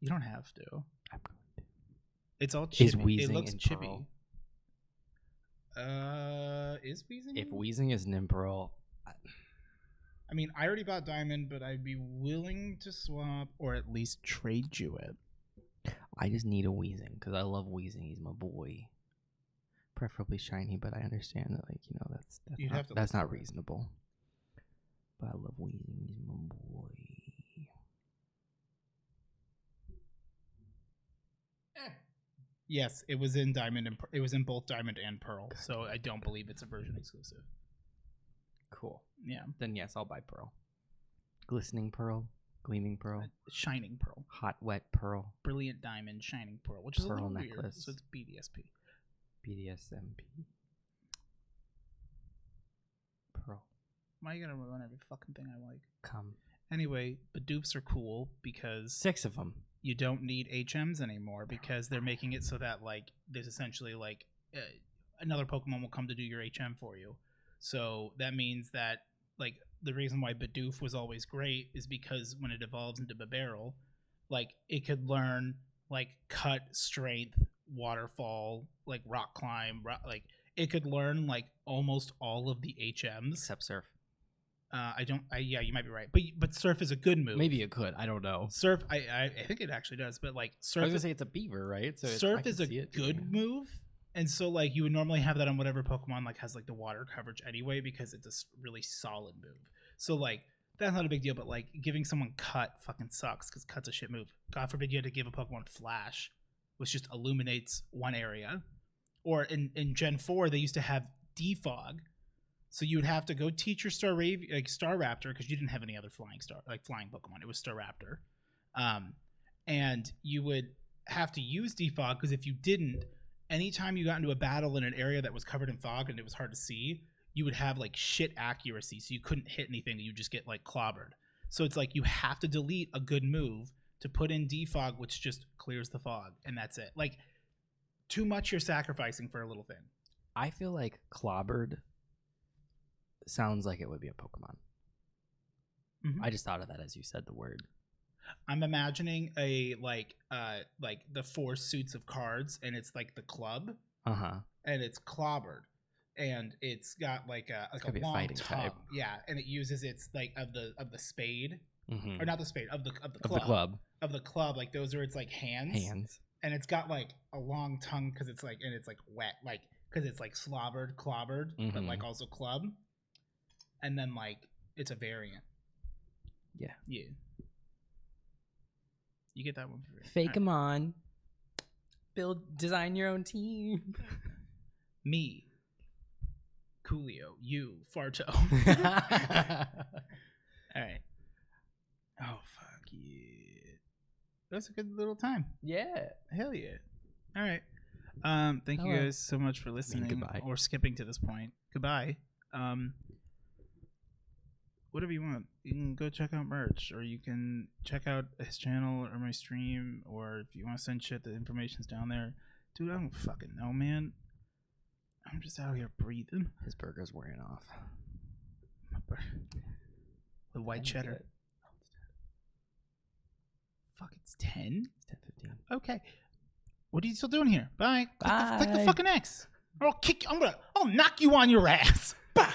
You don't have to. I'm going to. It's all chibi. Is Wheezing it looks in chibi. Pearl? Is Wheezing? If Wheezing is in Pearl, I mean, I already bought Diamond, but I'd be willing to swap or at least trade you it. I just need a Wheezing because I love Wheezing. He's my boy. Preferably shiny, but I understand that that's not reasonable. But I love Wheezing. He's my boy. Yes, it was in Diamond and it was in both Diamond and Pearl, so I don't believe it's a version exclusive. Cool. Yeah. Then yes, I'll buy Pearl. Glistening Pearl, Gleaming Pearl, Shining Pearl, Hot Wet Pearl, Brilliant Diamond, Shining Pearl, which is Pearl a little necklace. weird. So it's BDSP. BDSMP. Pearl. Why are you gonna ruin every fucking thing I like? Come. Anyway, Badoofs are cool because 6 of them. You don't need HMs anymore because they're making it so that like there's essentially like another Pokemon will come to do your HM for you. So that means that like the reason why Bidoof was always great is because when it evolves into Bibarel, like it could learn like cut, strength, waterfall, like rock climb, like it could learn like almost all of the HMs except Surf. Yeah, you might be right, but Surf is a good move. Maybe it could. I don't know. Surf, I think it actually does, but like Surf. I was gonna say it's a beaver, right? So Surf is a good move, and so like you would normally have that on whatever Pokemon like has like the water coverage anyway because it's a really solid move. So like that's not a big deal, but like giving someone cut fucking sucks because cut's a shit move. God forbid you had to give a Pokemon flash, which just illuminates one area. Or in Gen 4, they used to have defog. So you would have to go teach your Staraptor, because you didn't have any other flying Pokemon. It was Staraptor. And you would have to use defog, because if you didn't, anytime you got into a battle in an area that was covered in fog and it was hard to see, you would have like shit accuracy, so you couldn't hit anything. You just get like clobbered. So it's like you have to delete a good move to put in defog, which just clears the fog, and that's it. Like, too much you're sacrificing for a little thing. I feel like clobbered sounds like it would be a Pokemon. I just thought of that as you said the word. I'm imagining a like the 4 suits of cards, and it's like the club, and it's clobbered, and it's got like a long tongue, type. Yeah, and it uses its like of the spade, or not the spade, of the club, like those are its like hands, and it's got like a long tongue because it's like, and it's like wet, like because it's like clobbered, but like also club, and then like it's a variant. Yeah. You get that one for free. Fake them on. Design your own team. Me. Coolio. You. Farto. All right. Oh, fuck yeah. That's a good little time. Yeah. Hell yeah. All right. Thank you guys so much for listening. Goodbye. Or skipping to this point. Goodbye. Whatever you want. You can go check out merch, or you can check out his channel or my stream, or if you want to send shit, the information's down there. Dude, I don't fucking know, man. I'm just out here breathing. His burger's wearing off. The white cheddar. Fuck, it's 10? It's 10:15. Okay. What are you still doing here? Bye. Bye. Click the fucking X. I'll knock you on your ass. Bah.